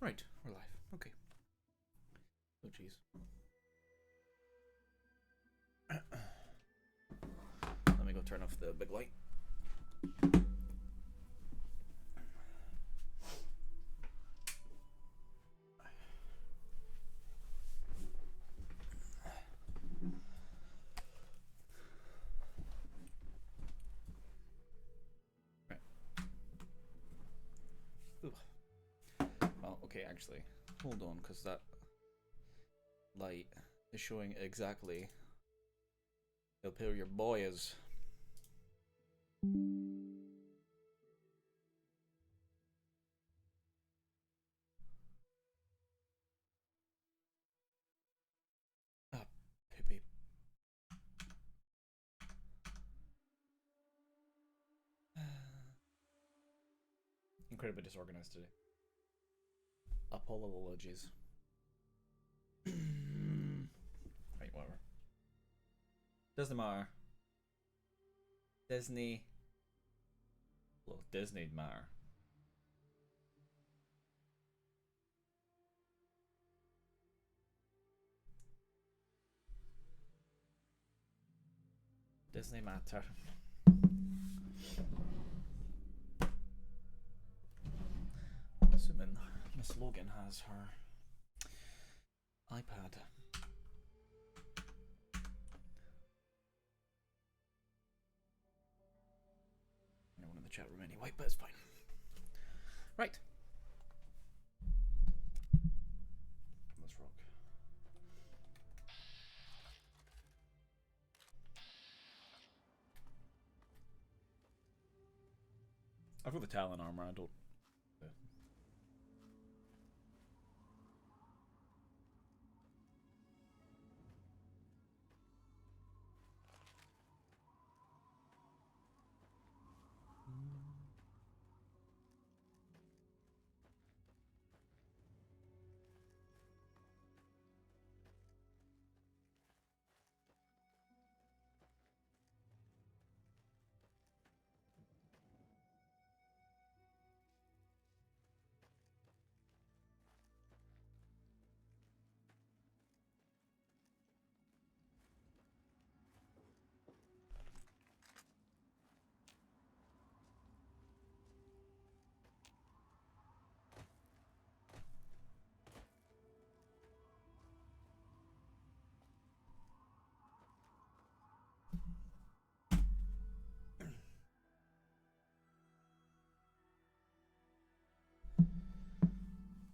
Right, we're live. Okay. Oh, jeez. Let me go turn off the big light. Right. Ooh. Well, okay, actually, hold on, because that light is showing exactly how pale your boy is. Ah, poopy. Incredibly disorganized today. Apologies. Right, whatever. Doesn't matter. Disney. Well, Disney'd matter. Disney matter. Assuming Miss Logan has her iPad. No one in the chat room anyway, but it's fine. Right. Let's rock. I've got the Talon armor, I don't.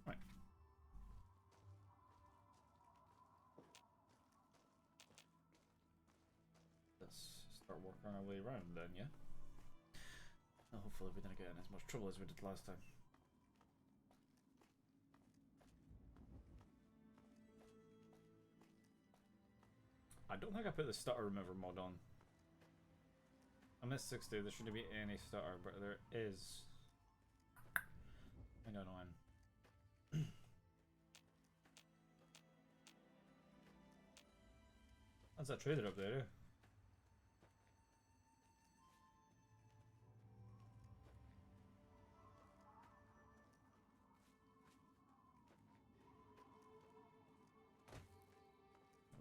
Right. Let's start working our way around then, yeah? Well, hopefully we didn't get in as much trouble as we did last time. I don't think I put the stutter remover mod on. I missed 60, there shouldn't be any stutter, but there is. I don't know when. That's that trader up there, eh?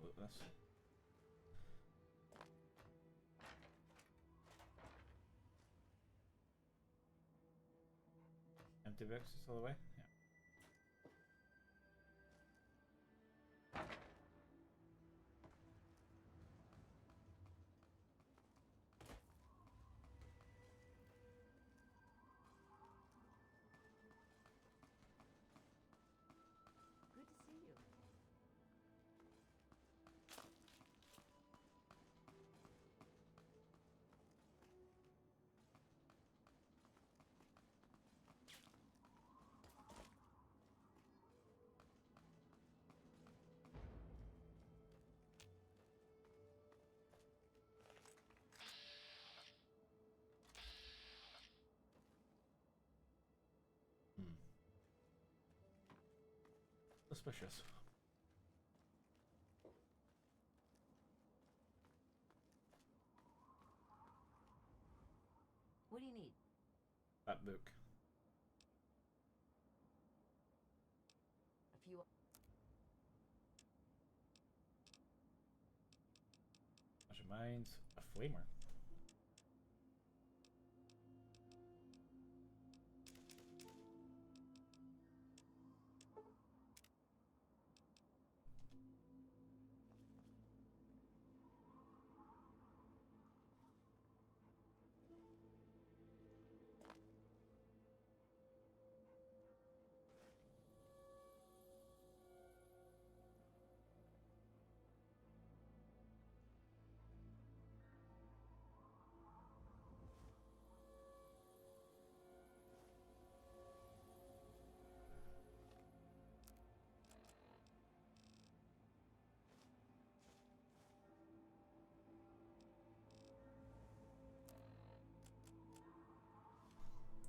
Look at this. Empty Vix all the way? Yeah. Good to see you. Hmm. Suspicious. What do you need? That book. of mines, a flamer.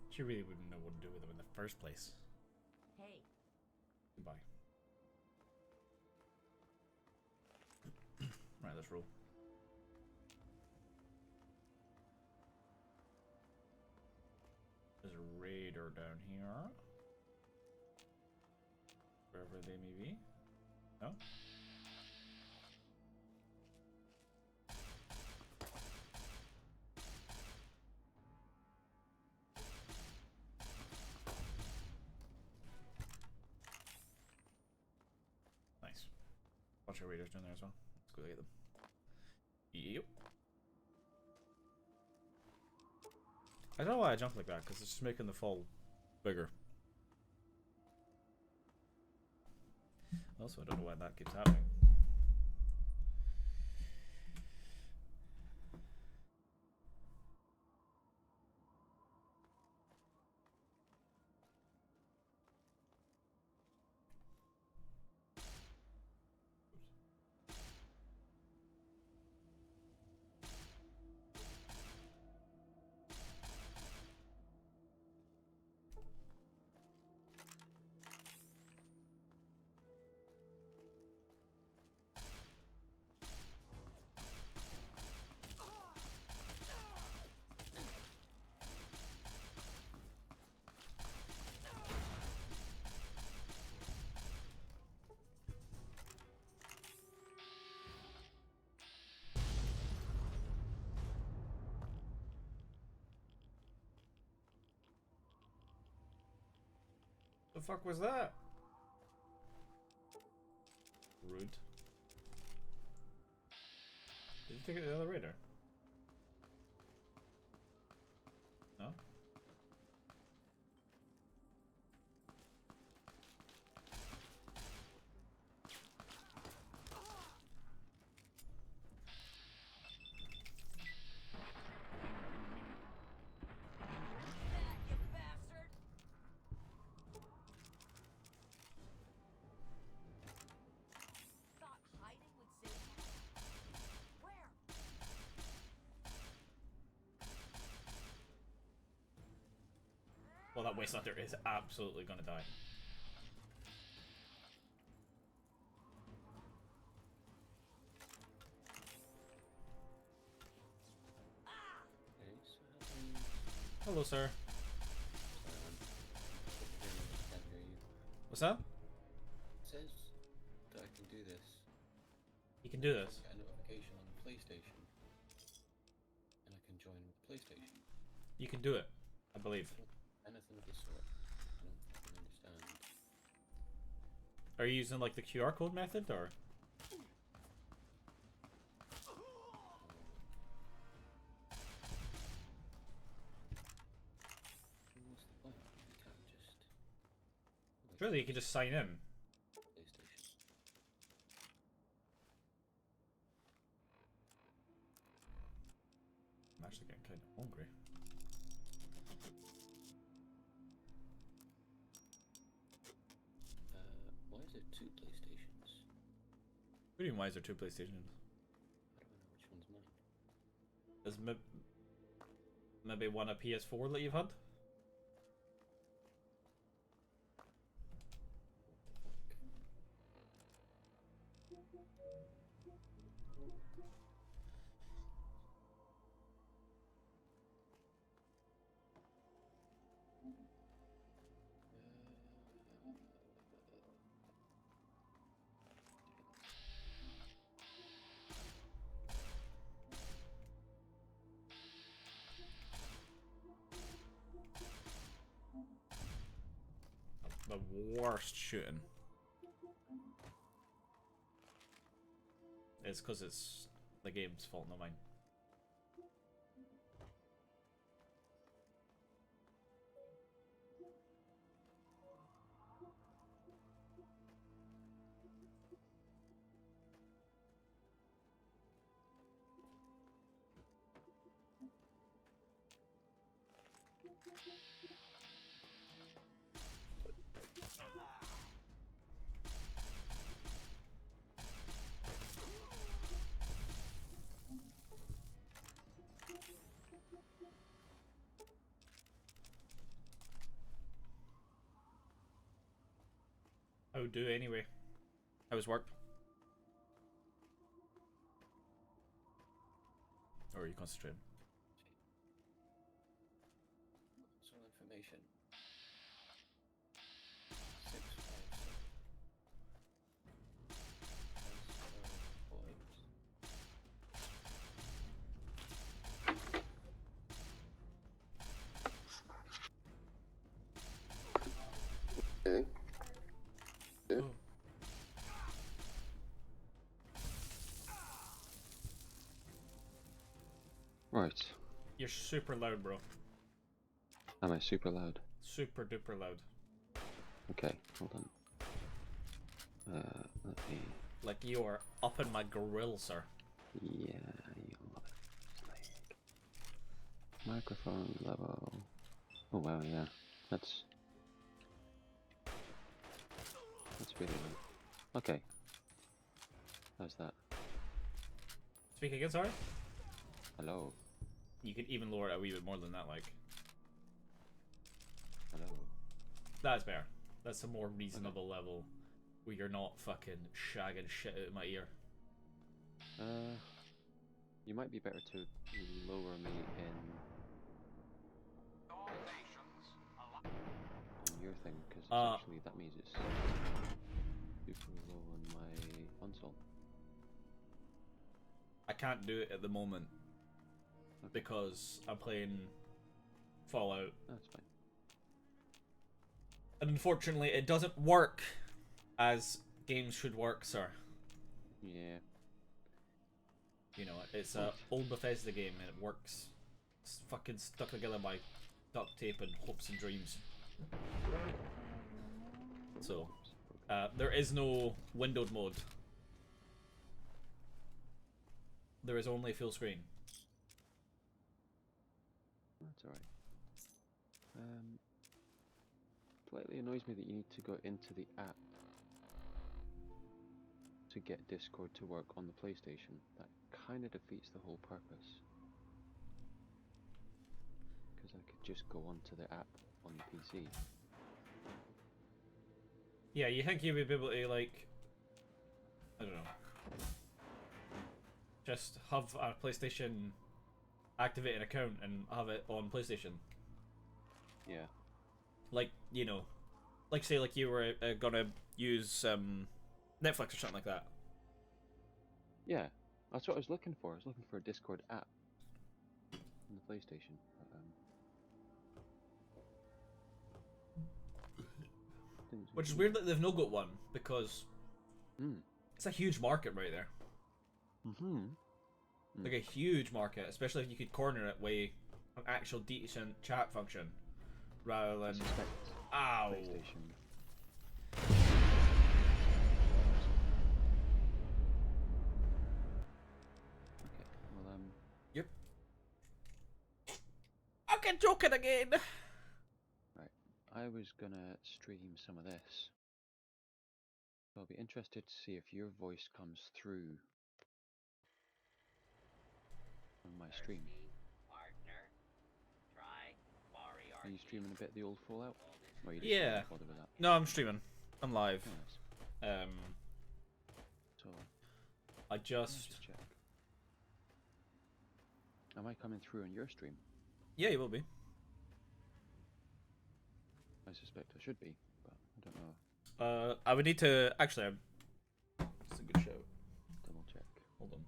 She really wouldn't know what to do with them in the first place. Hey, Goodbye. Right, let's roll. There's a raider down here. Wherever they may be. No? Nice. Watch our raiders down there as well. Let's go get them. Yep. I don't know why I jumped like that, because it's just making the fall bigger. Also, I don't know why that keeps happening. The fuck was that? Rude. Did you take it to the other raider? No? you bastard! Thought hiding would save you? Where? Well, that wastelander is absolutely gonna die. Hello, sir. What's up? It says that I can do this. You can do this. Get a notification on the PlayStation, and I can join with the PlayStation. You can do it, I believe. Anything of the sort. I don't fucking understand. Are you using like the QR code method or? What's the point? You can't just. Really, you can just sign in. PlayStation. I'm actually getting kind of hungry. Why is there two PlayStations? What do you mean, why is there two PlayStations? I don't know which one's mine. Is maybe one a PS4 that you've had? the worst shooting. It's because it's the game's fault, not mine. I would do anyway. How was work? Or are you concentrating? Some information. 656. Points. Okay. Yeah. Oh. Right. You're super loud, bro. Am I super loud? Super duper loud. Okay, hold on. Let me. Like you are up in my grill, sir. Yeah, you like microphone level. Oh wow, yeah. That's really low. Okay. How's that? Speak again, sorry? Hello. You could even lower it a wee bit more than that, like. Hello. That's better. That's a more reasonable level where you're not fucking shagging shit out of my ear. You might be better to lower me in your thing, because actually that means it's super low on my console. I can't do it at the moment because I'm playing Fallout. That's fine. And unfortunately, it doesn't work as games should work, sir. Yeah. You know, it's a old Bethesda game and it works. It's fucking stuck together by duct tape and hopes and dreams. So, there is no windowed mode. There is only full screen. That's alright. Slightly annoys me that you need to go into the app to get Discord to work on the PlayStation. That kind of defeats the whole purpose. Because I could just go onto the app on the PC. Yeah, you think you'd be able to, like, I don't know, just have a PlayStation activate an account and have it on PlayStation. Yeah. Like, you know, like say like you were gonna use Netflix or something like that. Yeah, that's what I was looking for. I was looking for a Discord app on the PlayStation. Which is weird that they've not got one, because it's a huge market right there. Like a huge market, especially if you could corner it with an actual decent chat function, rather than ow. PlayStation. Okay, well You're fucking joking again. right. I was gonna stream some of this. So I'll be interested to see if your voice comes through on my stream. Are you streaming a bit of the old Fallout? Or you just Yeah. not bother with that? No, I'm streaming. I'm live. Nice. So I let's just check. Am I coming through on your stream? yeah, you will be. I suspect I should be, but I don't know. I would need to actually. It's a good show. Double check. Hold on.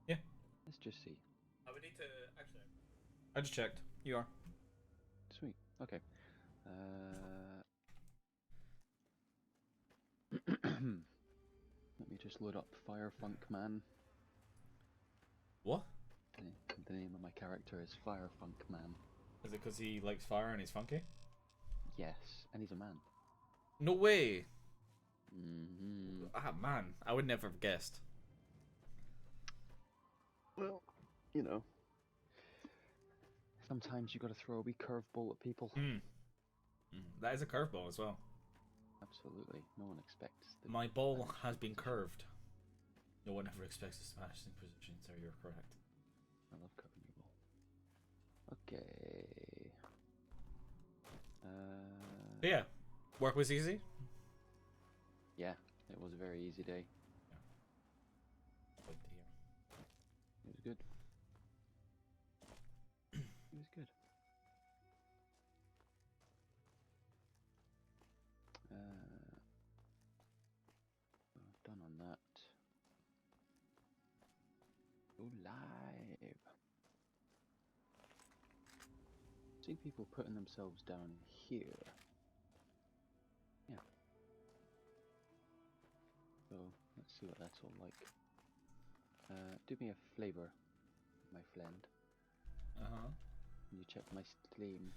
Yeah. Let's just see. I would need to actually. I just checked. You are. Sweet. Okay. load up Fire Funk Man. What? The name of my character is Fire Funk Man. Is it because he likes fire and he's funky? Yes, and he's a man. No way! Mm-hmm. Ah, man. I would never have guessed. Well, you know. Sometimes you gotta throw a wee curveball at people. That is a curveball as well. Absolutely. No one expects the My ball Spanish has been Inquisition. curved. No one ever expects the Spanish Inquisition, sir. You're correct. I love curving your ball. Okay. But yeah, work was easy. Yeah, it was a very easy day. Good to hear. It was good. It was good. Done on that. Go live. See people putting themselves down here. Yeah. So let's see what that's all like. Do me a flavor, my friend. Can you check my stream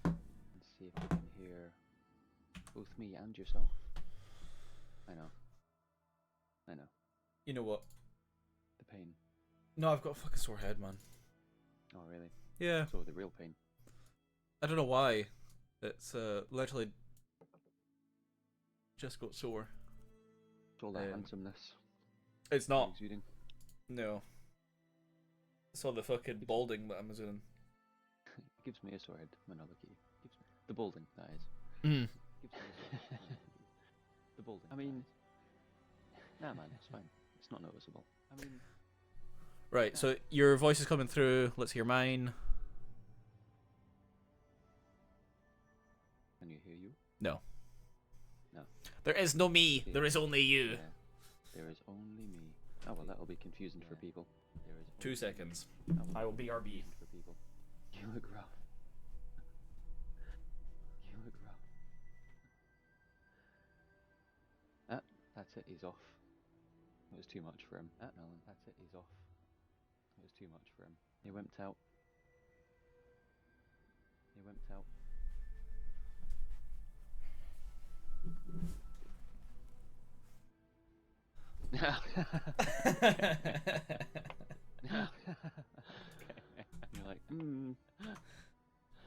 and see if you can hear both me and yourself? I know. I know. You know what? The pain. No, I've got a fucking sore head, man. Oh, really? Yeah. So the real pain. I don't know why. It's literally just got sore. It's all that handsomeness. It's not. Exuding. No. It's all the fucking balding that I'm doing. It gives me a sore head when I look at you. Gives me the balding, that is. Mm. Gives me a sore head. The balding. I mean, nah, man, it's fine. It's not noticeable. I mean, Right, so your voice is coming through. Let's hear mine. can you hear you? No. No. There is no me. Yeah. There is only you. Yeah. There is only me. Oh well, that'll be confusing for people. There is 2 only seconds. me. That I will be BRB. confusing for people. You look rough. You look rough. Ah, that's it. He's off. It was too much for him. Ah, Melon. That's it. He's off. It was too much for him. He wimped out. He wimped out. You're like,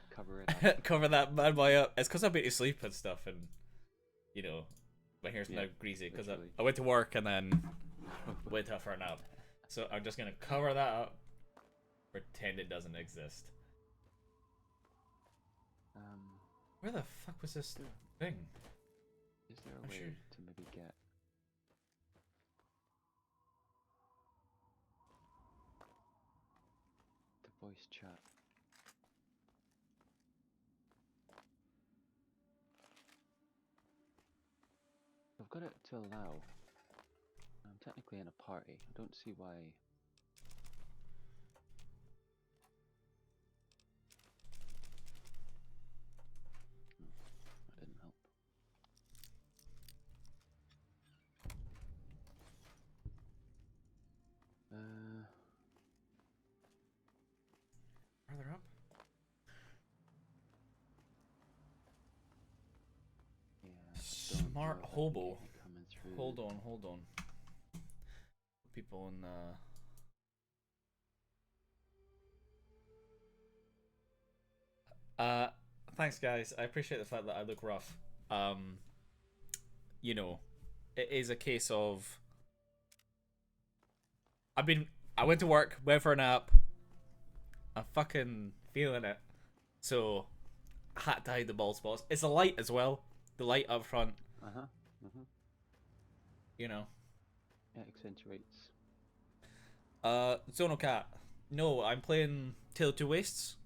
cover it up. Cover that bad boy up. It's because I've been to sleep and stuff, and you know, my hair's now greasy because I went to work and then went out for a nap. So I'm just gonna cover that up, pretend it doesn't exist. Where the fuck was this thing? Is there a I'm way sure. to maybe get the voice chat? I've got it to allow. I'm technically in a party. I don't see why. That didn't help. Further up? Yeah. I don't Smart know if I can hobo. get you coming through. Hold on, hold on. People in thanks guys. I appreciate the fact that I look rough. You know, it is a case of I went to work, went for a nap. I'm fucking feeling it. So I had to hide the bald spots. It's a light as well. The light up front. You know. It accentuates. Zonal Cat. No, I'm playing Tale of Two Wastes.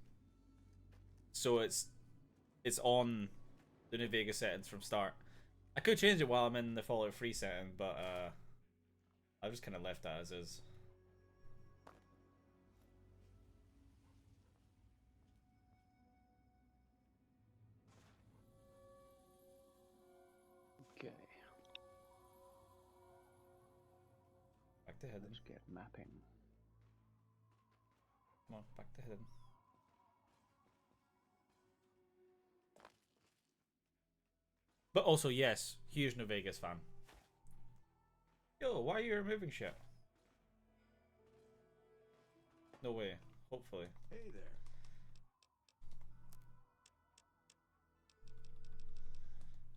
So it's on the New Vegas settings from start. I could change it while I'm in the Fallout 3 setting, but I just kind of left that as is. Okay. to hidden. Let's get mapping. Come on, back to hidden. But also, yes, huge New Vegas fan. Yo, why are you removing shit? No way. Hopefully. Hey there.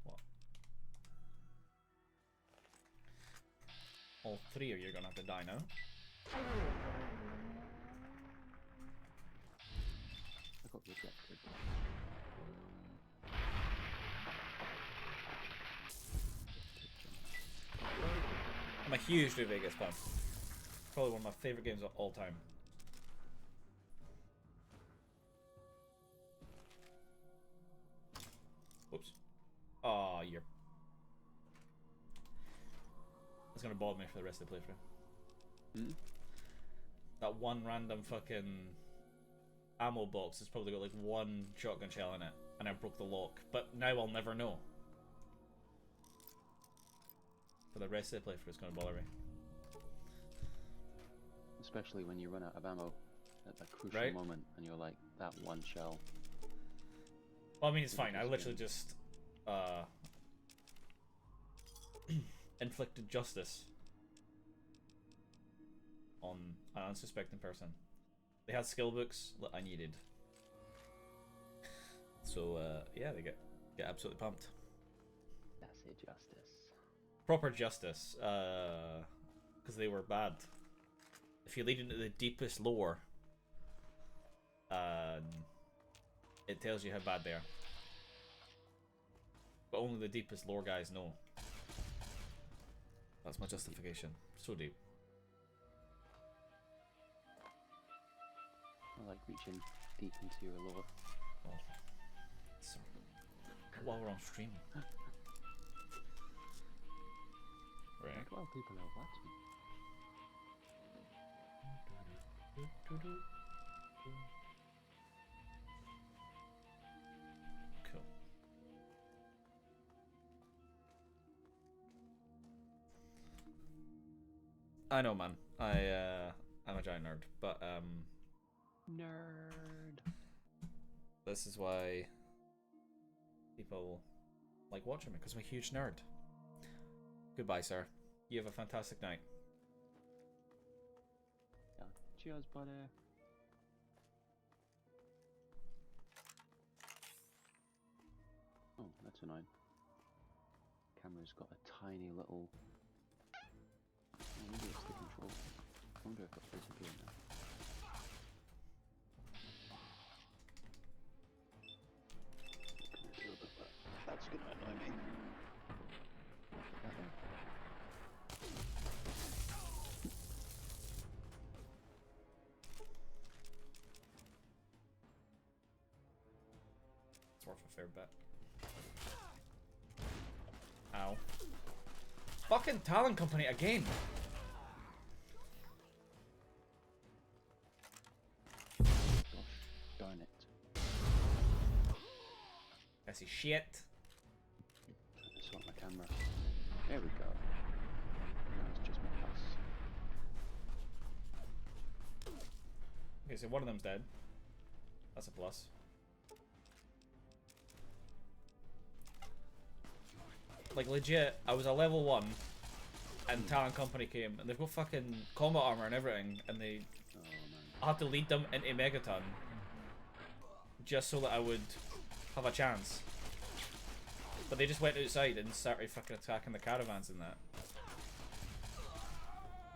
What? All three of you are gonna have to die now. I got rejected. I'm a huge New Vegas fan. Probably one of my favorite games of all time. Whoops. Aw, you're... That's gonna bother me for the rest of the playthrough. Hmm? That one random fucking ammo box has probably got like one shotgun shell in it, and I broke the lock. But now I'll never know. For the rest of the playthrough, it's gonna bother me. Especially when you run out of ammo at that crucial Right. moment and you're like, that one shell. Well, I mean, it's fine. I literally just inflicted justice on an unsuspecting person. They had skill books that I needed, so yeah, they get absolutely pumped. That's it, justice. Proper justice, because they were bad. If you lead into the deepest lore, it tells you how bad they are. But only the deepest lore guys know. That's my justification. So deep. I like reaching deep into your lore. Oh. So, while we're on stream. Right. Like, well, people are watching. Cool. I know, man. I'm a giant nerd, but Nerd. this is why people like watching me, because I'm a huge nerd. Goodbye, sir. You have a fantastic night. Yeah. Cheers, buddy. Oh, that's annoying. Camera's got a tiny little... Oh, maybe it's the control. I wonder if it's disappearing now. That's gonna annoy me. It's worth a fair bet. Ow. Fucking Talon Company again! Gosh, darn it. I see shit. Trying to sort my camera. There we go. Now it's just my plus. Okay, so one of them's dead. That's a plus. Like, legit, I was a level 1, and Talon Company came, and they've got fucking combat armor and everything, and they... Oh man. I had to lead them into Megaton, just so that I would have a chance. But they just went outside and started fucking attacking the caravans and that.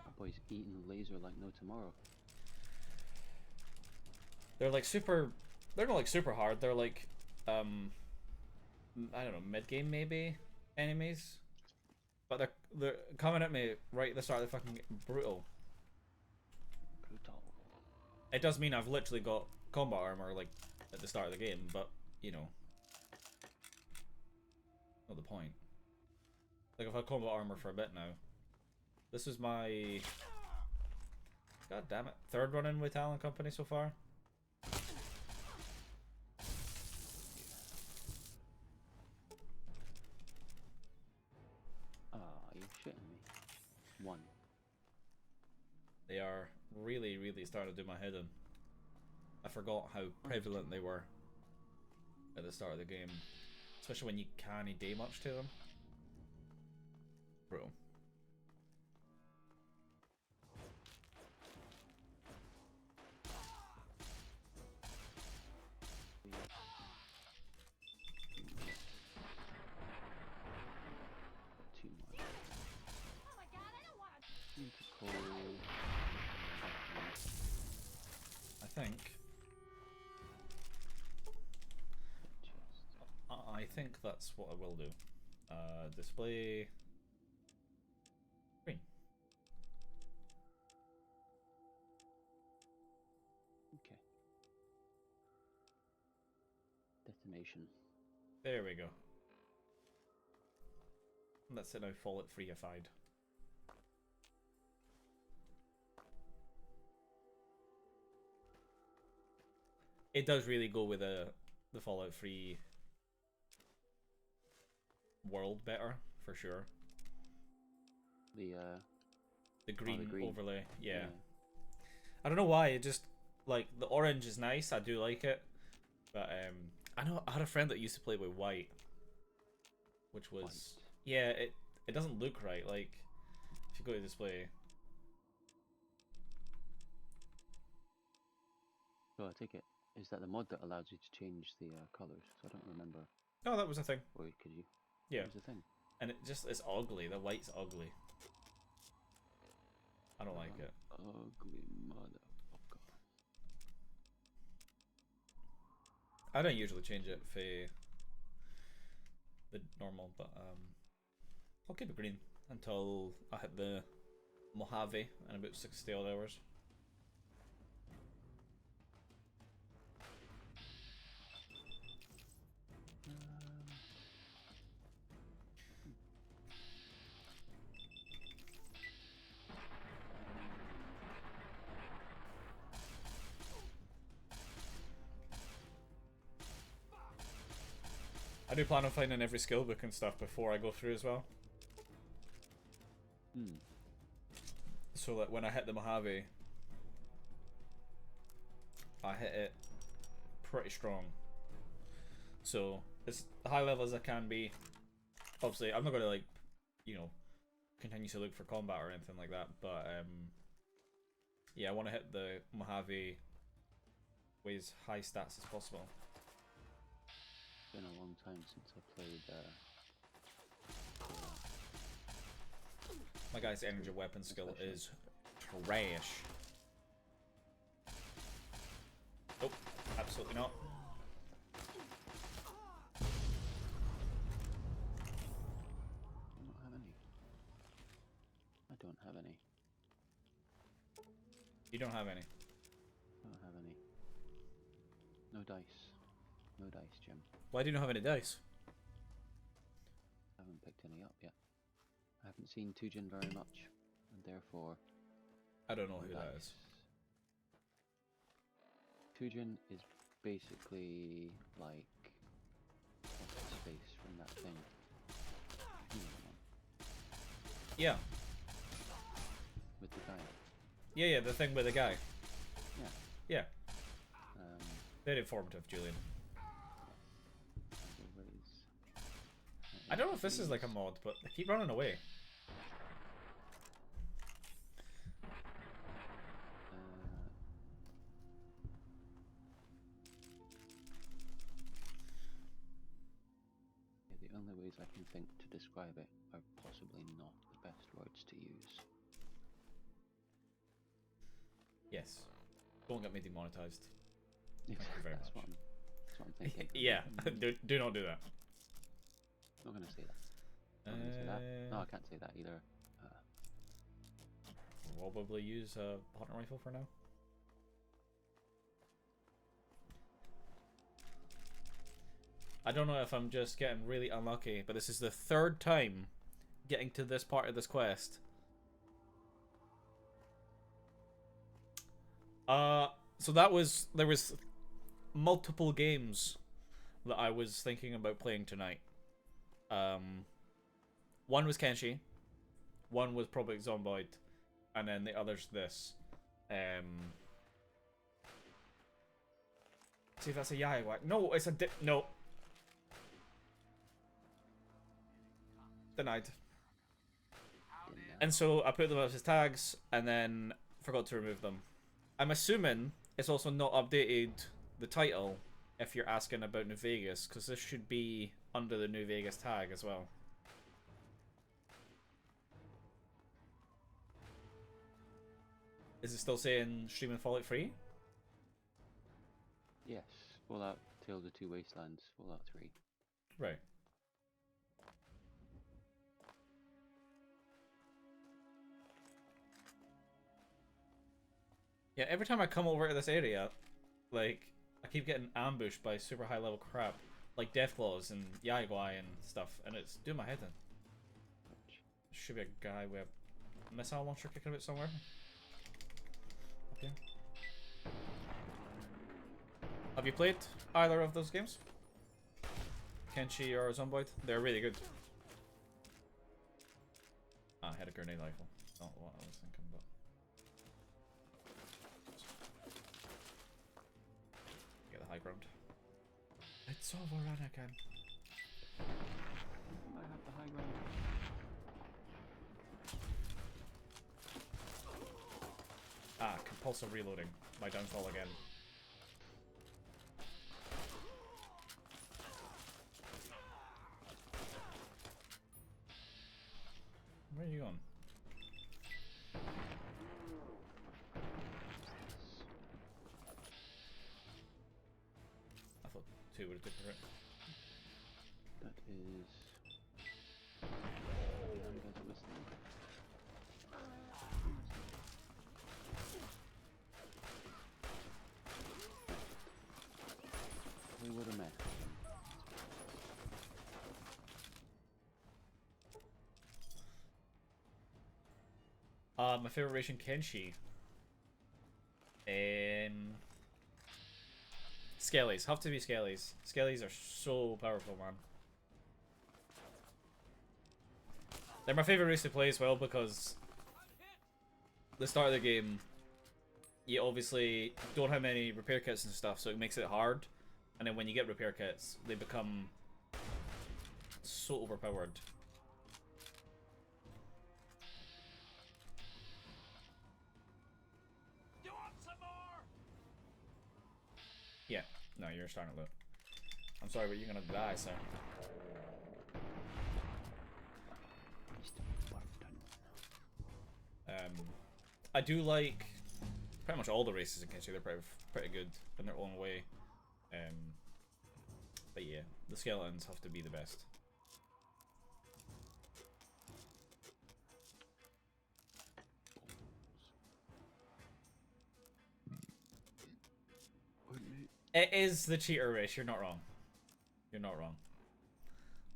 That boy's eating laser like no tomorrow. They're like super... They're not like super hard, they're like, I don't know, mid-game maybe? Enemies, but they're coming at me right at the start. They're fucking brutal. Brutal. It does mean I've literally got combat armor like at the start of the game, but you know, not the point. Like I've had combat armor for a bit now. This is my, god damn it, third run in with Talon Company so far. Ah, you're shitting me. One. They are really, really starting to do my head in. I forgot how prevalent they were at the start of the game. Especially when you can't do much to them. Bro. Too much. Oh my god, I don't want to. Into coal. I think. I think that's what I will do. Display screen. Okay. Detonation. There we go. That's it now, fall it freeified. It does really go with the Fallout 3 world better, for sure. The green, green. overlay, yeah. I don't know why, it just, like, the orange is nice, I do like it. But, I know, I had a friend that used to play with white. Which was... White. Yeah, it doesn't look right, like, if you go to display... So I take it, is that the mod that allows you to change the colours? So I don't remember. Oh, that was a thing. Or could you? Yeah. That was a thing. And it's ugly, the white's ugly. I don't like it. Ugly motherfucker. I don't usually change it for the normal, but I'll keep it green until I hit the Mojave in about 60 odd hours. I do plan on finding every skill book and stuff before I go through as well. So that when I hit the Mojave, I hit it pretty strong. So, as high level as I can be. Obviously, I'm not going to, like, you know, continue to look for combat or anything like that, but, yeah, I want to hit the Mojave with as high stats as possible. It's been a long time since I played My guy's energy weapon skill is trash. Nope, absolutely not. I don't have any. You don't have any. I don't have any. No dice. No dice, Jim. Why do you not have any dice? I haven't picked any up yet. I haven't seen Tujin very much, and therefore... I don't know no who that is. Tujin is basically like... what's his face from that thing? You know the one. Yeah. With the guy. Yeah, the thing with the guy. Yeah. Yeah. Um, Very informative, Julian. everybody's... I don't know if this is like a mod, but they keep running away. Yeah, the only ways I can think to describe it are possibly not the best words to use. Yes. Don't get me demonetized. Thank you very that's much. That's what I'm thinking. Yeah, do not do that. I'm not going to say that. Not gonna say that. No, I can't say that either. Probably use a hunting rifle for now. I don't know if I'm just getting really unlucky, but this is the third time getting to this part of this quest. So there was multiple games that I was thinking about playing tonight. One was Kenshi, one was Project Zomboid, and then the other's this. See if that's a Yayagwag. No, it's a no. Denied. And so I put them as his tags and then forgot to remove them. I'm assuming it's also not updated the title if you're asking about New Vegas, because this should be under the New Vegas tag as well. Is it still saying streaming Fallout 3? Yes. Fallout Tales of Two Wastelands. Fallout 3. Right. Yeah, every time I come over to this area, like, I keep getting ambushed by super high level crap, like Deathclaws and Yaiguai and stuff, and it's doing my head in. Should be a guy with a missile launcher kicking about somewhere. Okay. Have you played either of those games? Kenshi or Zomboid? They're really good. Ah, I had a grenade rifle. Not what I was thinking, but... Get the high ground. It's over, Anakin. I have the high ground. Ah, compulsive reloading. My downfall again. Where are you going? I thought 2 would have took it. That is... handguns are listening. We would have met. My favorite race in Kenshi. Skellies. Have to be Skellies. Skellies are so powerful, man. They're my favorite race to play as well because the start of the game, you obviously don't have many repair kits and stuff, so it makes it hard. And then when you get repair kits, they become so overpowered. Yeah, no, you're starting to loot. I'm sorry, but you're gonna die, sir. I do like pretty much all the races in Kenshi. They're pretty good in their own way. But yeah, the skeletons have to be the best. It is the cheater race. You're not wrong. You're not wrong.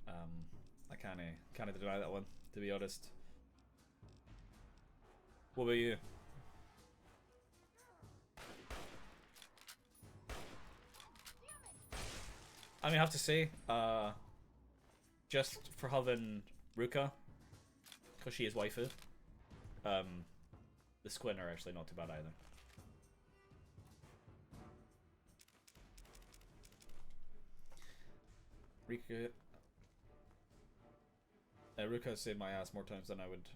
I can't deny that one, to be honest. What about you? I mean, I have to say, just for having Ruka, because she is waifu, the Squint are actually not too bad either. Ruka saved my ass more times than I would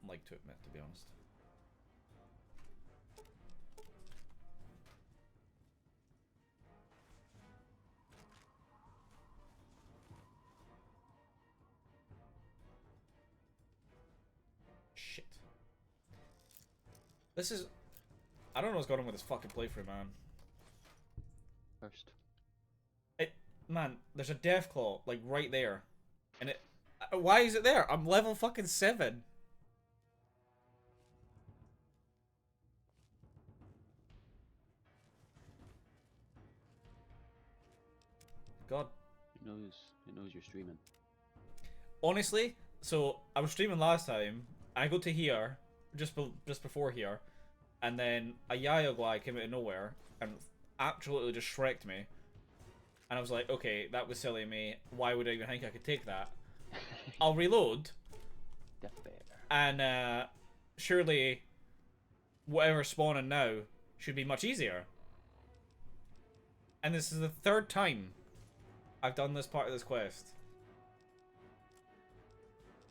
like to admit, to be honest. Shit. This is... I don't know what's going on with this fucking playthrough, man. First. Man, there's a Deathclaw, like, right there. And it... Why is it there? I'm level fucking 7. God. It knows you're streaming. Honestly, so I was streaming last time. I go to here, just before here, and then a Yayaguai came out of nowhere and absolutely just shreked me. And I was like, okay, that was silly of me. Why would I even think I could take that? I'll reload. Death bear. And surely whatever's spawning now should be much easier. And this is the third time I've done this part of this quest.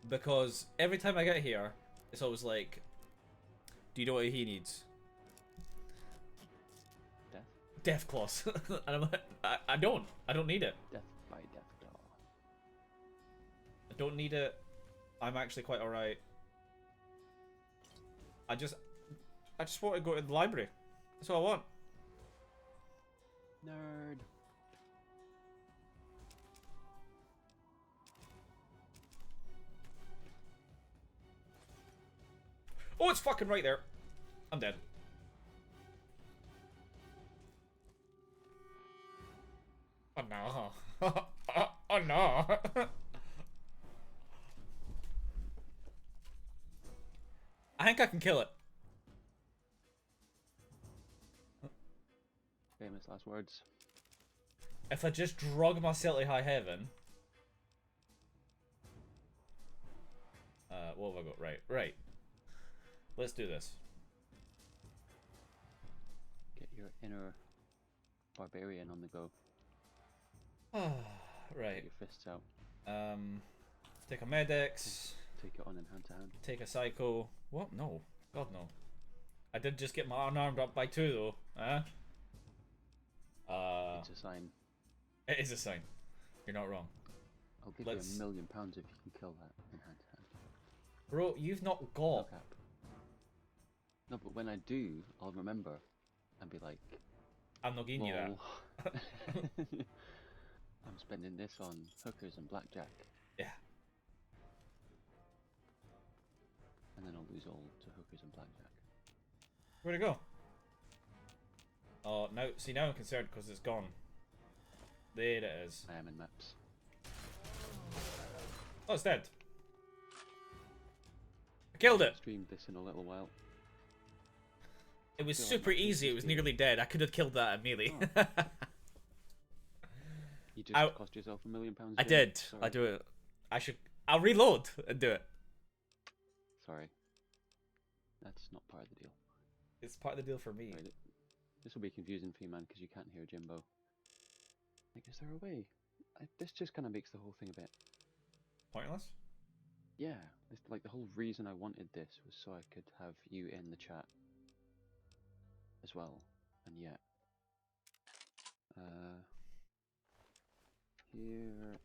Because every time I get here, it's always like, do you know what he needs? Death? Death claws. And I'm like, I don't need it. Death by death claw. I don't need it. I'm actually quite alright. I just want to go to the library. That's all I want. Nerd. Oh, it's fucking right there. I'm dead. Oh no. Oh no. I think I can kill it. Famous last words. If I just drug myself to high heaven. What have I got? Right. Let's do this. Get your inner barbarian on the go. Right. Get your fists out. Take a Medex. Take it on in hand to hand. Take a Psycho. What? No. God, no. I did just get my unarmed up by 2, though. Huh? It's a sign. It is a sign. You're not wrong. I'll give you £1 million if you can kill that in hand to hand. Bro, you've not No got... cap. No, but when I do, I'll remember and be like, I'm not giving you that. "Lol." I'm spending this on hookers and blackjack. Yeah. And then I'll lose all to hookers and blackjack. Where'd it go? Oh, now, see, now I'm concerned because it's gone. There it is. I am in maps. Oh, it's dead. I killed it. Stream this in a little while. It was feel like super my easy. It was nearly dead. I could have killed that at melee. Oh. You just cost yourself £1 million. I did. Sorry. I do it. I'll reload and do it. Sorry. That's not part of the deal. It's part of the deal for me. Right, this will be confusing for you, man, because you can't hear Jimbo. Like, is there a way? This just kind of makes the whole thing a bit... Pointless? Yeah. It's like the whole reason I wanted this was so I could have you in the chat as well. And yet... here...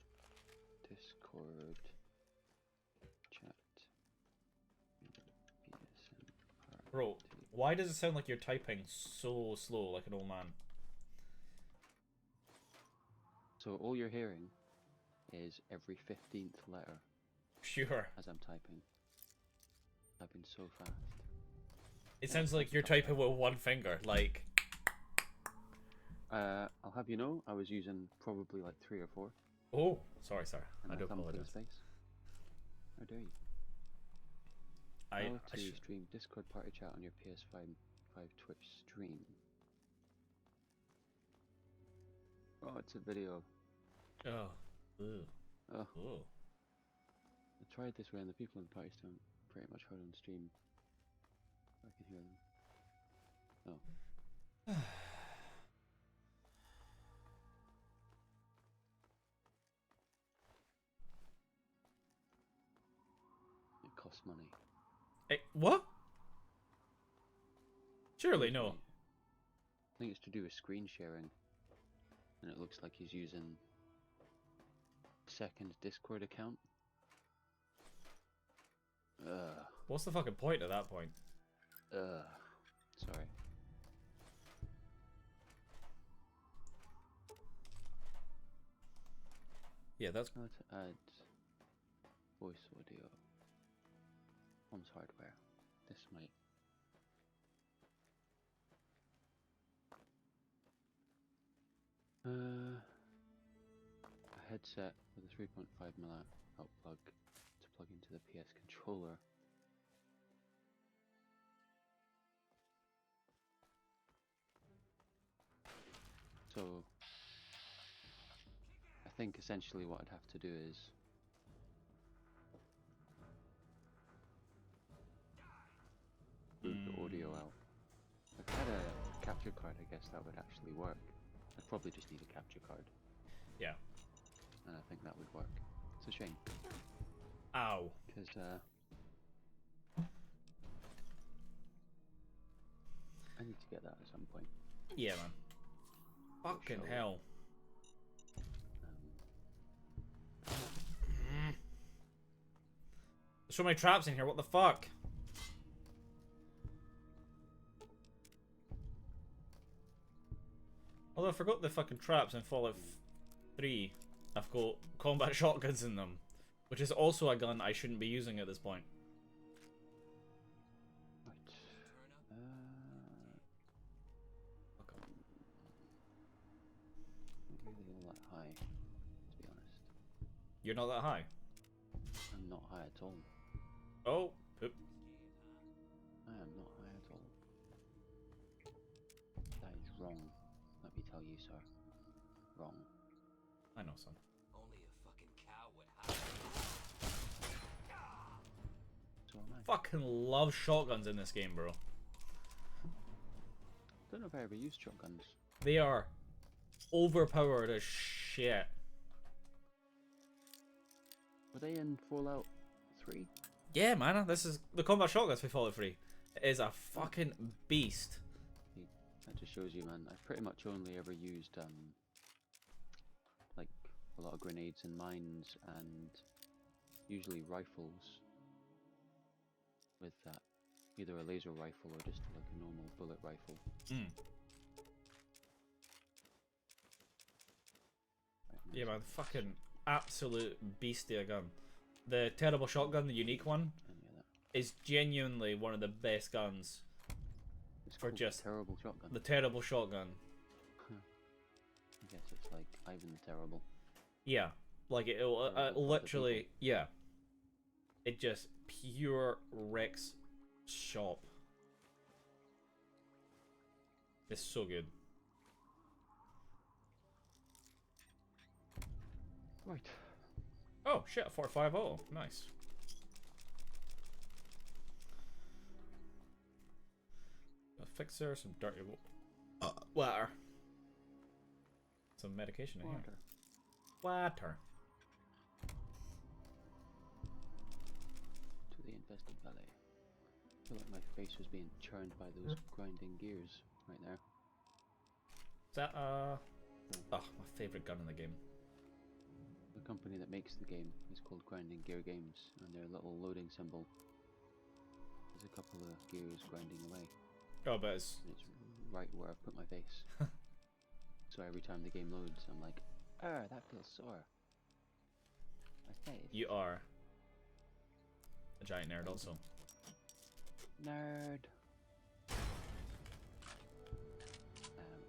Discord... Chat... PSN Bro, why does it sound like you're typing so slow, like an old man? So all you're hearing is every 15th letter Sure. as I'm typing. Typing so fast. It sounds like you're typing with one finger, like... I'll have you know, I was using probably like 3 or 4. Oh, sorry. And I do thumb to the apologize. space. How dare you? I to should... stream Discord party chat on your PS5 Twitch stream. Oh, it's a video. Oh. Ugh. Oh, Oh. I tried this way and the people in the party sound pretty much heard on stream. I can hear them. Oh. It costs money. Hey, what? Surely no. I think it's to do with screen sharing. And it looks like he's using second Discord account. What's the fucking point at that point? Sorry. Yeah, that's... How to add voice audio. Comms hardware. This might... a headset with a 3.5mm out plug to plug into the PS controller. So I think essentially what I'd have to do is move the audio out capture card, I guess that would actually work. I'd probably just need a capture card. Yeah. And I think that would work. It's a shame. Ow. Because, I need to get that at some point. Yeah, man. Fucking Shall we? hell. There's so many traps in here, what the fuck? Although I forgot the fucking traps in Fallout 3. I've got combat shotguns in them. Which is also a gun I shouldn't be using at this point. Right. Fuck off. Not really all that high, to be honest. You're not that high? I'm not high at all. Oh. Oop. I am not high at all. That is wrong. Let me tell you, sir. Wrong. I know, son. Only a fucking cow would hide. So am I. Fucking love shotguns in this game, bro. Don't know if I ever used shotguns. They are overpowered as shit. Were they in Fallout 3? Yeah, man. This is the combat shotguns for Fallout 3. It is a fucking beast. That just shows you, man. I've pretty much only ever used, like, a lot of grenades and mines, and usually rifles with that. Either a laser rifle or just like a normal bullet rifle. Mm. Right, Yeah, nice. man. Fucking absolute beastia gun. The terrible shotgun, the unique one, Any of that. is genuinely one of the best guns. It's For called just terrible shotgun. The terrible shotgun. I guess it's like Ivan the Terrible. Yeah. Like, it'll Terrible literally, yeah. It just pure wrecks shop. It's so good. Right. Oh, shit, a 450. Nice. A fixer, some dirty water. Some medication in here. Water. To the infested valley. I feel like my face was being churned by those grinding gears right there. Is that, oh, my favorite gun in the game. The company that makes the game is called Grinding Gear Games, and their little loading symbol is a couple of gears grinding away. Oh, but it's... And it's right where I've put my face. So every time the game loads, I'm like, that feels sore. My face. You are a giant nerd also. Nerd.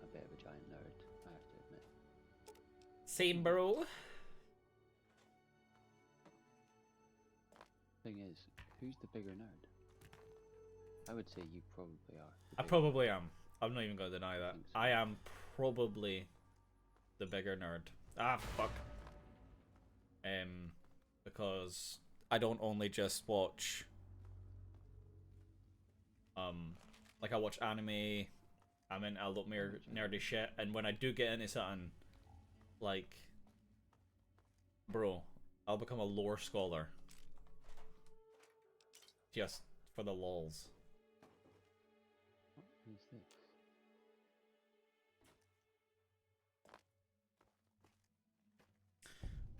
A bit of a giant nerd, I have to admit. Same, bro. Thing is, who's the bigger nerd? I would say you probably are. I probably am. I'm not even going to deny that. think so. I am probably the bigger nerd. Ah, fuck. Because I don't only just watch... like I watch anime, I'm into a lot more nerdy shit, and when I do get into something, like... Bro, I'll become a lore scholar. Just for the lols. What is this?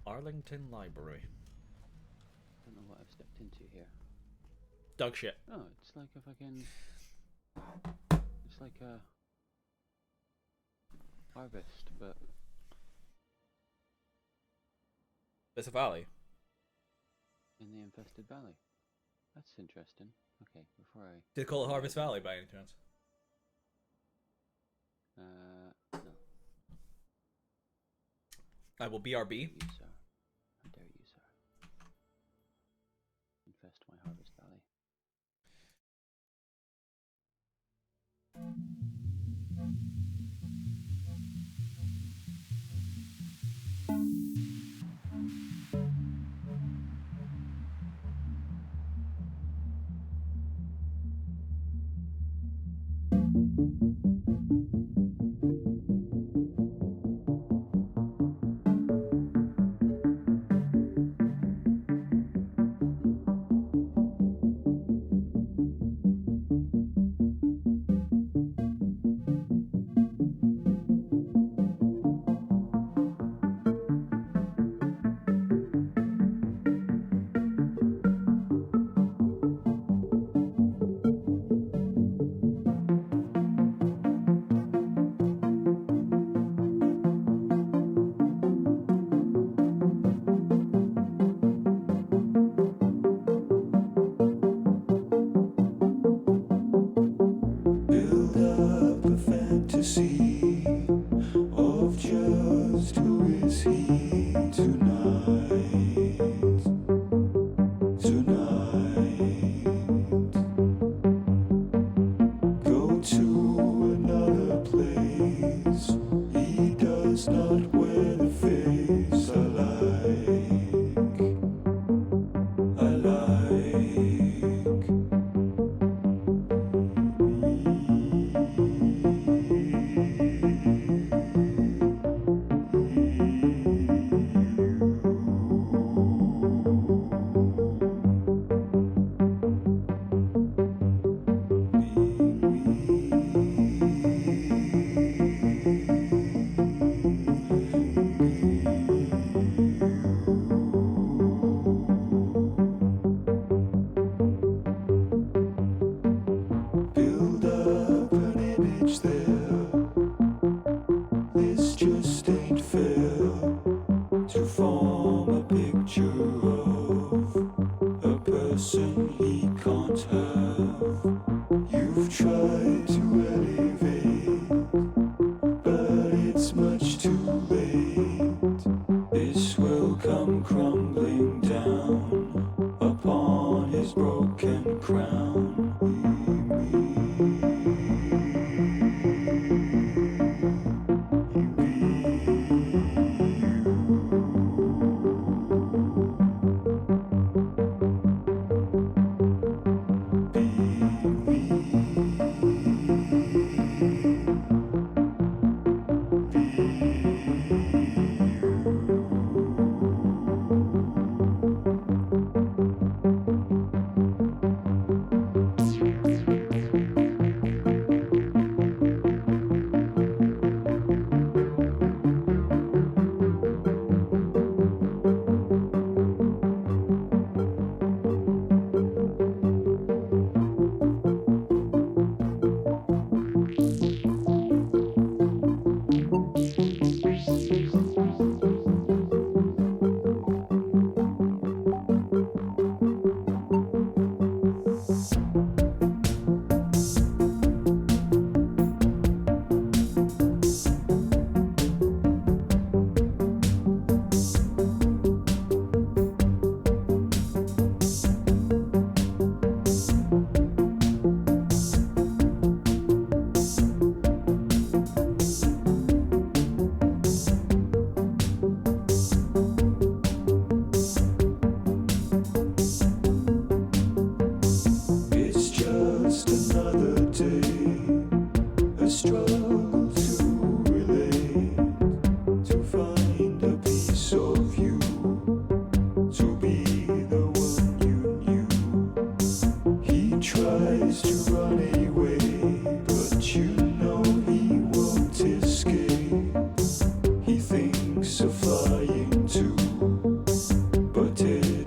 Arlington Library. Don't know what I've stepped into here. Dog shit. Oh, it's like a fucking... It's like a... harvest, but... It's a valley. in the infested valley. That's interesting. Okay, before I... Did they call it Harvest Valley by any chance? No. I will BRB. You, sir. How dare you, sir. Infest my Harvest Valley.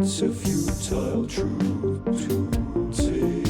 It's a futile truth to take.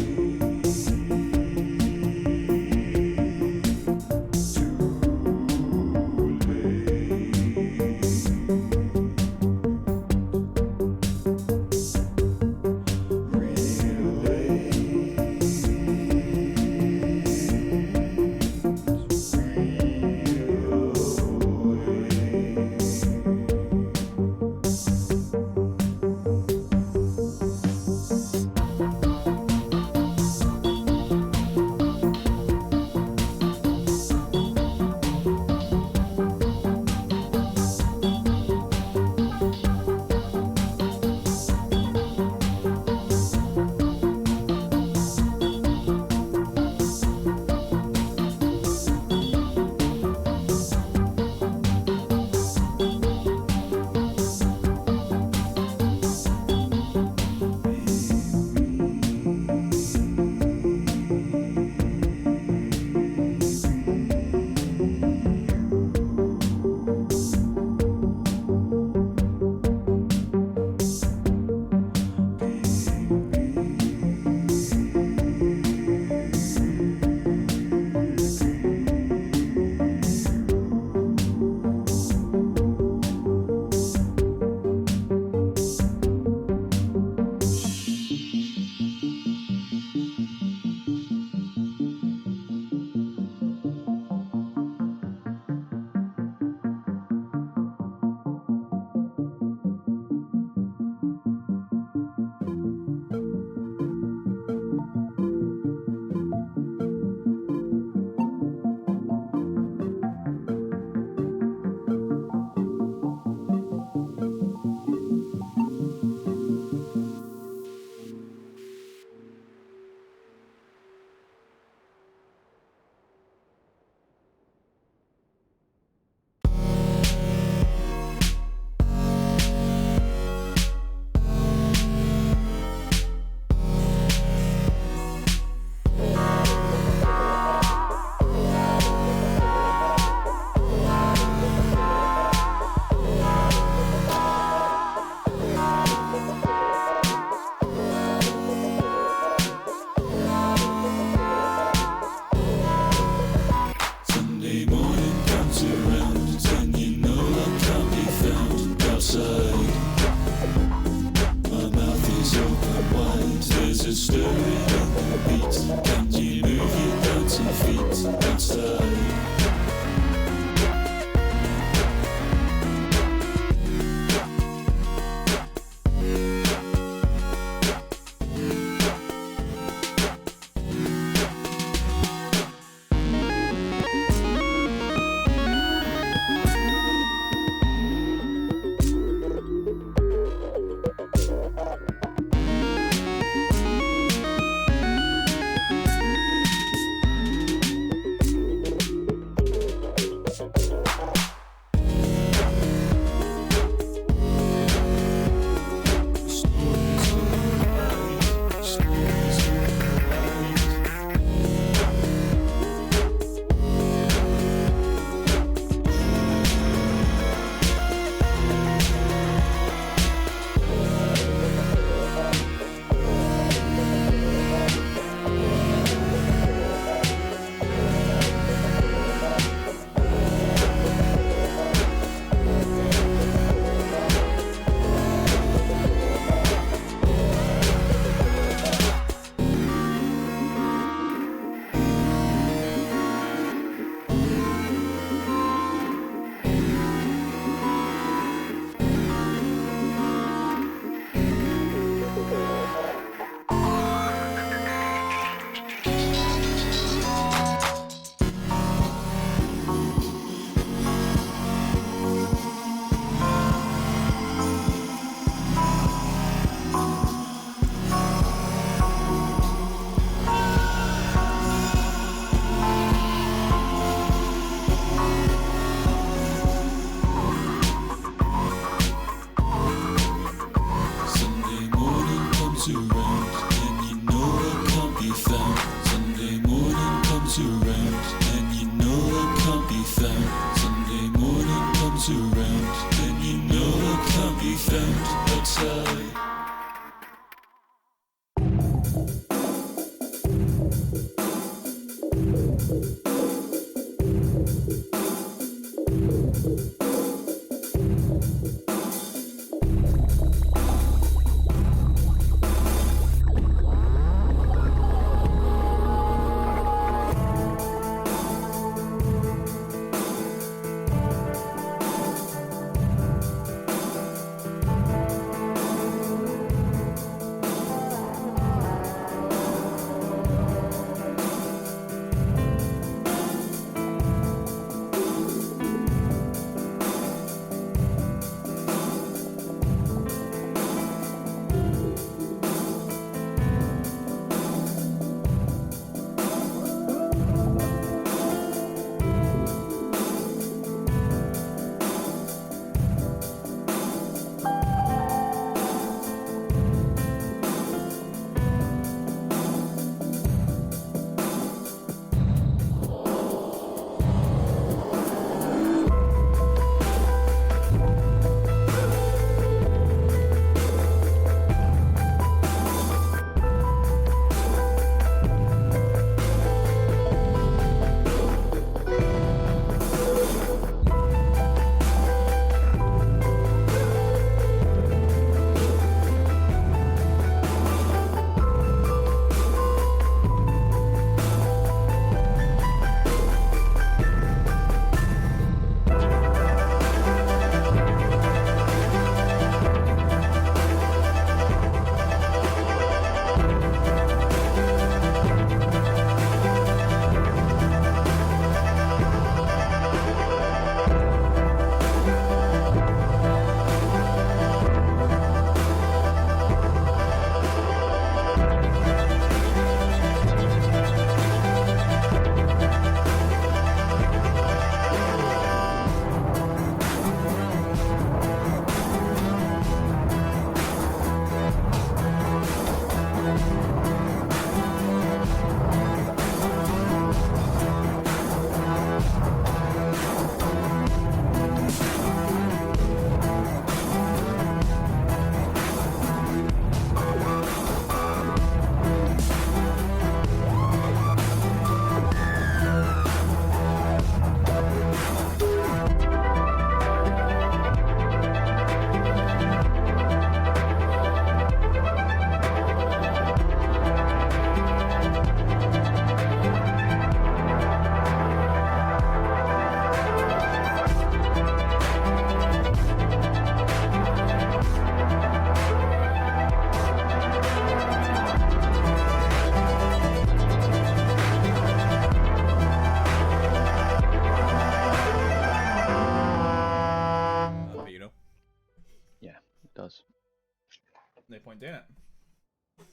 it?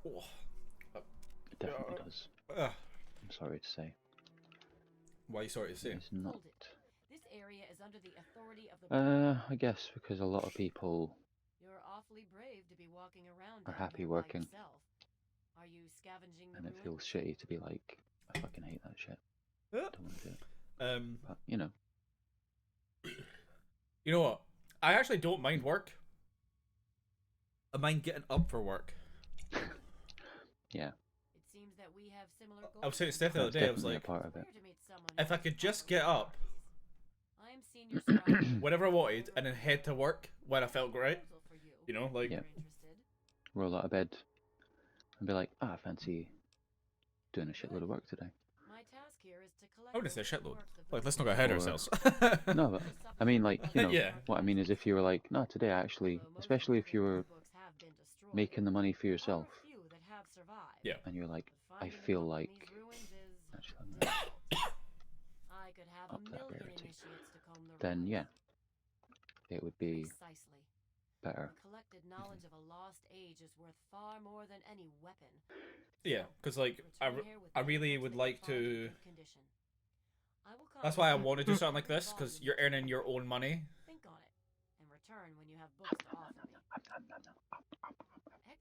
Oh. It definitely does. Ugh. I'm sorry to say. Why are you sorry to say? It's not. Hold it. This area is under the authority of the I guess because a lot of people You're awfully brave to be walking around are down happy here working. by yourself. Are you scavenging the and it ruins? feels shitty to be like, I fucking hate that shit. I don't want to do it. But, you know. You know what? I actually don't mind work. I mind getting up for work. Yeah. It seems that we have similar goals. I was saying to Steph the other That's day, I was definitely like, a part of it. Rare to meet someone if I could just get up I am senior scribe. whenever I wanted and then head to work when I felt great, Proposal for you. you know, like, Yeah. You're interested? Roll out of bed and be like, I fancy doing a shitload of work today. My task here is to collect I wouldn't say the shitload. works of Like, the let's not get ahead of Or- ourselves. No, but I mean, like, you know, Yeah. what I mean is if you were like, no, today I actually, Although most especially if you were books have been destroyed, making the money for there are yourself a few that have survived. Yeah. and you're like, But I finding a feel book in like, these ruins is actually, I'm gonna difficult. I could have up a that million rarity. initiates to comb the Then ruins. yeah, it would be Precisely. better. The collected knowledge of a lost age is worth far more than any weapon. Yeah, So, because, like, return here with I me really once would they like find in to... good condition. I will That's why I contact want to do you something like with this, because volumes you're of earning your own money. Think on it, and return when you have books to offer me. Heck,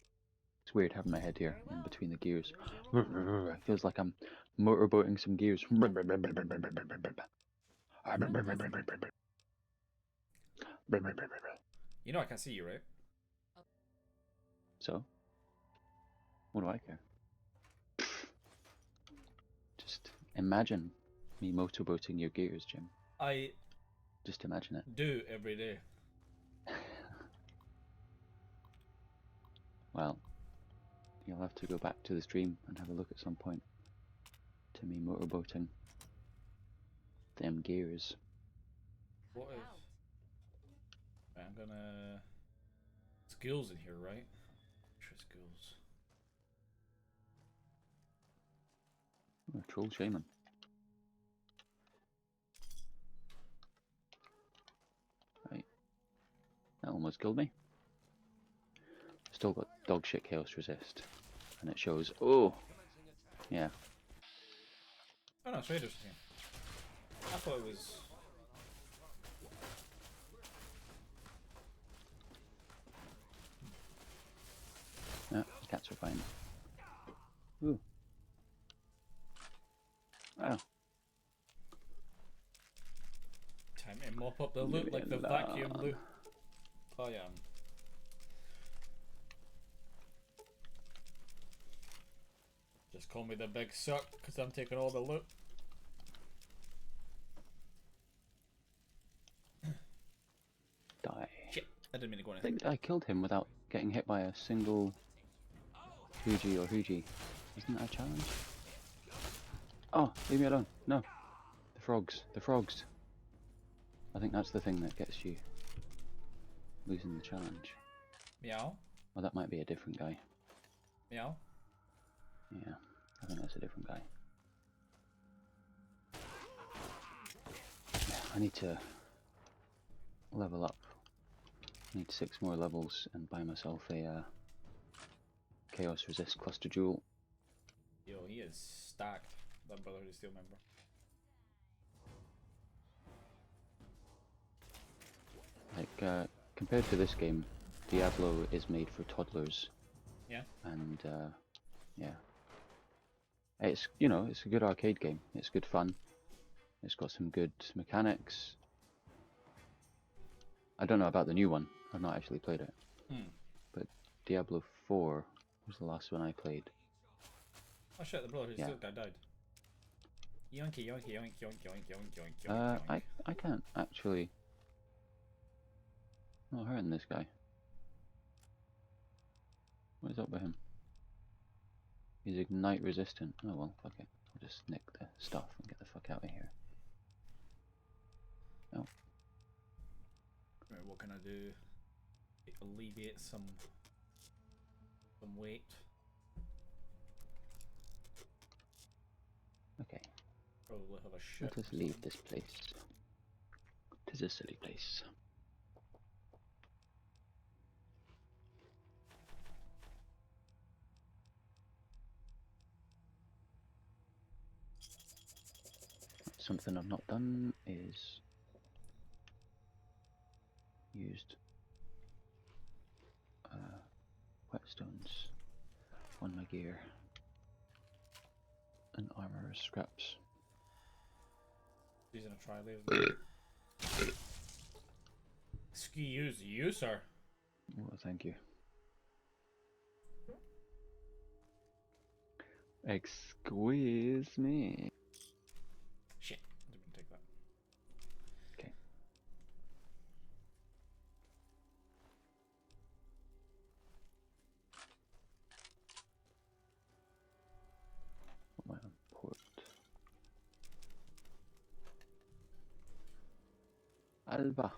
It's weird having my head here Very in well. between the gears. here's your reward. It feels like I'm motorboating some gears. You know I can't see you, right? So, what do I care? Just imagine me motorboating your gears, Jim. I Just imagine it. do every day. Well, you'll have to go back to the stream and have a look at some point to me motorboating them gears. What Cut it if... out. Right, I'm gonna... Skills in here, right? Extra skills. Oh, troll shaman. Right. That almost killed me. Still got dog shit chaos resist. And it shows, oh! Yeah. Oh no, it's raiders again. I thought it was... Yeah, cats are fine. Ooh. Wow. Time to mop up the loot like the vacuum loot. Oh yeah. Just call me the big suck, because I'm taking all the loot. Die. Shit, I didn't mean to go I anything. think I killed him without getting hit by a single Huji or Huji. Isn't that a challenge? Oh, leave me alone. No. The frogs. The frogs. I think that's the thing that gets you losing the challenge. Meow. Well, that might be a different guy. Meow. Yeah, I think that's a different guy. Yeah, I need to level up. I need 6 more levels and buy myself a Chaos Resist Cluster Jewel. Yo, he is stacked. That Brotherhood of Steel member. Like, compared to this game, Diablo is made for toddlers. Yeah. And, yeah. It's, you know, it's a good arcade game. It's good fun. It's got some good mechanics. I don't know about the new one. I've not actually played it. But Diablo 4 was the last one I played. Oh shit, the Brotherhood of Yeah. Steel guy died. Yoinky, yoinky, yoink, yoink, yoink, yoink, yoink, yoink, yoink. I can't actually. I'm not hurting this guy. What is up with him? He's ignite resistant. Oh well, fuck it. I'll just nick the stuff and get the fuck out of here. Oh. Right, what can I do? Alleviate some weight. Okay. Probably have a shit. Let us leave this place. It is a silly place. Something I've not done is used whetstones on my gear and armor as scraps. Using a tri-laser. Excuse you, sir. Well, thank you. Excuse me. Shit. I didn't take that. Okay. What am I on port? Alba.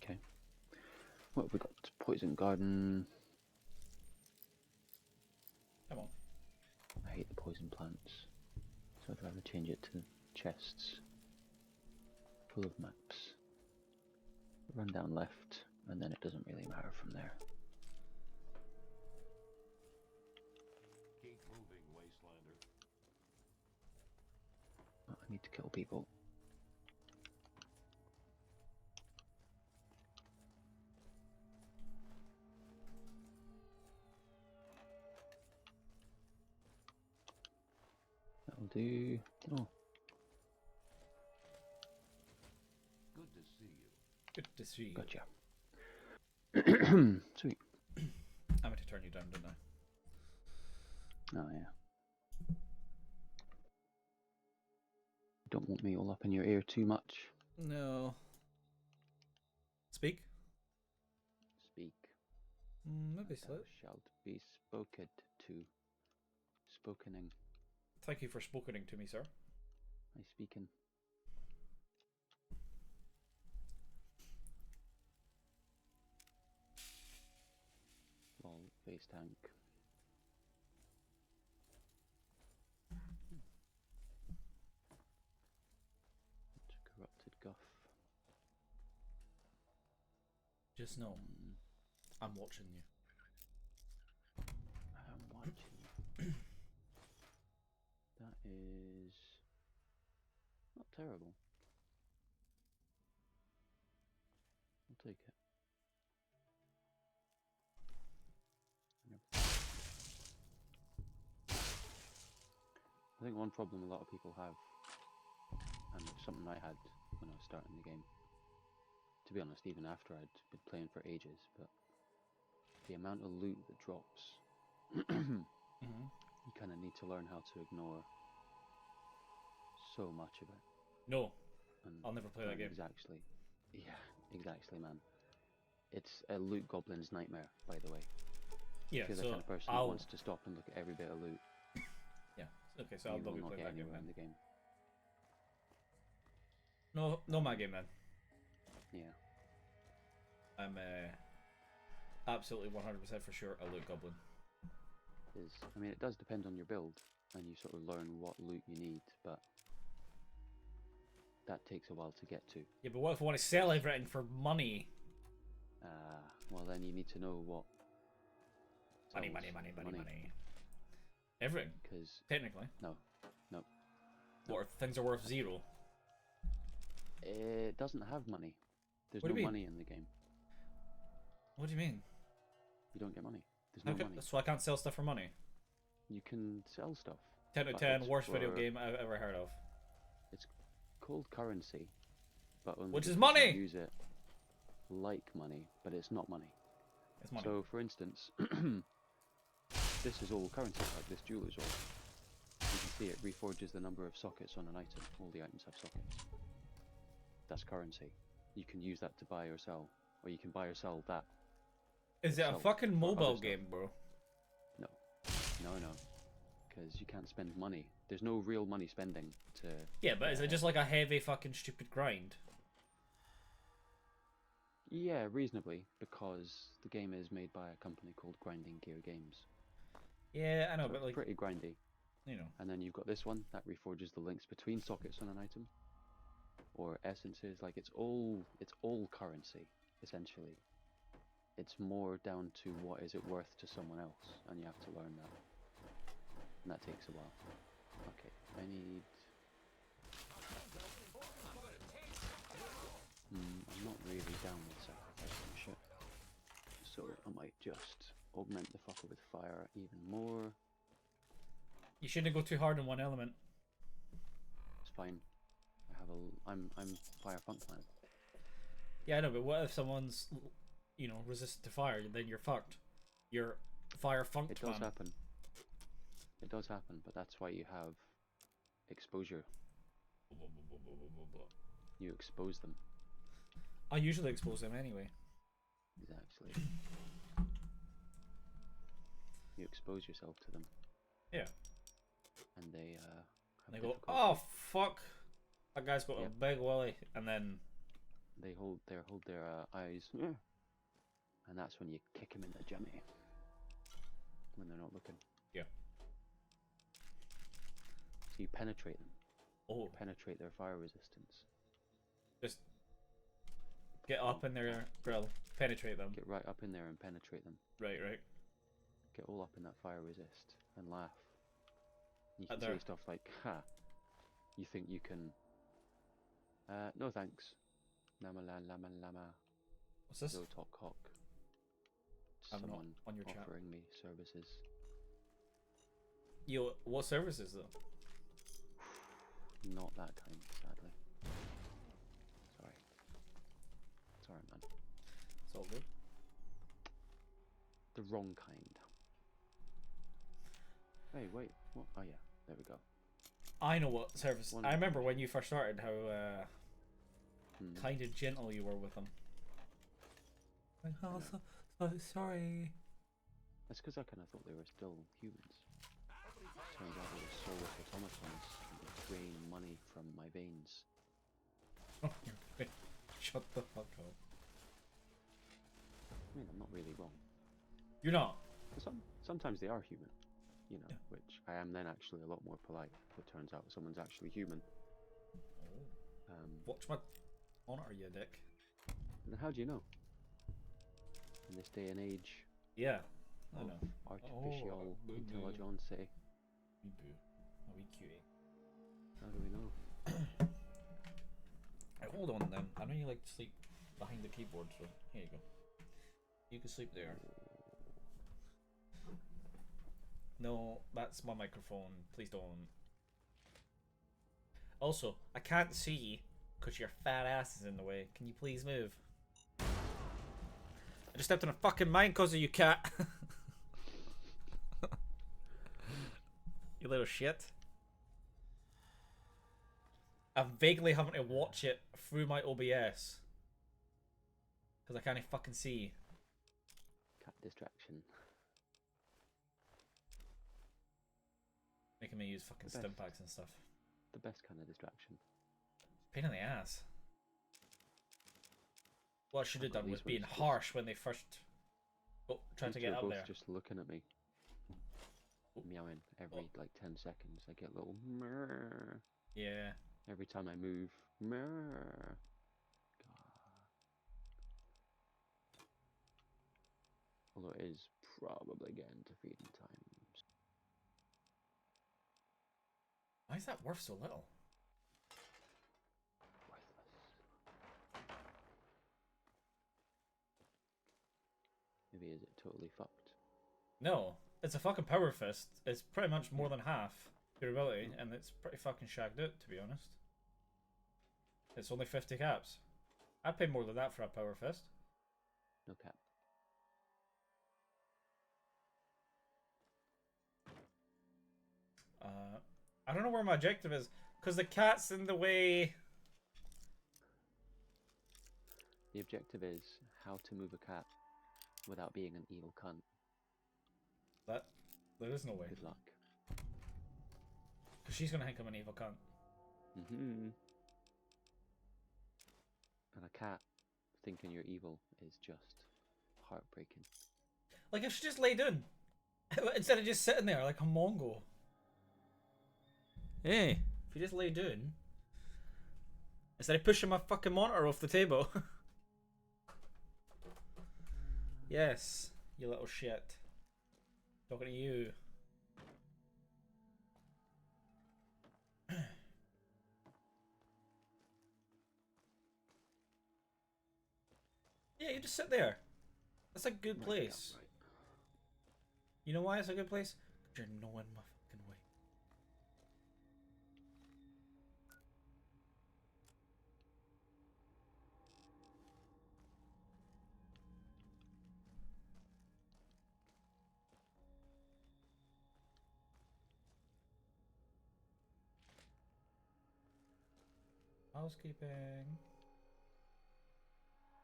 Okay. What have we got? Poison garden. Come on. I hate the poison plants, so I'd rather change it to chests full of maps. Run down left, and then it doesn't really matter from there. Keep moving, wastelander. Oh, I need to kill people. That'll do. Oh, Good to see you. Good to see you. gotcha. Sweet. I meant to turn you down, didn't I? Oh yeah. Don't want me all up in your ear too much. No. Speak? Speak. Maybe Thou so. shalt be spoken to. Spokening. Thank you for spokening to me, sir. I speaking. Lol, face tank. Corrupted guff. Just know, I'm watching you. I'm watching you. That is not terrible. I'll take it. I think one problem a lot of people have, and it's something I had when I was starting the game, to be honest, even after I'd been playing for ages, but the amount of loot that drops, you kind of need to learn how to ignore so much of it. No, And I'll never play that game. Exactly. Yeah, exactly, man. It's a loot goblin's nightmare, by the way. Yeah, If you're the so kind of person who wants to stop and look at every bit of loot, Yeah, okay, so I'll you not will be not playing get that game anywhere then. in the game. No, my game then. Yeah. I'm absolutely 100% for sure a loot goblin. I mean, it does depend on your build, and you sort of learn what loot you need, but that takes a while to get to. Yeah, but what if I want to sell everything for money? Well, then you need to know what. Money. Everything, Because technically. no. What if things are worth 0? It doesn't have money. There's What do no you mean? money in the game. What do you mean? You don't get money. There's no money. So I can't sell stuff for money? You can sell stuff. 10 out of but 10, it's worst video for- game I've ever heard of. It's called currency, but only Which is because you money! use it like money, but it's not money. It's money. So, for instance, this is all currency, like this jeweler's ore. You can see it reforges the number of sockets on an item. All the items have sockets. That's currency. You can use that to buy or sell, or you can buy or sell that. Is it a itself fucking for other mobile stuff. game, bro? No, because you can't spend money. There's no real money spending to. Yeah, but is it just like a heavy fucking stupid grind? Yeah, reasonably, because the game is made by a company called Grinding Gear Games. Yeah, I know, So but it's like, pretty grindy. you know. And then you've got this one that reforges the links between sockets on an item, or essences. Like it's all currency essentially. it's more down to what is it worth to someone else, and you have to learn that. And that takes a while. Okay, I need... I'm not really down with sacrificing shit. So I might just augment the fucker with fire even more. You shouldn't go too hard on one element. It's fine. I have a... I'm fire funk man. Yeah, I know, but what if someone's, you know, resistant to fire? Then you're fucked. You're fire funked. It does happen. It does happen, but that's why you have exposure. You expose them. I usually expose them anyway. Exactly. You expose yourself to them. Yeah. And they They go, oh fuck, that guy's got a big willy, and then they hold their eyes, and that's when you kick them in the jimmy when they're not looking. Yeah. So you penetrate them. Oh. You penetrate their fire resistance. Just get up in their grill, penetrate them. Get right up in there and penetrate them. Right. Get all up in that fire resist and laugh. You can There. say stuff like, ha, you think you can... no thanks. Lama lama lama. What's this? Go talk cock. I'm not Someone on your chat. offering me services. Yo, what services though? Not that kind, sadly. Sorry, man. It's all good. The wrong kind. Hey, wait. What? Oh yeah, there we go. I know what service. I remember when you first started how kind of gentle you were with them. Like, oh, so sorry. That's because I kind of thought they were still humans. Turns out they were soulless automatons and they drain money from my veins. Oh, you're good. Shut the fuck up. I mean, I'm not really wrong. You're not. Sometimes they are human, you know, which I am then actually a lot more polite if it turns out someone's actually human. Watch my monitor, you dick. And how do you know? In this day and age Yeah, I of know. artificial boo-boo. intelligence, Wee boo. A wee cutie. how do we know? Right, hold on then. I know you like to sleep behind the keyboard, so here you go. You can sleep there. No, that's my microphone. Please don't. Also, I can't see because your fat ass is in the way. Can you please move? I just stepped on a fucking mine because of you, cat. You little shit. I'm vaguely having to watch it through my OBS because I can't fucking see. Cat distraction. Making me use fucking stim packs and stuff. The best kind of distraction. Pain in the ass. What I should have done was These being ones just- harsh when they first tried to These get two are up both there. just looking at me. Meowing every like 10 seconds. I get a little murr Yeah. every time I move. Murr. Although it is probably getting to feeding times. Why is that worth so little? Worthless. Maybe is it totally fucked? No. It's a fucking power fist. It's pretty much more than half durability, and it's pretty fucking shagged out, to be honest. It's only 50 caps. I'd pay more than that for a power fist. No cap. I don't know where my objective is, because the cat's in the way. The objective is how to move a cat without being an evil cunt. There is no way. Good luck. Because she's going to think I'm an evil cunt. And a cat thinking you're evil is just heartbreaking. Like, if she just lay down, instead of just sitting there like a Mongo. Hey, if you just lay down, instead of pushing my fucking monitor off the table. Yes, you little shit. Talking to you. Yeah, you just sit there. That's a good place. Right. You know why it's a good place? 'Cause you're knowing my fucking way. Housekeeping.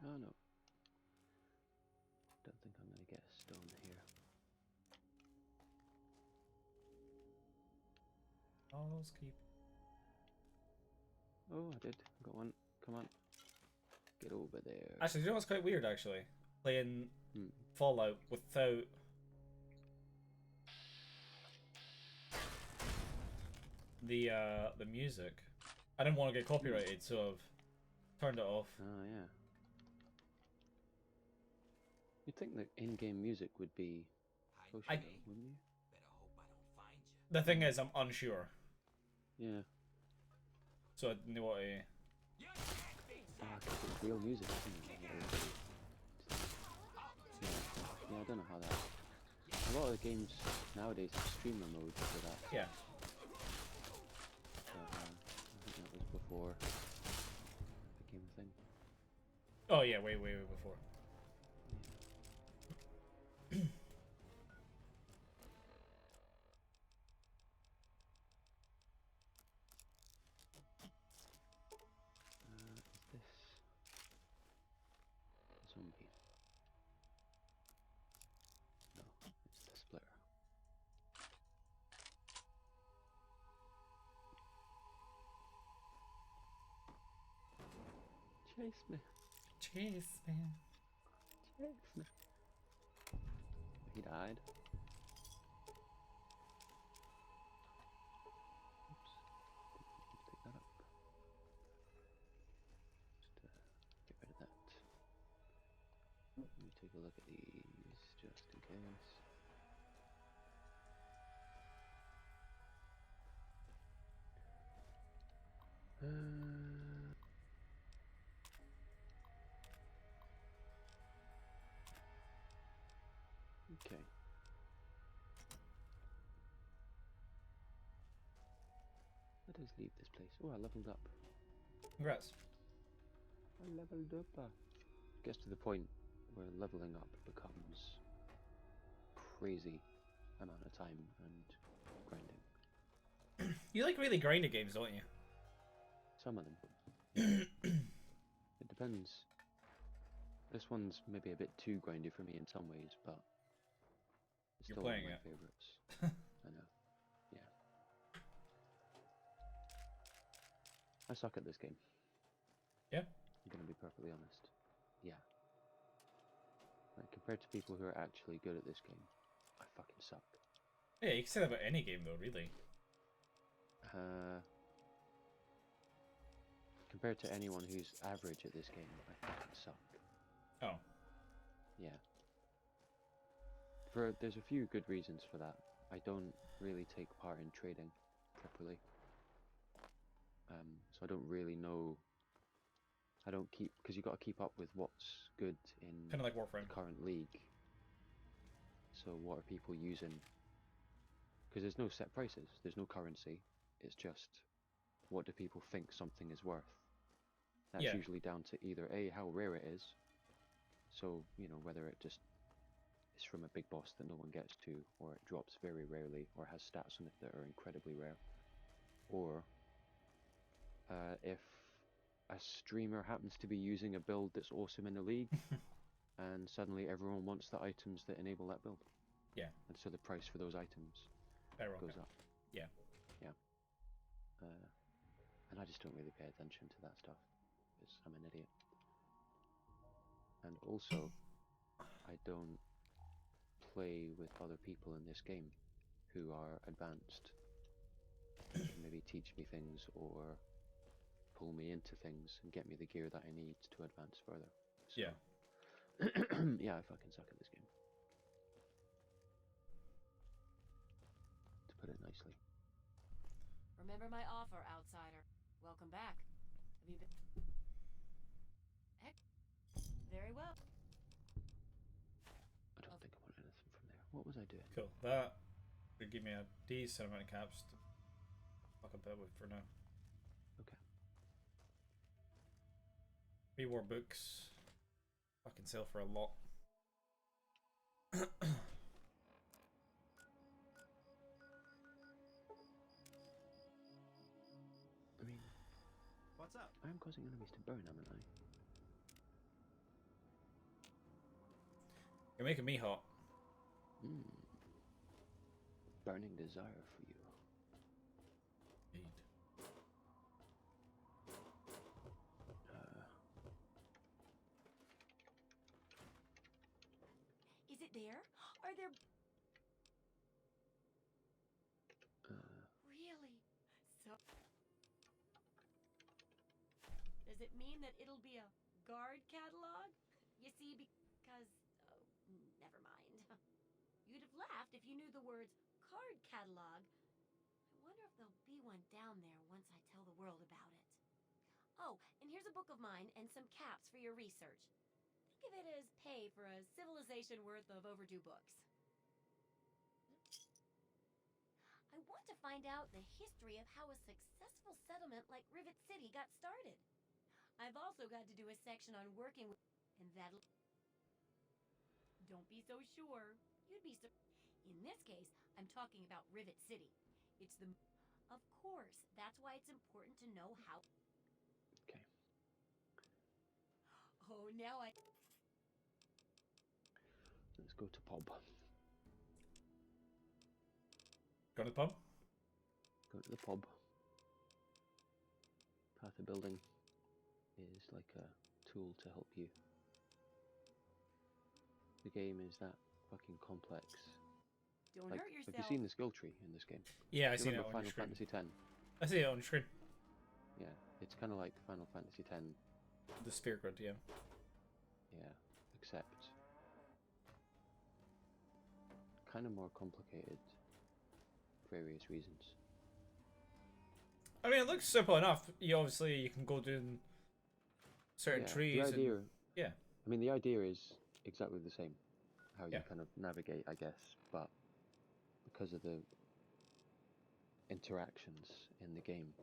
Oh no. Don't think I'm gonna get a stone here. Housekeeping. Oh, I did. Got one. Come on. Get over there. Actually, you know what's quite weird, actually? Playing Hmm. Fallout without the music. I didn't want to get copyrighted, so I've turned it off. Oh yeah. You'd think that in-game music would be kosher, I- though, wouldn't you? Better hope I don't find you. The thing is, I'm unsure, Yeah. so I didn't know what to... You can't be Ah, 'cause it's real music, isn't it? Yeah, I don't know how that. A lot of the games nowadays have streamer mode for that. Yeah. But, I think that was before it became a thing. Oh yeah, way before. Is this a zombie? No, it's the splitter. Chase me. Chase, man. Chase me. He died. Oops. Didn't pick that up. Just get rid of that. Let me take a look at these just in case. Okay. Let us leave this place. Oh, I leveled up. Congrats. I leveled up. Gets to the point where leveling up becomes crazy amount of time and grinding. You like really grindy games, don't you? Some of them. It depends. This one's maybe a bit too grindy for me in some ways, but it's You're still one of playing my it. favorites. I know. Yeah. I suck at this game. Yeah? I'm gonna be perfectly honest. Yeah. Like, compared to people who are actually good at this game, I fucking suck. Yeah, you can say that about any game though, really. Compared to anyone who's average at this game, I fucking suck. Oh. Yeah. There's a few good reasons for that. I don't really take part in trading properly. So I don't really know. I don't keep, because you got to keep up with what's good in Kind of like Warframe. the current league. So what are people using? Because there's no set prices, there's no currency. It's just, what do people think something is worth? That's Yeah. usually down to either A, how rare it is. So, you know, whether it just is from a big boss that no one gets to, or it drops very rarely, or has stats on it that are incredibly rare. Or if a streamer happens to be using a build that's awesome in the league, and suddenly everyone wants the items that enable that build. Yeah. And so the price for those items goes up. Yeah. Yeah. And I just don't really pay attention to that stuff, because I'm an idiot. And also, I don't play with other people in this game who are advanced, who can maybe teach me things or pull me into things and get me the gear that I need to advance further. So Yeah. Yeah, I fucking suck at this game. To put it nicely. Remember my offer, outsider. Welcome back. Have you been... Very well. I don't think I want anything from there. What was I doing? Cool. That would give me a decent amount of caps to fuck a bit with for now. Okay. 3 more books. Fucking sell for a lot. I mean, What's up? I am causing enemies to burn, haven't I? You're making me hot. Burning desire for you. Indeed. Is it there? Are there... Really? So... Does it mean that it'll be a guard catalog? You see, because... Oh, never mind. You'd have laughed if you knew the words card catalog. I wonder if there'll be one down there once I tell the world about it. Oh, and here's a book of mine and some caps for your research. Think of it as pay for a civilization worth of overdue books. I want to find out the history of how a successful settlement like Rivet City got started. I've also got to do a section on working with... And that'll... Don't be so sure. You'd be so... In this case, I'm talking about Rivet City. It's the... Of course, that's why it's important to know how... Okay. Oh, now I... Let's go to pub. Go to the pub? Go to the pub. Path of building is like a tool to help you. The game is that fucking complex. Don't Like, hurt yourself. have you seen the skill tree in this game? Yeah, I Do you see it remember on your Final screen. Fantasy X? I see it on your screen. Yeah, it's kind of like Final Fantasy X. The sphere grid, yeah. Yeah, except kind of more complicated for various reasons. I mean, it looks simple enough. You obviously you can go doing certain Yeah, trees. the idea, and, yeah. I mean, the idea is exactly the same. How Yeah. you kind of navigate, I guess, but because of the interactions in the game,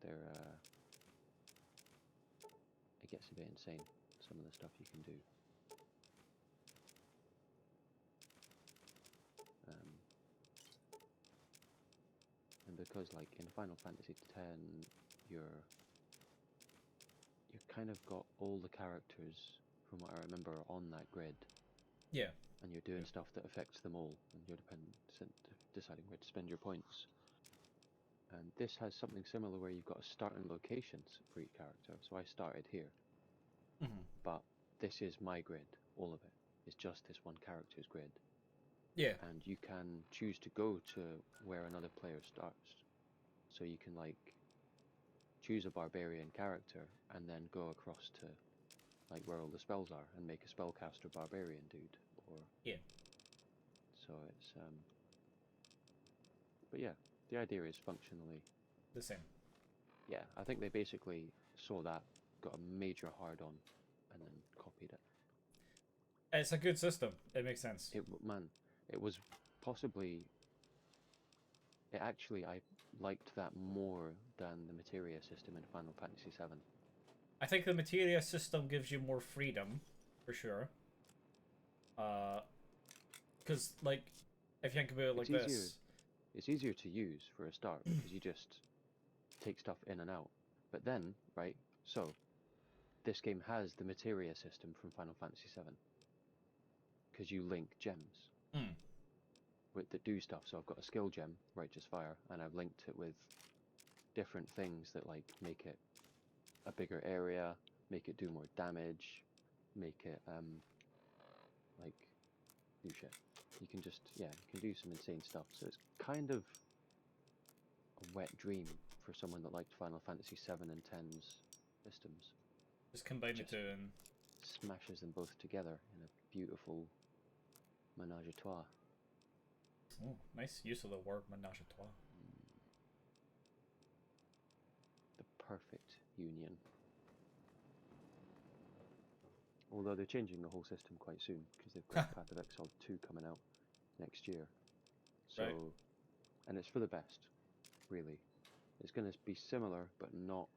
they're it gets a bit insane. Some of the stuff you can do. And because, like in Final Fantasy X, you're kind of got all the characters, from what I remember, on that grid. Yeah. And you're doing stuff that affects them all, and you're deciding where to spend your points. And this has something similar where you've got starting locations for each character. So I started here, but this is my grid. All of it. It's just this one character's grid. Yeah. And you can choose to go to where another player starts. So you can like choose a barbarian character and then go across to like where all the spells are and make a spellcaster barbarian dude. Or Yeah. so it's but yeah, the idea is functionally The same. yeah. I think they basically saw that, got a major hard on, and then copied it. It's a good system. It makes sense. It was possibly. It actually, I liked that more than the materia system in Final Fantasy VII. I think the materia system gives you more freedom, for sure. Because like, if you think about it like this, it's easier to use for a start because you just take stuff in and out. But then, right? So, this game has the materia system from Final Fantasy VII because you link gems that do stuff. So I've got a skill gem, Righteous Fire, and I've linked it with different things that like make it a bigger area, make it do more damage, make it like do shit. You can just you can do some insane stuff. So it's kind of a wet dream for someone that liked Final Fantasy VII and X's systems. Just combine the Just- two and smashes them both together in a beautiful menage a trois. oh, nice use of the word menage a trois. The perfect union. Although they're changing the whole system quite soon because they've got Path of Exile 2 coming out next year. So, Right. and it's for the best, really. It's going to be similar, but not.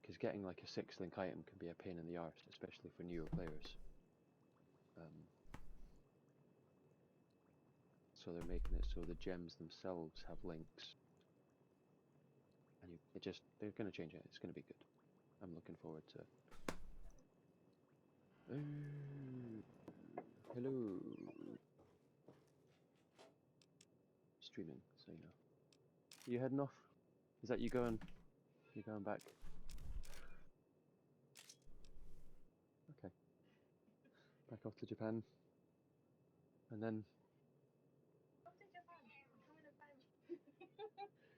Because getting like a 6th-link item can be a pain in the arse, especially for newer players. So they're making it so the gems themselves have links. And they're going to change it. It's going to be good. I'm looking forward to it. Hello. Streaming, so you know. You heading off? Is that you going? You going back? Okay. Back off to Japan. And then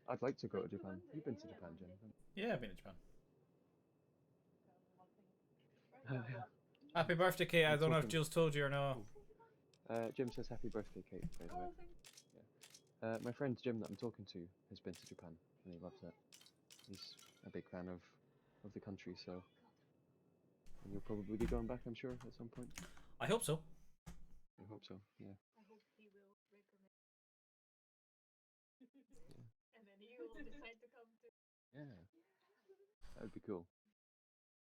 I'd like to go to Japan. You've been to Japan, Jen. Yeah, I've been to Japan. haven't you? Happy birthday, Kate. I I'm don't know if talking- Jules told you or no. Jim says happy birthday, Kate, by the way. Yeah. My friend Jim that I'm talking to has been to Japan and he loves it. He's a big fan of the country, so. And you'll probably be going back, I'm sure, at some point. I hope so. I hope so, yeah. I hope he will recommend. And then he will decide to come to. Yeah. That would be cool.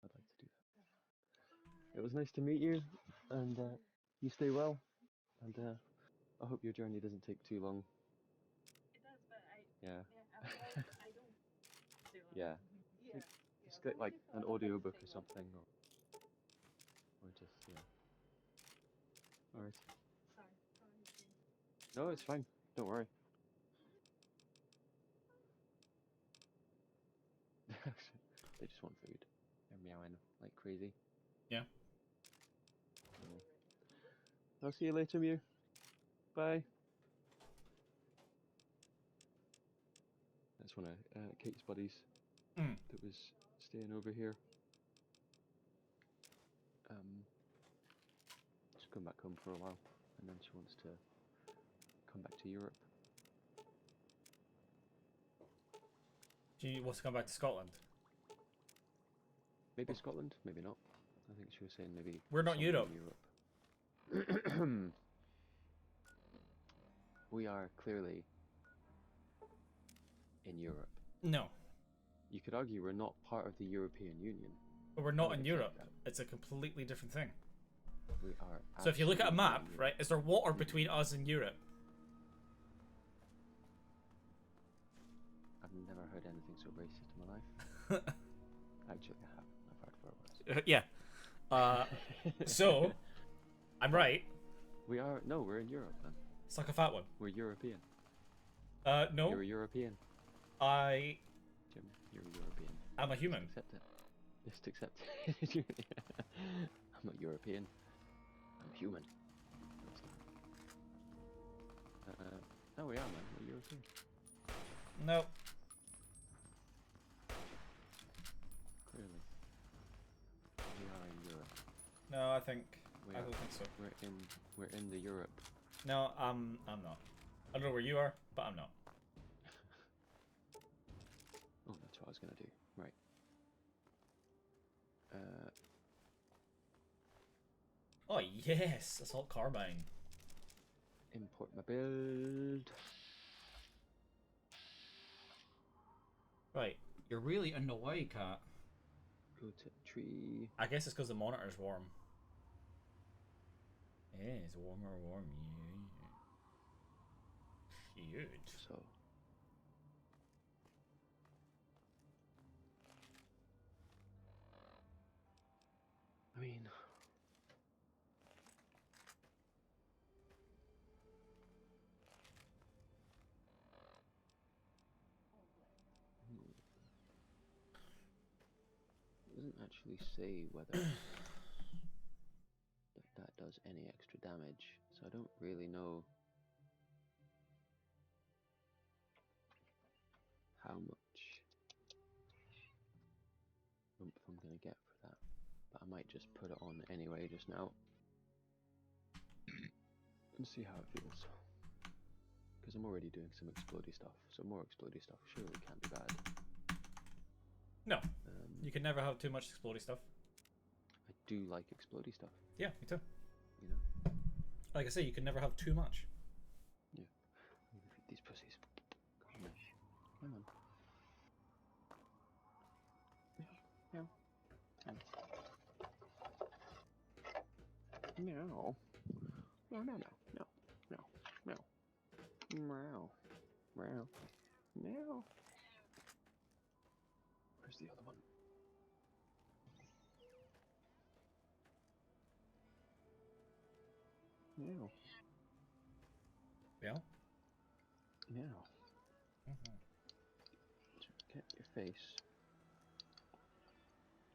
I'd like to do that. It was nice to meet you, and you stay well, and I hope your journey doesn't take too long. It does, but Yeah. I hope I don't. Do Yeah. Yeah. Just get like an audiobook or something, or just, yeah. Alright. Sorry. No, it's fine. Don't worry. They just want food. They're meowing like crazy. Yeah. I'll see you later, Mew. Bye. That's one of Kate's buddies that was staying over here. She's come back home for a while, and then she wants to come back to Europe. She wants to come back to Scotland. Maybe Scotland, maybe not. I think she was saying maybe. We're not somewhere Europe. in Europe. We are clearly in Europe. No. You could argue we're not part of the European Union. But we're not would in accept Europe. that. It's a completely different thing. We are. So if you look at a absolutely map, in Europe. right, is there water between us and Europe? I've never heard anything so racist in my life. Actually, I have. I've heard far worse. Yeah. So, I'm right. We are. No, we're in Europe, man. Suck a fat one. We're European. No. You're a European. I Jim, you're a European. am a human. Accept it. Just accept it. I'm not European. I'm human. No, we are, man. We're European. No. Clearly. We are in Europe. No, I think We I are. don't think so. We're in the Europe. No, I'm not. I don't know where you are, but I'm not. Oh, that's what I was gonna do. Right. Oh yes, assault carbine. Import my build. Right, you're really in the way, cat. Go to tree. I guess it's because the monitor's warm. Yeah, it's warm. Yeah. Huge. So. I mean. It doesn't actually say whether that does any extra damage, so I don't really know how much. oomph I'm gonna get for that, but I might just put it on anyway just now and see how it feels. Because I'm already doing some explodey stuff, so more explodey stuff surely can't be bad. No, you can never have too much explodey stuff. I do like explodey stuff, Yeah, me too. you know? Like I say, you can never have too much. Yeah. I'm gonna feed these pussies. Come on. Come on. Meow. Meow. Meow, meow, meow, meow, meow, meow, meow, meow. Where's the other one? Meow, Yeah. meow. Get your face.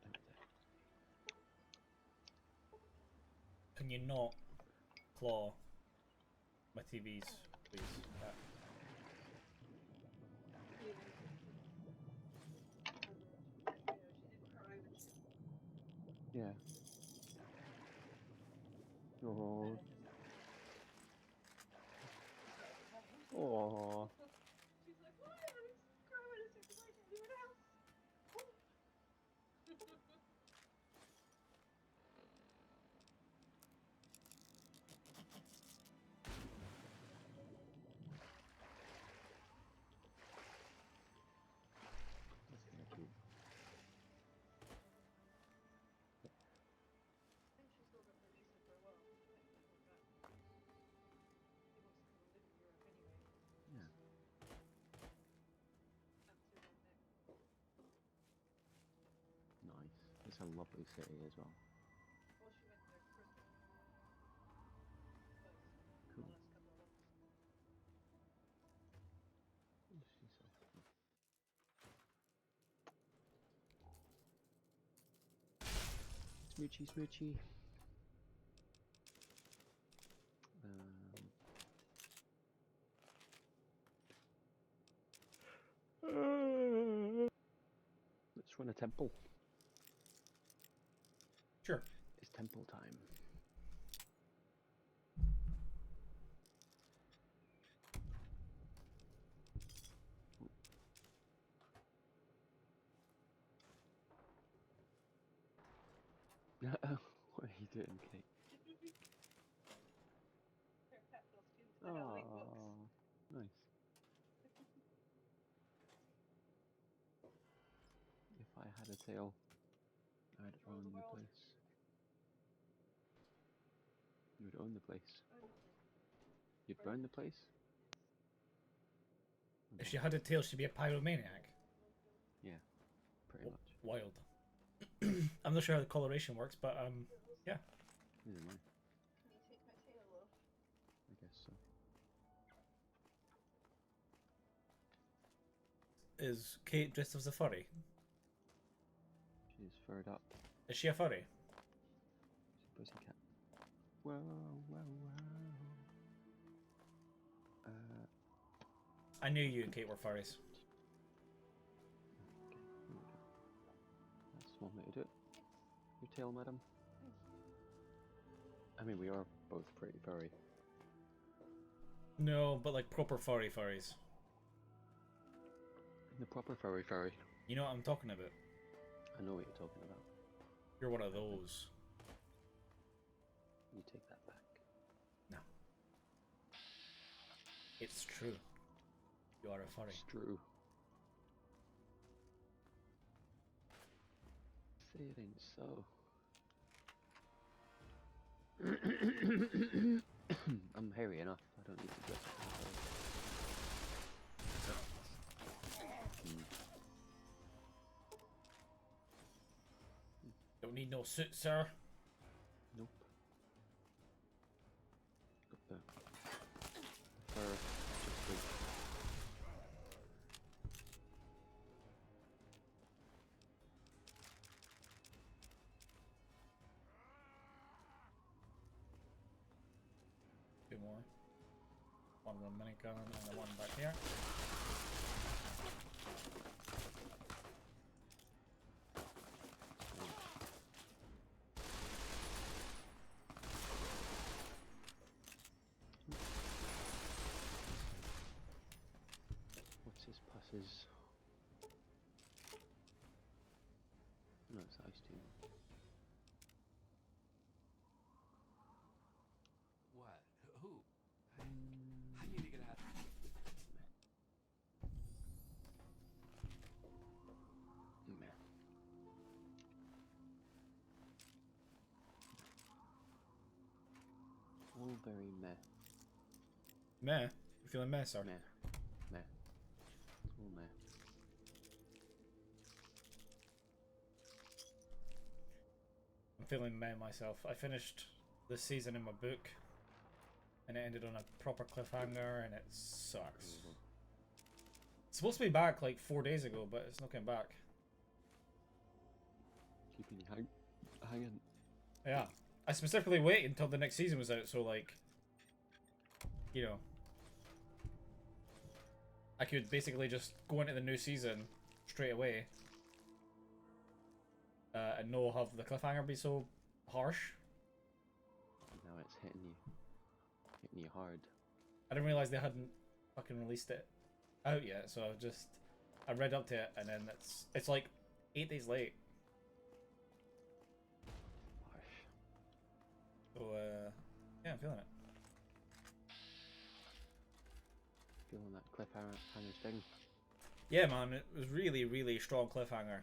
Over there. Can you not claw my TVs, please? Yeah. Oh. Oh. She's like, why? I'm crying as soon as I can do it else. That's kind of cute. I think she's still got her visa for a while. She might come back. He wants to come and live in Europe anyway. Yeah. Amsterdam next. Nice. It's a lovely city as well. Well, she went there for Christmas. Twice. Cool. The last couple of months. Oh, she's so cool. Smoochy, smoochy. Let's run a temple. Sure. It's temple time. What are you doing, Kate? Her cat costumes for Halloween books. Oh, nice. If I had a tail, I'd Control own the the world. place. You would own the place. You'd burn the place? If she had a tail, she'd be a pyromaniac. Yeah, pretty much. Wild. I'm not sure how the coloration works, but yeah. Neither am I. Can you take my tail off? I guess so. Is Kate dressed as a furry? She's furred up. Is she a furry? She's a pussycat. Whoa, whoa, whoa. I knew you and Kate were furries. Okay, here we go. That's one way to do it. Your tail, madam. I mean, we are both pretty furry. No, but like proper furries. The proper furry. You know what I'm talking about? I know what you're talking about. You're one of those. You take that back. No. It's true. You are a furry. It's true. Say it ain't so. I'm hairy enough. I don't need to dress up my Don't need no suit, sir. Nope. Got the fur just big. Two more. One minigun and the one back here. No, it's ice team. What? Who? How you gonna have? Meh. All very meh. Meh. You feeling meh, sir? Meh. Meh. All meh. I'm feeling meh myself. I finished this season in my book, and it ended on a proper cliffhanger, and it sucks. It's supposed to be back like 4 days ago, but it's not coming back. Keeping you hanging. Yeah. I specifically waited until the next season was out, so like, you know, I could basically just go into the new season straight away, and not have the cliffhanger be so harsh. Now it's hitting you hard. I didn't realize they hadn't fucking released it out yet, so I read up to it, and then it's like 8 days late. Harsh. So yeah, I'm feeling it. Feeling that cliffhanger sting. Yeah, man, it was really, really strong cliffhanger.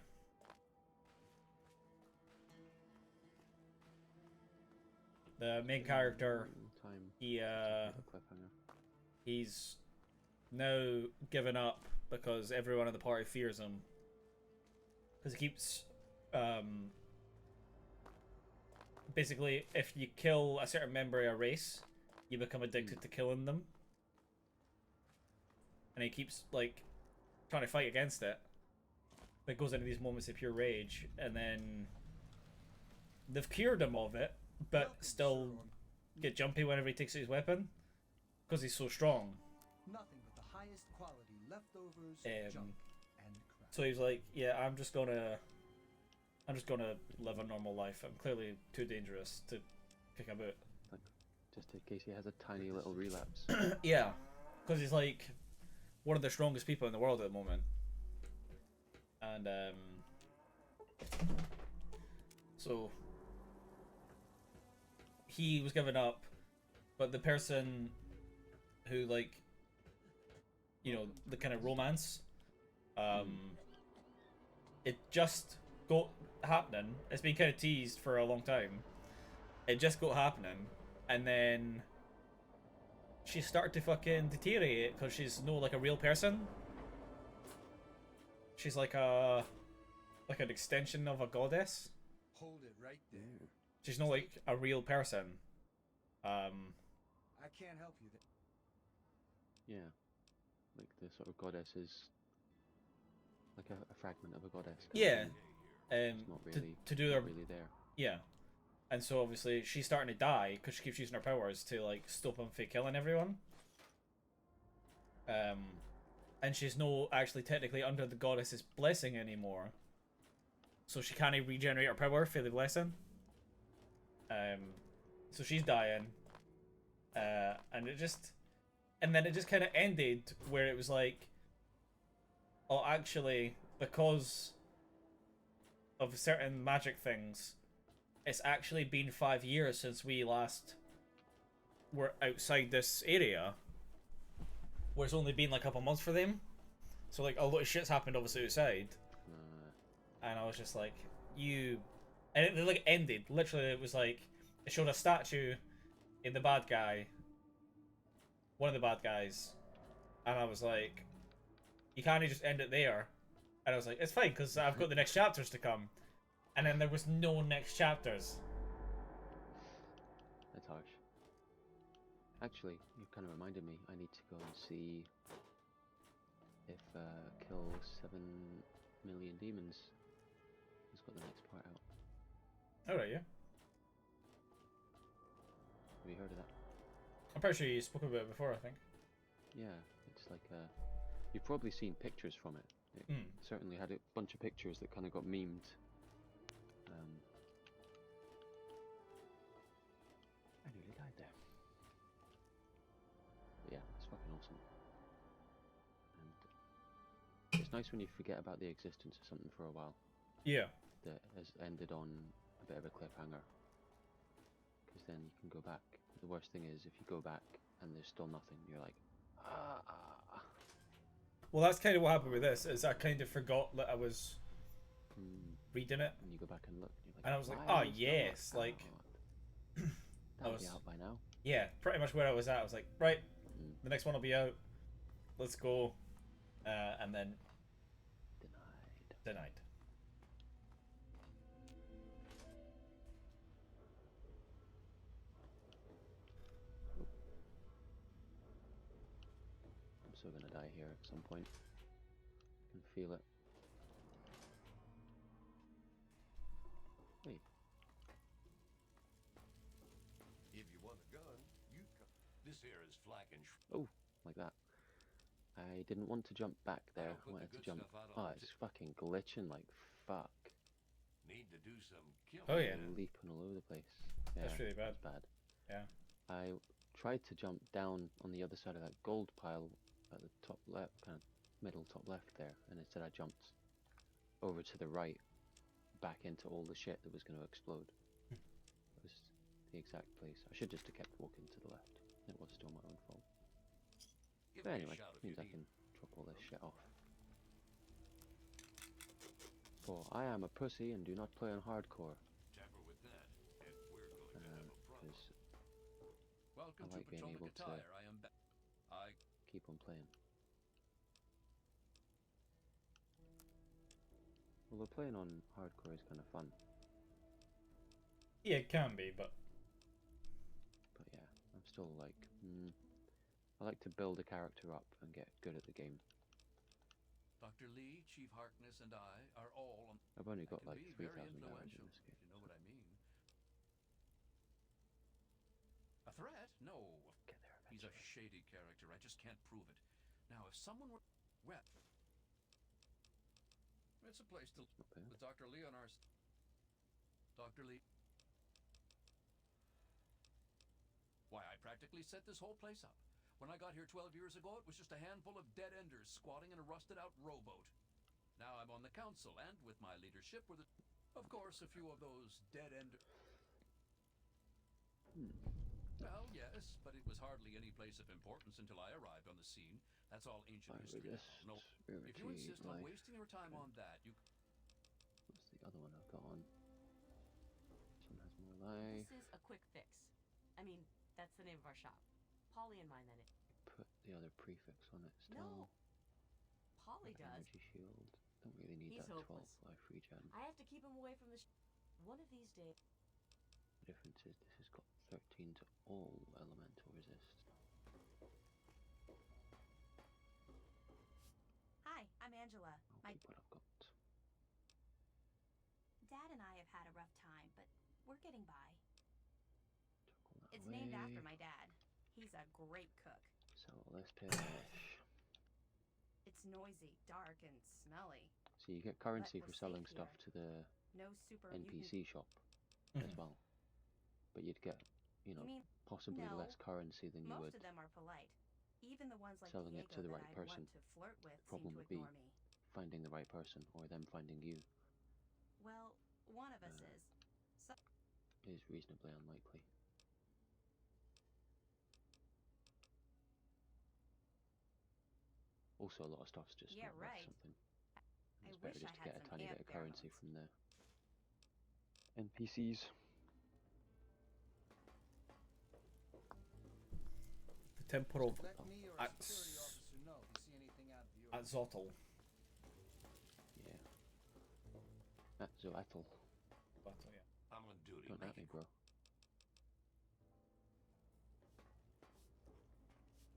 The main character, Time. he Cliffhanger. he's now given up because everyone in the party fears him. Because he keeps, basically, if you kill a certain member of a race, you become addicted to killing them. And he keeps, like, trying to fight against it. But goes into these moments of pure rage, and then they've cured him of it, but still get jumpy whenever he takes his weapon, because he's so strong. Nothing but the highest quality leftovers, junk, and crap. So he's like, yeah, I'm just gonna live a normal life. I'm clearly too dangerous to kick about. Like, just in case he has a tiny little relapse. Yeah, because he's like one of the strongest people in the world at the moment. And so he was given up, but the person who, like, you know, the kind of romance, it just got happening. It's been kind of teased for a long time. It just got happening, and then she started to fucking deteriorate because she's no like a real person. She's like an extension of a goddess. Hold it right there. She's not like a real person. I can't help you there. Yeah. Like the sort of goddess is like a fragment of a goddess. Yeah. It's not really, to do their not really there. yeah, and so obviously she's starting to die because she keeps using her powers to like stop him from killing everyone. And she's no actually technically under the goddess's blessing anymore, so she can't regenerate her power for the blessing. So she's dying, and then it just kind of ended where it was like, oh, actually, because of certain magic things, it's actually been 5 years since we last were outside this area, where it's only been like a couple months for them. So like a lot of shit's happened obviously outside, and I was just like, and it like ended literally. It was like it showed a statue in the bad guy, one of the bad guys, and I was like, you can't just end it there. And I was like, it's fine because I've got the next chapters to come, and then there was no next chapters. That's harsh. Actually, you kind of reminded me. I need to go and see if Kill 7 Million Demons has got the next part out. Alright, yeah. Have you heard of that? I'm pretty sure you spoke about it before, I think. Yeah, it's like you've probably seen pictures from it. It certainly had a bunch of pictures that kind of got memed. I nearly died there. But yeah, it's fucking awesome. And it's nice when you forget about the existence of something for a while. Yeah. that has ended on a bit of a cliffhanger. Because then you can go back. The worst thing is if you go back and there's still nothing, you're like, ah. Well, that's kind of what happened with this. Is I kind of forgot that I was reading it, And you go back and look, and you're like, and I was like, "Why oh is yes, that like out?" That'll was- be out by now. yeah, pretty much where I was at. I was like, right, the next one will be out. Let's go, and then denied. I'm still gonna die here at some point. I can feel it. Wait. If you want a gun, you this here is flak and Oh, like that. I didn't want to jump back there. That'll I put wanted the to good jump. stuff out Oh, on it's fucking glitching like fuck. need to do some killing. Oh yeah, Leaping all over the place. Yeah, That's really bad. That's bad. yeah. I tried to jump down on the other side of that gold pile at the top left, kind of middle top left there, and instead I jumped over to the right, back into all the shit that was going to explode. It was the exact place. I should just have kept walking to the left. It was still my own fault. Give But me anyway, a shout if means you I need. can drop all this shit off. For I am a pussy and do not play on hardcore. Tamper with that, and we're going to have a problem. Because Welcome I like to being Potomac able to Attire. I am back. I keep on playing. Although playing on hardcore is kind of fun. Yeah, it can be, but But yeah, I'm still like, I like to build a character up and get good at the game. Dr. Lee, Chief Harkness, and I are all on. I've only got I like can be 3,000 very hours in influential, this game. if you know what I mean. A threat? No. Get there He's a eventually. shady character. I just can't prove it. Now, if someone were well, it's a place to Not bad. with Dr. Lee on our. Dr. Lee. Why, I practically set this whole place up. When I got here 12 years ago, it was just a handful of dead-enders squatting in a rusted-out rowboat. Now I'm on the council, and with my leadership were the... Of course, a few of those dead-enders... Well, yes, but it was hardly any place of importance until I arrived on the scene. That's all ancient history now. No, if you insist on wasting your time on that, you... What's the other one I've got on? This one has more life. This is a quick fix. I mean, that's the name of our shop. Polly and mine, then it. Put the other prefix on it still. No. Polly does. Energy shield. Don't really need He's that 12 hopeless. life regen. I have to keep him away from the. One of these days. The difference is this has got 13 to all elemental resist. Hi, I'm Angela. I'll My keep what I've got. dad and I have had a rough time, but we're getting by. Chuck all that It's named after away. my dad. He's a great cook. Sell all this fish. It's noisy, dark, and smelly. So you get currency we're for selling safe stuff here. to the No super mutant. NPC shop as well. But you'd get, you know, You mean possibly no, less currency than you most would of them are polite. Even the ones like selling it Diego to the that right I'd person. want to flirt with The problem seem to would be ignore me. finding the right person or them finding you Well, one of us is. So is reasonably unlikely. Also, a lot of stuff's just Yeah, not worth right. something. I It's better wish just I to had get a some tiny ant bit of currency pheromones. from the NPCs. the temple of Let me or a Ats- security officer know if you see anything out of the ordinary. Azotl. Yeah. That's Zoatl. Azotl, yeah. I'm on duty. Don't at me, bro. I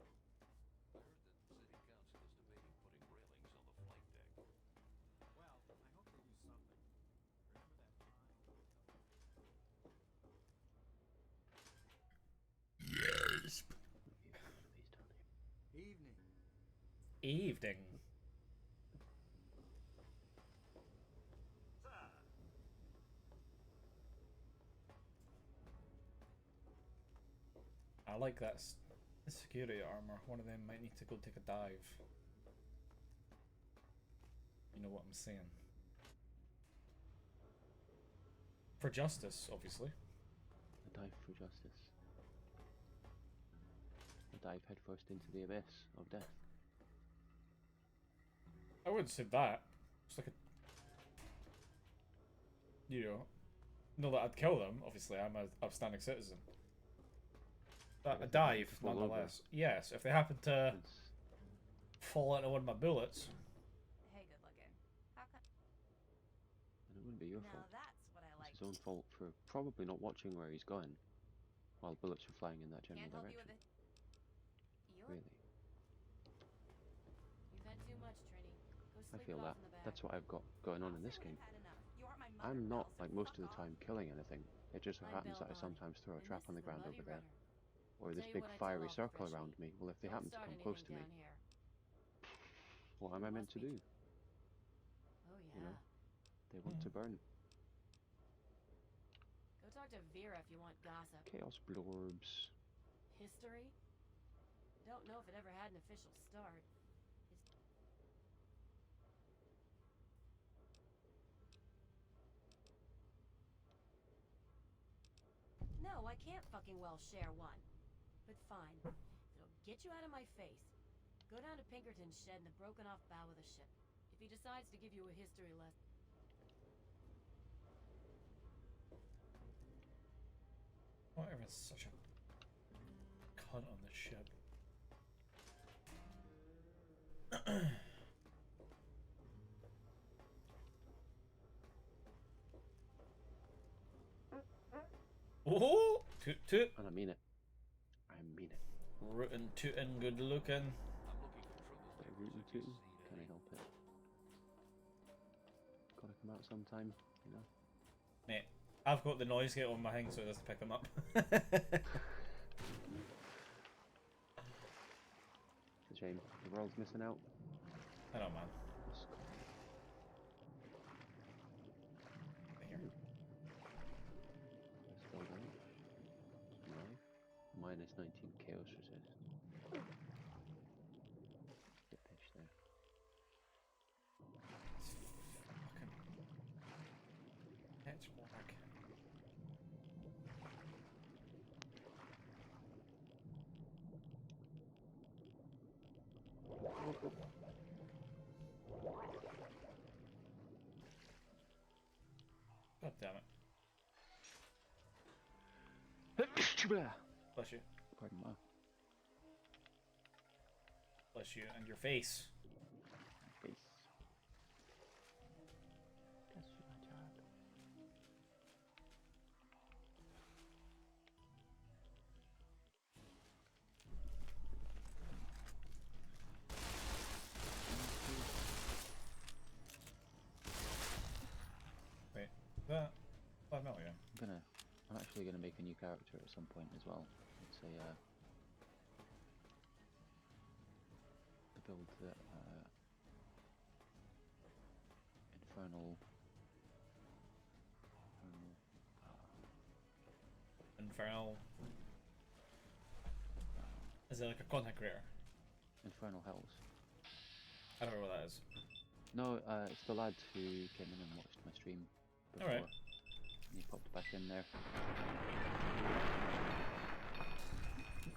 heard that the city council is debating putting railings on the flight deck. Well, I hope they do something. Remember that time? Yes. These down here. Evening. Evening. I like that security armor. One of them might need to go take a dive. You know what I'm saying? for justice, obviously. A dive for justice. A dive headfirst into the abyss of death. I wouldn't say that. It's like a... You know... Not that I'd kill them, obviously, I'm an upstanding citizen. But a dive, nonetheless. Yes, if they happen to fall into one of my bullets... Hey, good looking. How come? And it wouldn't be your Now fault. that's what I like. It's his own fault for probably not watching where he's going while bullets are flying in that general Can't help you direction. with it. Really. You've had too much, Trini. Go I sleep feel it that. off in the back. That's what I've got going on in this game. Had enough. You aren't my mother, I'm not, pal, so like most of the fuck time, killing anything. It just so I'm happens that I Belmont, sometimes throw a and trap this on the is the ground Muddy over there. River. Or this Tell you big what I tell fiery all circle professionals. around me. Well, if they Don't happen to start come close to anything me, down here. what am I meant to do? Oh yeah. You know? They want to burn. Go talk to Vera if you want gossip. Chaos blorbs. History? Don't know if it ever had an official start. No, I can't fucking well share one. But fine. It'll get you out of my face. Go down to Pinkerton's shed in the broken off bow of the ship. If he decides to give you a history lesson. Whatever, such a cunt on this ship. Oh, toot toot. And I mean it. I mean it. Rootin' tootin', good looking. I'm looking for trouble. Bit of rootin' tootin'. Can I help it? Gotta come out sometime, you know? Mate, I've got the noise gate on my thing so it doesn't pick them up. It's a shame. The world's missing out. I know, man. Here. Let's go down. Life. Minus 19 chaos resist. Get pitch there. It's fucking pitch black. God damn it. Bless you. Pardon me. Bless you and your face. Face. Bless you, my child. Wait, that 5 million. I'm actually gonna make a new character at some point as well. It's a build that infernal. Infernal. Is it like a content creator? Infernal Hells. I don't know what that is. No, it's the lad who came in and watched my stream before. Alright. And he popped back in there.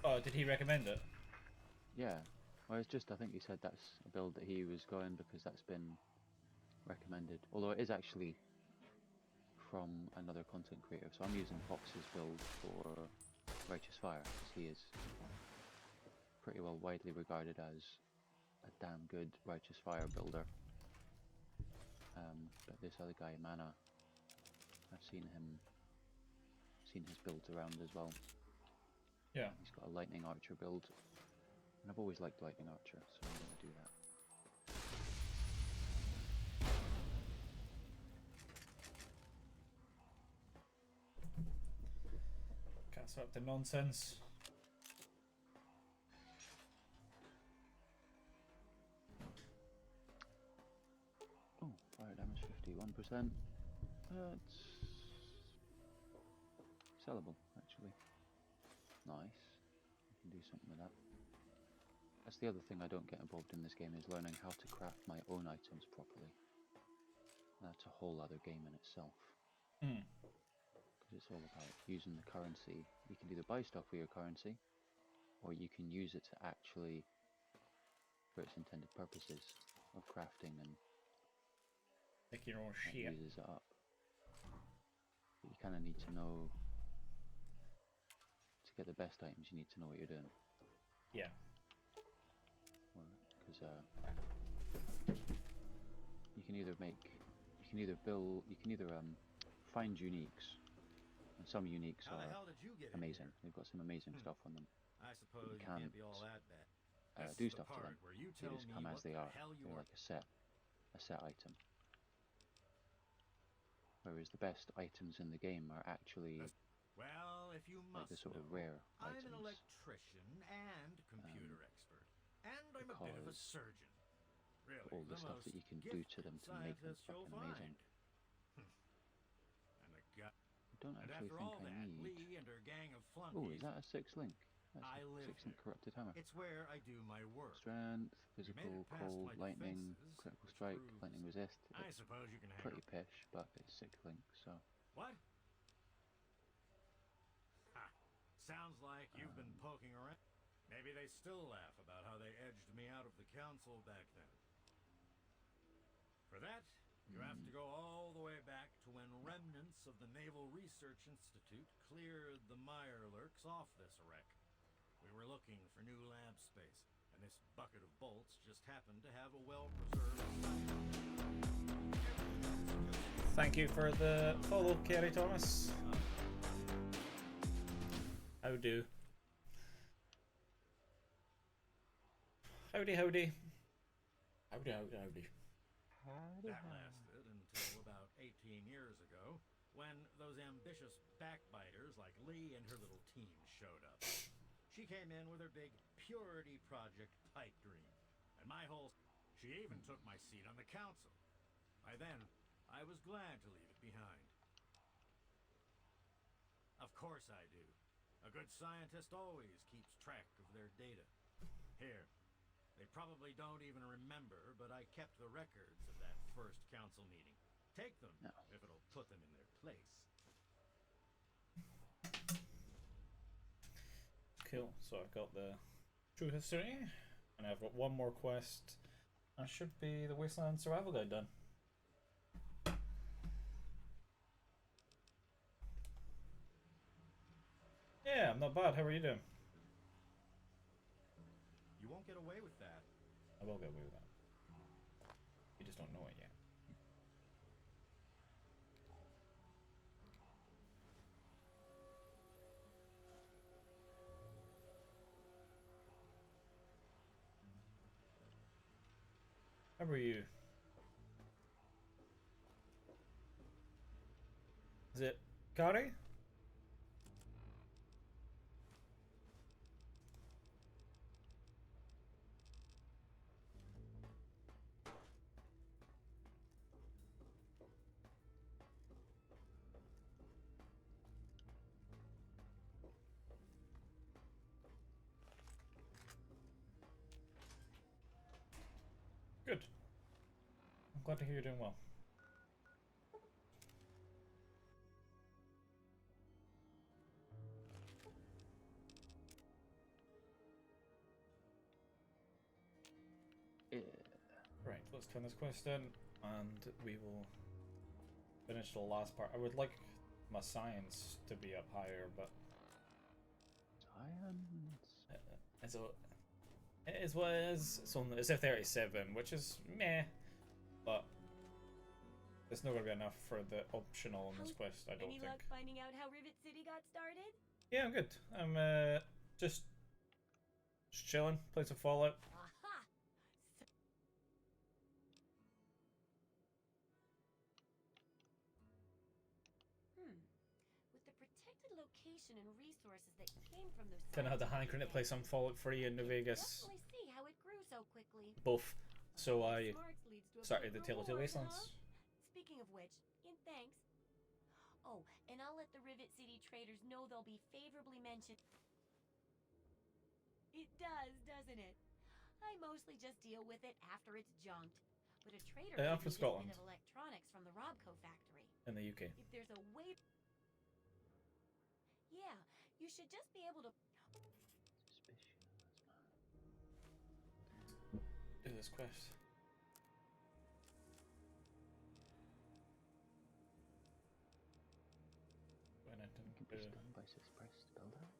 Oh, did he recommend it? Yeah. Well, it's just, I think he said that's a build that he was going because that's been recommended. Although it is actually from another content creator. So I'm using Fox's build for Righteous Fire because he is pretty well widely regarded as a damn good Righteous Fire builder. But this other guy, Mana, I've seen his builds around as well. Yeah. He's got a Lightning Archer build, and I've always liked Lightning Archer, so I'm going to do that. Can't stop the nonsense. Oh, fire damage 51%. It's sellable, actually. Nice. I can do something with that. That's the other thing I don't get involved in this game, is learning how to craft my own items properly. That's a whole other game in itself. Hmm. It's all about using the currency. You can either buy stuff with your currency, or you can use it to actually, for its intended purposes of crafting and Make your own that shit. uses it up. But you kind of need to know, to get the best items, you need to know what you're doing. Yeah. Because you can either find uniques, and some uniques How the are hell did you get in amazing. here? They've got some amazing stuff on them. I suppose you can't can't be all that bad. Do This is the stuff to them. part where you They tell just me come what as they the are. hell you They're are. like a set item. Whereas the best items in the game are actually Well, if you like must the sort of know, rare I'm an items. electrician and computer expert, and I'm a bit of a because surgeon. Really, all the stuff that you can do to them to make them scientist you'll fucking amazing. find. And the guy. I don't And actually after think all I that, need. Lee and her gang of Oh, flunkies. is that a 6 link? That's I a live 6 link there. corrupted hammer. It's where I do my work. Strength, You made physical, it past cold, my lightning, defenses, critical which strike, proves lightning resist. I It's suppose you can hang pretty around. pish, but it's 6 link, so. What? Ha. Sounds like you've been poking around. Maybe they still laugh about how they edged me out of the council back then. For that, you have to go all the way back to when remnants of the Naval Research Institute cleared the Mirelurks off this wreck. We were looking for new lab space, and this bucket of bolts just happened to have a well-preserved site. Thank you for the follow, Kerry Thomas. How do? Howdy, howdy. Howdy, howdy, howdy. That lasted until about 18 years ago, when those ambitious backbiters like Lee and her little team showed up. She came in with her big purity project pipe dream, and my whole... She even took my seat on the council. By then, I was glad to leave it behind. Of course I do. A good scientist always keeps track of their data. Here, they probably don't even remember, but I kept the records of that first council meeting. Take them, if it'll put them in their place. Cool, so I've got the true history, and I've got one more quest. I should be the Wasteland Survival Guide done. Yeah, I'm not bad. How are you doing? You won't get away with that. I will get away with that. You just don't know it yet. How are you? Is it Kari? Good. I'm glad to hear you're doing well. Yeah. Right, let's turn this quest in, and we will finish the last part. I would like my science to be up higher, but Science. it is what it is. It's a 37, which is meh, but it's not gonna be enough for the optional in this quest. I don't Any think. luck finding out how Rivet City got started? Yeah, I'm good. I'm just chilling, playing some Fallout. Aha! With the protected location and resources that came from those... Kind of had the hankering to play some Fallout 3 in New Vegas. Definitely see how it grew so quickly. Both. So I Smarts leads to a started big the Tale of Two reward, Wastelands. huh? Speaking of which, in thanks. Oh, and I'll let the Rivet City traders know they'll be favorably mentioned. It does, doesn't it? I mostly just deal with it after it's junked. But a trader I'm could from need a Scotland. bit of electronics from the Robco factory. In the UK. If there's a way... Yeah, you should just be able to. Do this quest. When I You can be stunned by suppressed spell damage.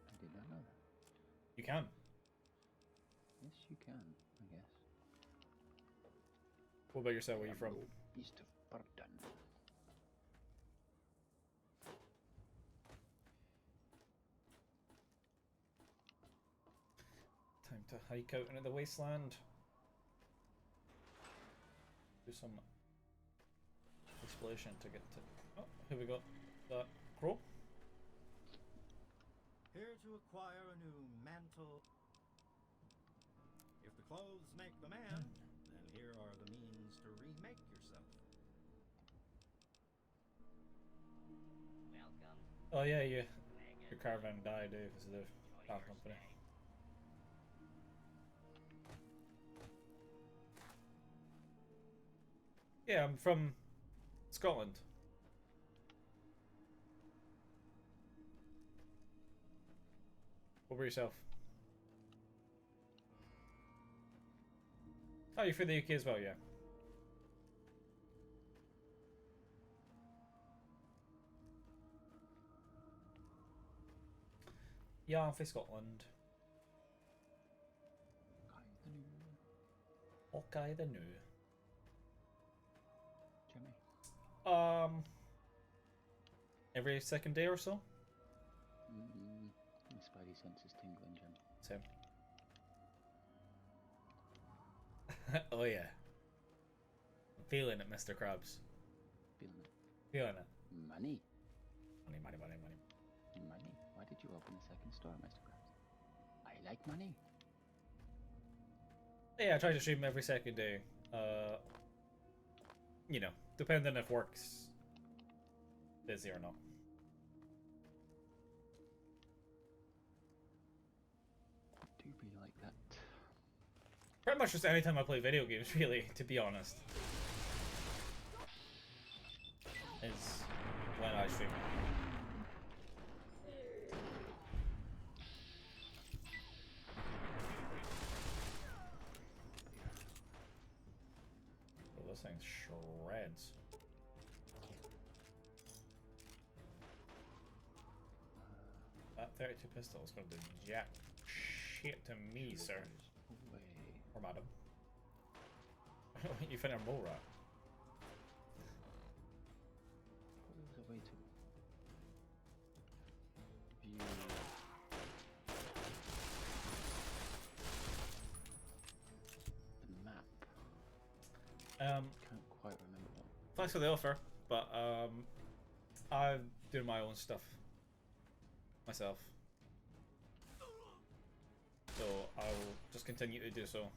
I did not know that. You can. Yes, you can, I guess. What about yourself? Where are you from? East of Burden. Time to hike out into the wasteland. Do some exploration to get to. Oh, here we got that crow. Here to acquire a new mantle. If the clothes make the man, then here are the means to remake yourself. Welcome. Oh yeah, your caravan died because of the car company. Yeah, I'm from Scotland. What about yourself? Oh, you're from the UK as well, yeah. Yeah, I'm from Scotland. Okay, the new. Jimmy. Every second day or so. My spidey sense is tingling, Jim. Same. Oh yeah. I'm feeling it, Mr. Krabs. Feeling it. Feeling it. Money. Money, money, money, money. Money. Why did you open a second store, Mr. Krabs? I like money. Yeah, I try to stream every second day. You know, depending if work's busy or not. Do be like that. Pretty much just anytime I play video games, really, to be honest. Is when I stream. Oh, this thing shreds. That 32 pistol is going to do jack shit to me, sir. Or madam. You finna mole rat. There's a way to view the map. Can't quite remember what. Thanks for the offer, but I'm doing my own stuff myself. So I'll just continue to do so.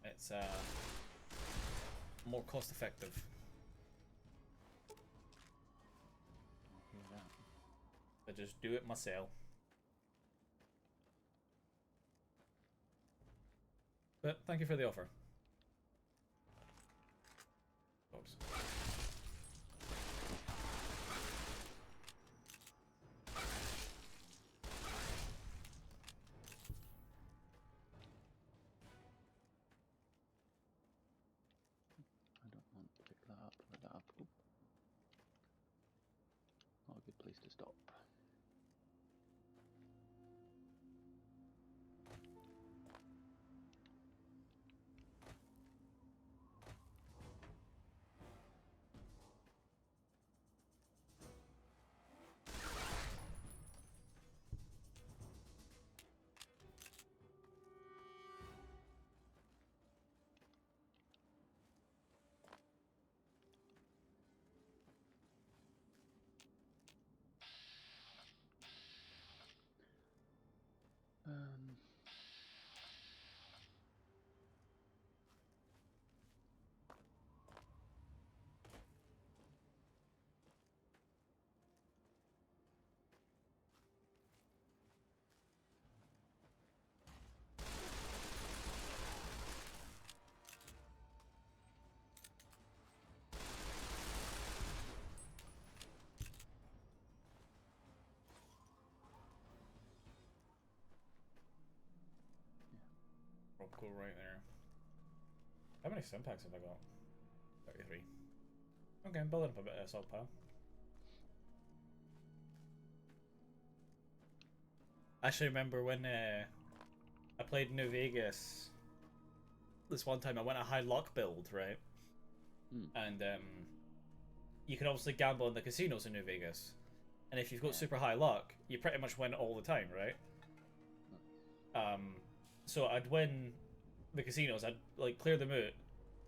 It's more cost effective. I hear that. I just do it myself. But thank you for the offer. Oops. I don't want to pick that up. Pick that up. Oop. Not a good place to stop. go right there. How many stim packs have I got? 33. Okay, I'm building up a bit of salt pile. I actually remember when I played New Vegas. This one time I went a high luck build, right? And you can obviously gamble in the casinos in New Vegas. And if you've got super high luck, you pretty much win all the time, right? So I'd win the casinos, I'd like clear them out.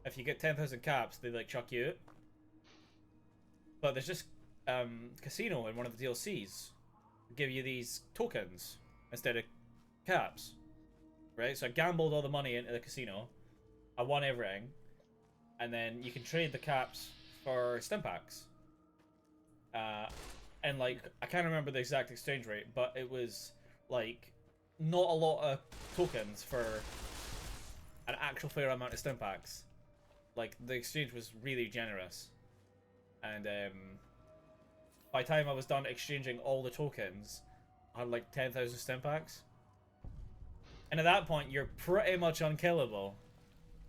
If you get 10,000 caps, they like chuck you out. But there's just casino in one of the DLCs give you these tokens instead of caps, right? So I gambled all the money into the casino, I won everything, and then you can trade the caps for stim packs. And like I can't remember the exact exchange rate, but it was like not a lot of tokens for an actual fair amount of stim packs. Like the exchange was really generous, and by the time I was done exchanging all the tokens, I had like 10,000 stim packs. And at that point, you're pretty much unkillable.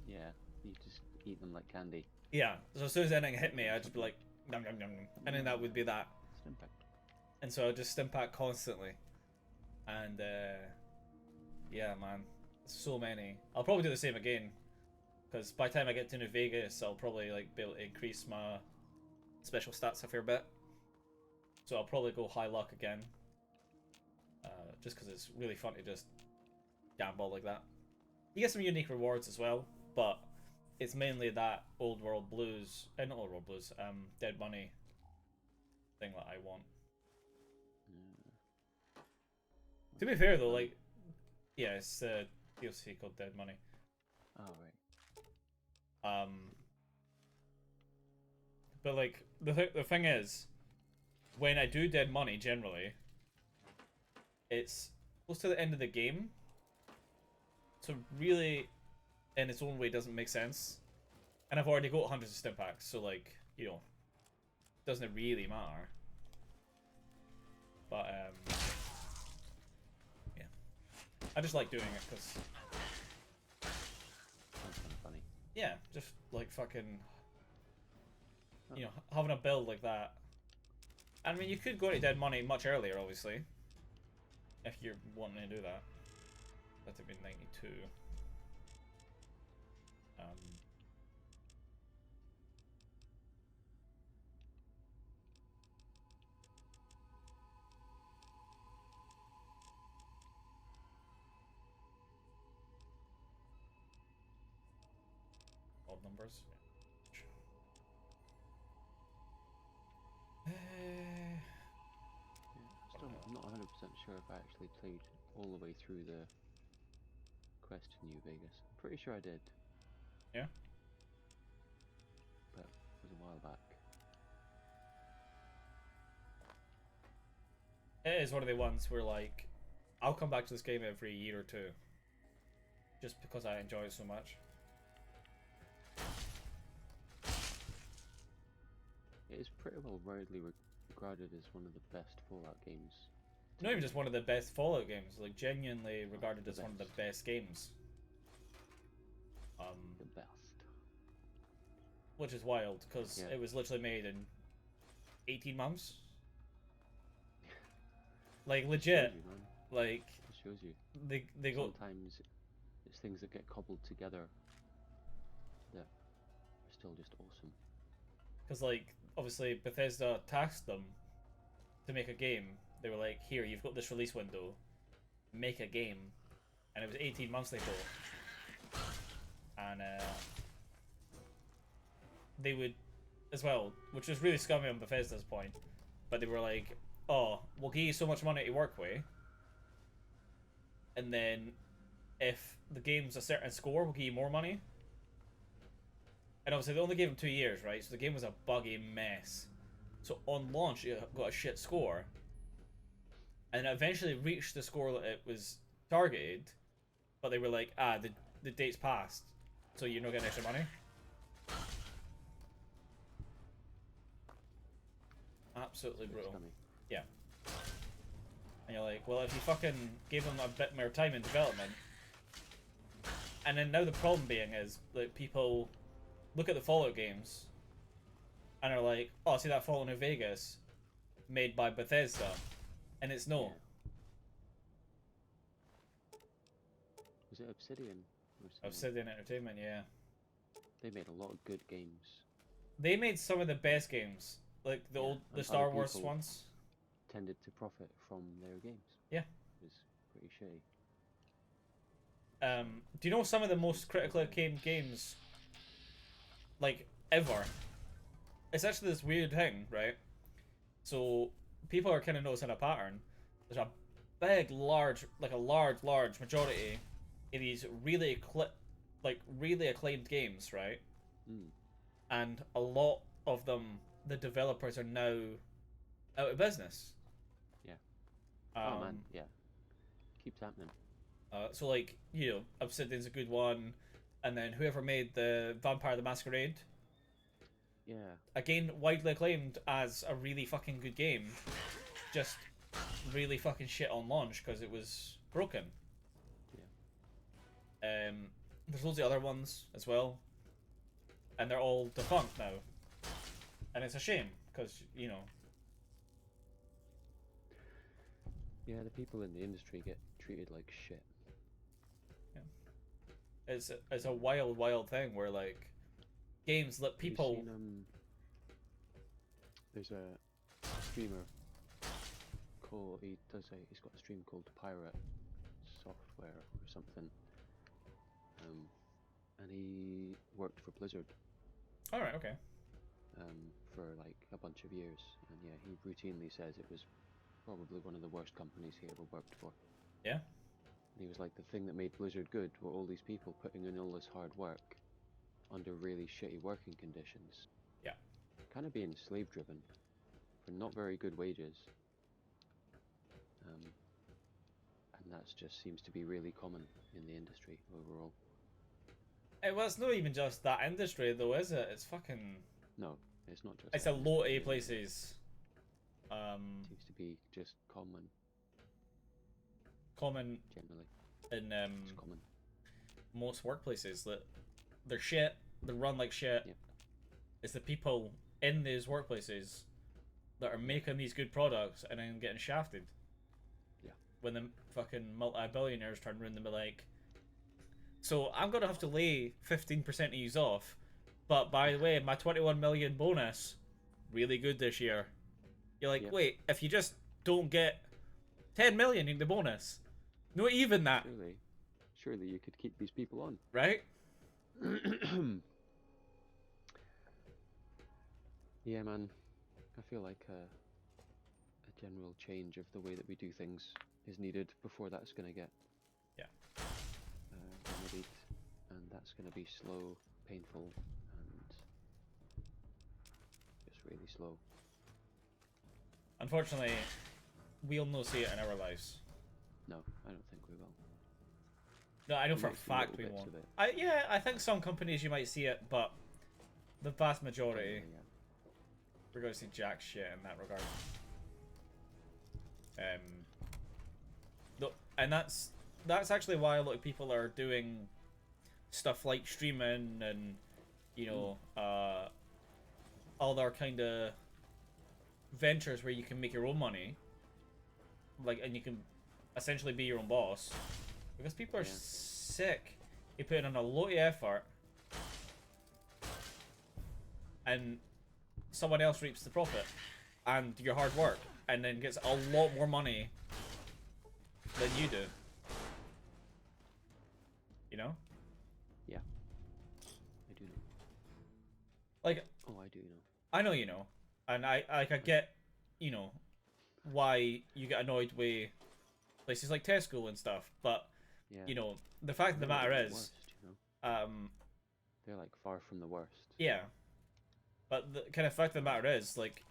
Yeah, you just eat them like candy. Yeah, so as soon as anything hit me, I'd just be like, nom nom nom nom, and then that would be that. Stim pack. And so I'd just stim pack constantly. And yeah, man, so many. I'll probably do the same again, because by the time I get to New Vegas, I'll probably like be able to increase my special stats a fair bit. So I'll probably go high luck again, just because it's really fun to just gamble like that. You get some unique rewards as well, but it's mainly that Old World Blues, not Old World Blues, Dead Money thing that I want. To be fair though, like, yeah, it's a DLC called Dead Money. Oh right. But like the thing is, when I do Dead Money, generally, it's close to the end of the game, so really, in its own way, doesn't make sense. And I've already got hundreds of stim packs, so like, you know, doesn't it really matter? But yeah, I just like doing it because Sounds kind of funny. yeah, just like fucking, you know, having a build like that. I mean, you could go to Dead Money much earlier, obviously, if you're wanting to do that. That'd have been 92. Odd numbers. I'm not 100% sure if I actually played all the way through the quest to New Vegas. I'm pretty sure I did. Yeah? But it was a while back. It is one of the ones where, like, I'll come back to this game every year or two. Just because I enjoy it so much. It is pretty well widely regarded as one of the best Fallout games. Not even just one of the best Fallout games, like genuinely regarded as one of the best games. The best. Which is wild, because Yeah. it was literally made in 18 months. Like legit, Shows you, man. like It shows you. they go. Sometimes it's things that get cobbled together that are still just awesome. Because, like, obviously Bethesda tasked them to make a game. They were like, here, you've got this release window, make a game. And it was 18 months they thought. And they would, as well, which was really scummy on Bethesda's point, but they were like, oh, we'll give you so much money to work with, and then if the game's a certain score, we'll give you more money. And obviously they only gave him 2 years, right? So the game was a buggy mess. So on launch, it got a shit score. And it eventually reached the score that it was targeted. But they were like, the date's passed. So you're not getting extra money. Absolutely brutal. Scummy. Yeah. And you're like, well, if you fucking gave them a bit more time in development, And then now the problem being is that people look at the Fallout games and are like, oh, see that Fallout New Vegas made by Bethesda, and it's no. Was it Obsidian? Or something? Obsidian Entertainment, yeah. They made a lot of good games. They made some of the best games, like the Star Wars ones. Tended to profit from their games. Yeah. It was pretty shitty. Do you know some of the most critically acclaimed games, like, ever? It's actually this weird thing, right? So, people are kind of noticing a pattern. There's a big, large majority of these really acclaimed games, right? Mm. And a lot of them, the developers are now out of business. Yeah. Oh man, yeah. Keeps happening. So like, you know, Obsidian's a good one, and then whoever made the Vampire the Masquerade, yeah, again widely acclaimed as a really fucking good game, just really fucking shit on launch because it was broken. Yeah. There's loads of other ones as well, and they're all defunct now, and it's a shame because, you know. Yeah, the people in the industry get treated like shit. It's a wild thing where, like, games let people. Have you seen, there's a streamer called he's got a stream called Pirate Software or something. And he worked for Blizzard. All right, okay. For like a bunch of years, and yeah, he routinely says it was probably one of the worst companies he ever worked for. Yeah. He was like, the thing that made Blizzard good were all these people putting in all this hard work under really shitty working conditions. Yeah. Kind of being slave driven for not very good wages. And that just seems to be really common in the industry overall. Well, it's not even just that industry though, is it? It's fucking. No, it's not just. It's a lot of places. Seems to be just common. Common generally in it's common. Most workplaces that they're shit, they run like shit. Yep. It's the people in these workplaces that are making these good products and then getting shafted. Yeah. When the fucking multi-billionaires turn around and be like, so I'm gonna have to lay 15% of yous off, but by the way, my 21 million bonus, really good this year. You're like, Yep. Wait, if you just don't get 10 million in the bonus, not even that. Surely you could keep these people on. Right? Yeah, man. I feel like a general change of the way that we do things is needed before that's going to get remedied, and that's going to be slow, painful, and just really slow. Unfortunately, we'll not see it in our lives. No, I don't think we will. No, I know We for a might see fact little we bits won't. of it. I think some companies you might see it, but the vast majority, Yeah. we're going to see jack shit in that regard. And that's actually why a lot of people are doing stuff like streaming and, you know, other kind of ventures where you can make your own money, like, and you can essentially be your own boss, because people are sick of putting in a lot of effort and someone else reaps the profit and your hard work and then gets a lot more money than you do, you know? Yeah, I do know. Like, oh, I do know. I know you know, and I get, you know, why you get annoyed with places like Tesco and stuff, but you know, the fact of the matter is, worst, you know? They're like far from the worst. Yeah, but the kind of fact of the matter is, like,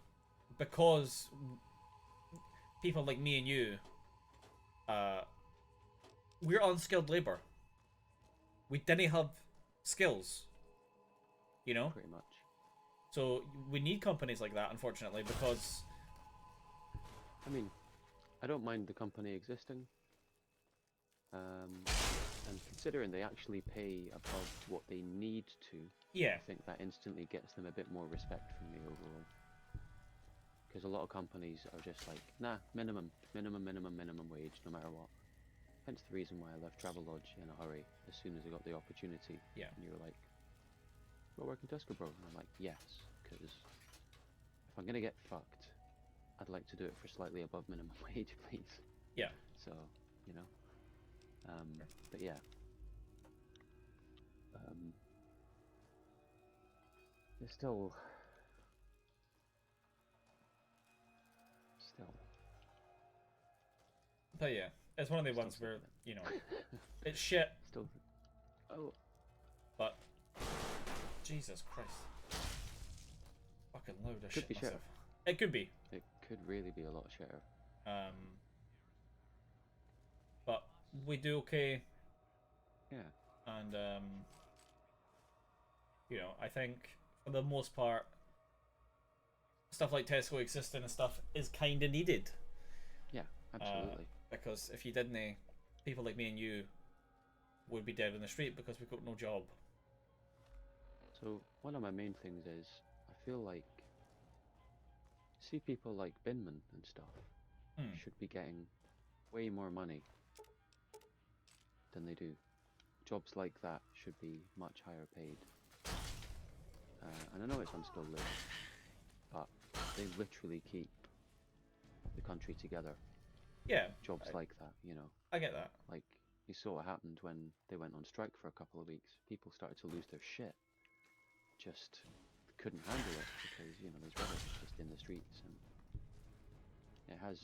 because people like me and you, we're unskilled labor. We didn't have skills, you know? Pretty much. So we need companies like that, unfortunately, because... I mean, I don't mind the company existing. And considering they actually pay above what they need to, Yeah. I think that instantly gets them a bit more respect from me overall. Because a lot of companies are just like, nah, minimum wage, no matter what. Hence the reason why I left Travelodge in a hurry as soon as I got the opportunity. Yeah. And you were like, go work in Tesco, bro. And I'm like, yes, because if I'm going to get fucked, I'd like to do it for slightly above minimum wage, please. Yeah. So, you know. But yeah. It's still. But yeah, it's one of the Still ones where, sick of it. you know, it's shit, Still. Oh. but Jesus Christ. Fucking loud as Could shit be myself. shitter. It could be. It could really be a lot shitter. But we do okay. Yeah. And you know, I think for the most part, stuff like Tesco existing and stuff is kind of needed. Yeah, absolutely. Because if you didn't, people like me and you would be dead on the street because we've got no job. So one of my main things is I feel like see people like Binman and stuff should be getting way more money than they do. Jobs like that should be much higher paid. And I know it's unskilled labor, but they literally keep the country together. Yeah. Jobs like that, you know. I get that. Like, you saw what happened when they went on strike for a couple of weeks. People started to lose their shit. Just couldn't handle it because, you know, there's rubbish just in the streets. And it has,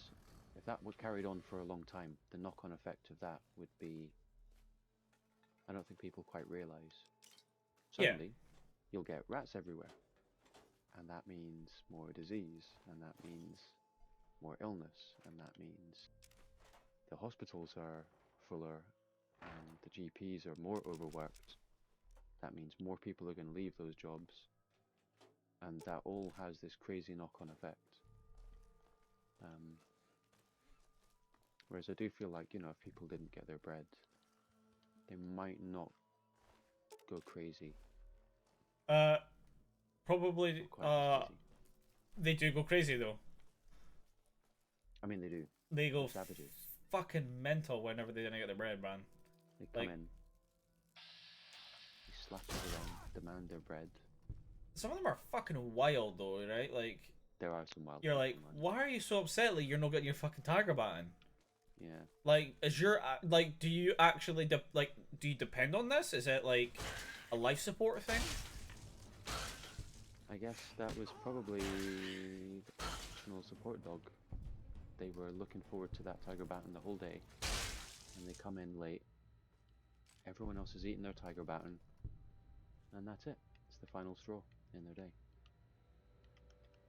if that would carried on for a long time, the knock-on effect of that would be, I don't think people quite realise. Suddenly, you'll get rats everywhere. And that means more disease, and that means more illness, and that means the hospitals are fuller and the GPs are more overworked. That means more people are going to leave those jobs, and that all has this crazy knock-on effect. Whereas I do feel like, you know, if people didn't get their bread, they might not go crazy. Probably. They do go crazy though. I mean, they do. They go savages. Fucking mental whenever they didn't get their bread, man. They come in, they slap it around, demand their bread. Some of them are fucking wild though, right? Like, there are some wild. You're like, why are you so upset? Like, you're not getting your fucking tiger baton. Yeah. Like, is your like, do you actually do you depend on this? Is it like a life support thing? I guess that was probably the optional support dog. They were looking forward to that tiger baton the whole day, and they come in late. Everyone else is eating their tiger baton, and that's it. It's the final straw in their day.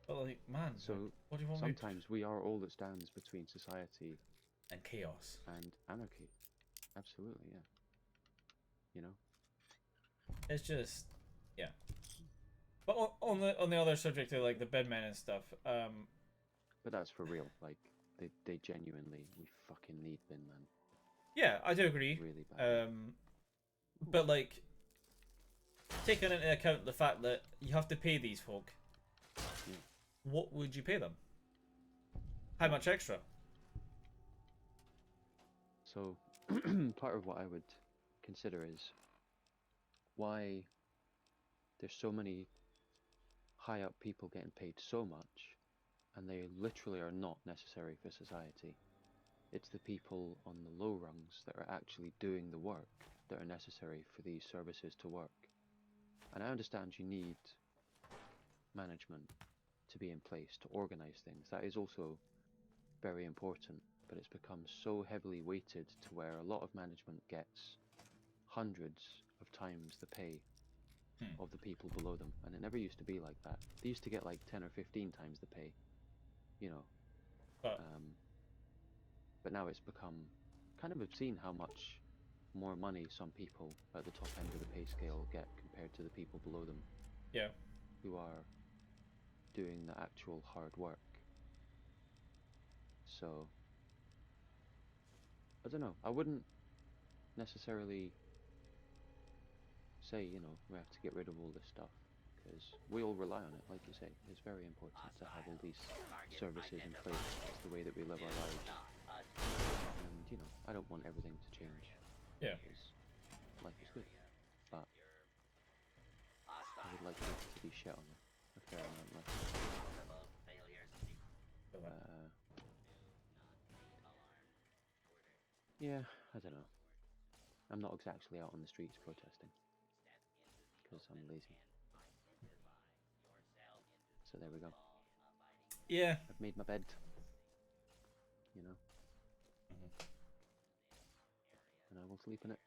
But like, man, so what do you want? Sometimes we are all that stands between society and chaos and anarchy. Absolutely, yeah. You know, it's just, yeah. But on the other subject of like the bedmen and stuff, but that's for real. Like, they genuinely, we fucking need bin man. Yeah, I do agree. Really bad. But like, taking into account the fact that you have to pay these folk, what would you pay them? How much extra? So, part of what I would consider is why there's so many high up people getting paid so much, and they literally are not necessary for society. It's the people on the low rungs that are actually doing the work that are necessary for these services to work. And I understand you need management to be in place to organize things. That is also very important, but it's become so heavily weighted to where a lot of management gets hundreds of times the pay of the people below them, and it never used to be like that. They used to get like 10 or 15 times the pay, you know. But now it's become kind of obscene how much more money some people at the top end of the pay scale get compared to the people below them. Yeah. Who are doing the actual hard work. So, I don't know. I wouldn't necessarily say, you know, we have to get rid of all this stuff, because we all rely on it, like you say. It's very important to have all these services in place. It's the way that we live our lives. And, you know, I don't want everything to change. Yeah. Because life is good. But I would like it to be shit on a fair amount less. Yeah, I don't know. I'm not exactly out on the streets protesting, because I'm lazy. So there we go. Yeah. I've made my bed, you know, and I will sleep in it.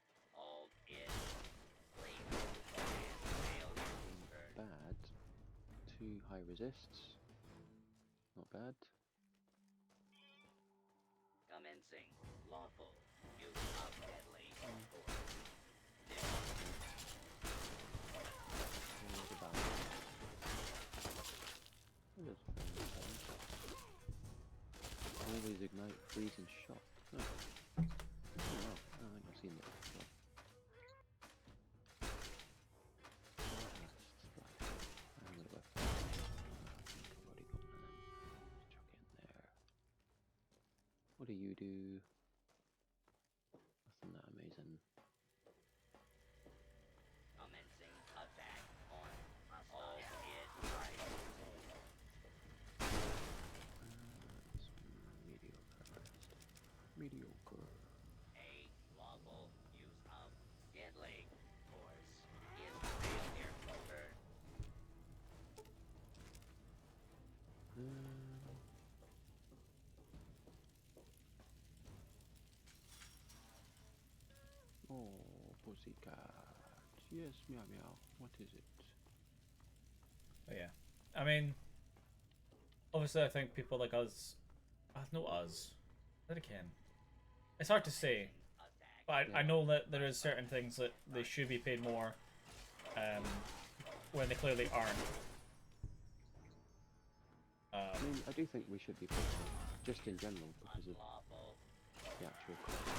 Bad. 2 high resists. Not bad. Commencing lawful use of deadly force. There's a balance. It is fairly balanced. Always ignite, freeze, and shock. Oh. Oh, wow. I don't think I've seen that before. I'm gonna go. I think I've already got one of them. Just chuck it in there. What do you do? Nothing that amazing. Commencing attack on all hit right. Mediocre. A lawful use of deadly force is failure over. Oh, pussycat. Yes, meow meow. What is it? But yeah. I mean, obviously I think people like us, not us, then again, it's hard to say, but I know that there is certain things that they should be paid more, when they clearly aren't. I mean, I do think we should be paid more, just in general, because of the actual cost of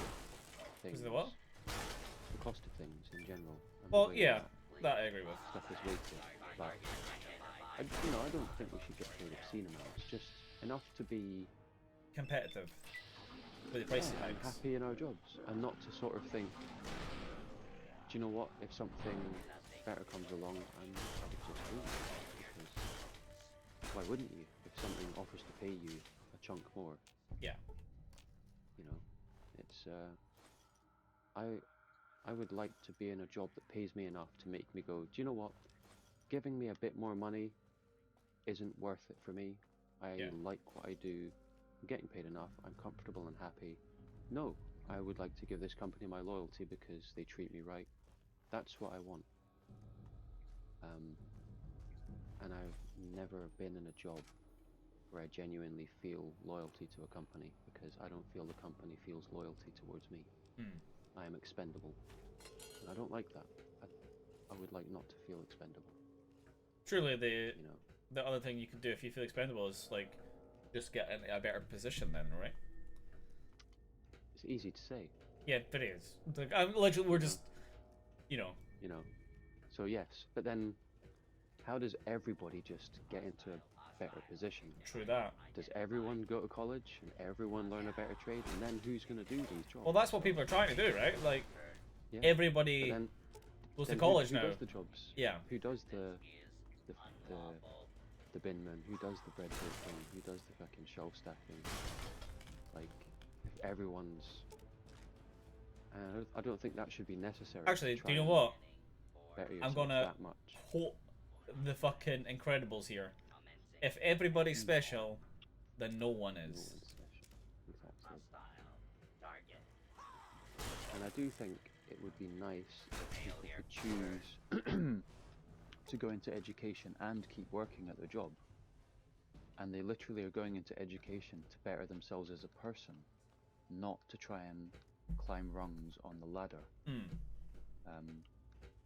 things. Because of the what? The cost of things in general. And Well, yeah, that I agree with. Stuff is weighted, but you know, I don't think we should get paid obscene amounts. Just enough to be competitive with the price and hikes. Happy in our jobs, and not to sort of think, do you know what? If something better comes along, I would just do it. Because why wouldn't you? If something offers to pay you a chunk more. Yeah. You know, it's I would like to be in a job that pays me enough to make me go, do you know what? Giving me a bit more money isn't worth it for me. I like what I do. I'm getting paid enough. I'm comfortable and happy. No, I would like to give this company my loyalty because they treat me right. That's what I want. And I've never been in a job where I genuinely feel loyalty to a company, because I don't feel the company feels loyalty towards me. I am expendable. And I don't like that. I would like not to feel expendable. Truly, the other thing you can do if you feel expendable is, like, just get in a better position then, right? It's easy to say. Yeah, it is. Like, literally, we're just, you know. You know. So yes, but then how does everybody just get into a better position? True that. Does everyone go to college and everyone learn a better trade, and then who's going to do these jobs? Well, that's what people are trying to do, right? Like, everybody goes to college now. Who does the jobs? Yeah. Who does the binman? Who does the bread baking? Who does the fucking shelf stacking? Like, if everyone's, I don't think that should be necessary. Actually, do you know what? I'm gonna that much. quote the fucking Incredibles here. If everybody's special, then no one is. No one's special. Exactly. And I do think it would be nice if people could choose to go into education and keep working at their job. And they literally are going into education to better themselves as a person, not to try and climb rungs on the ladder.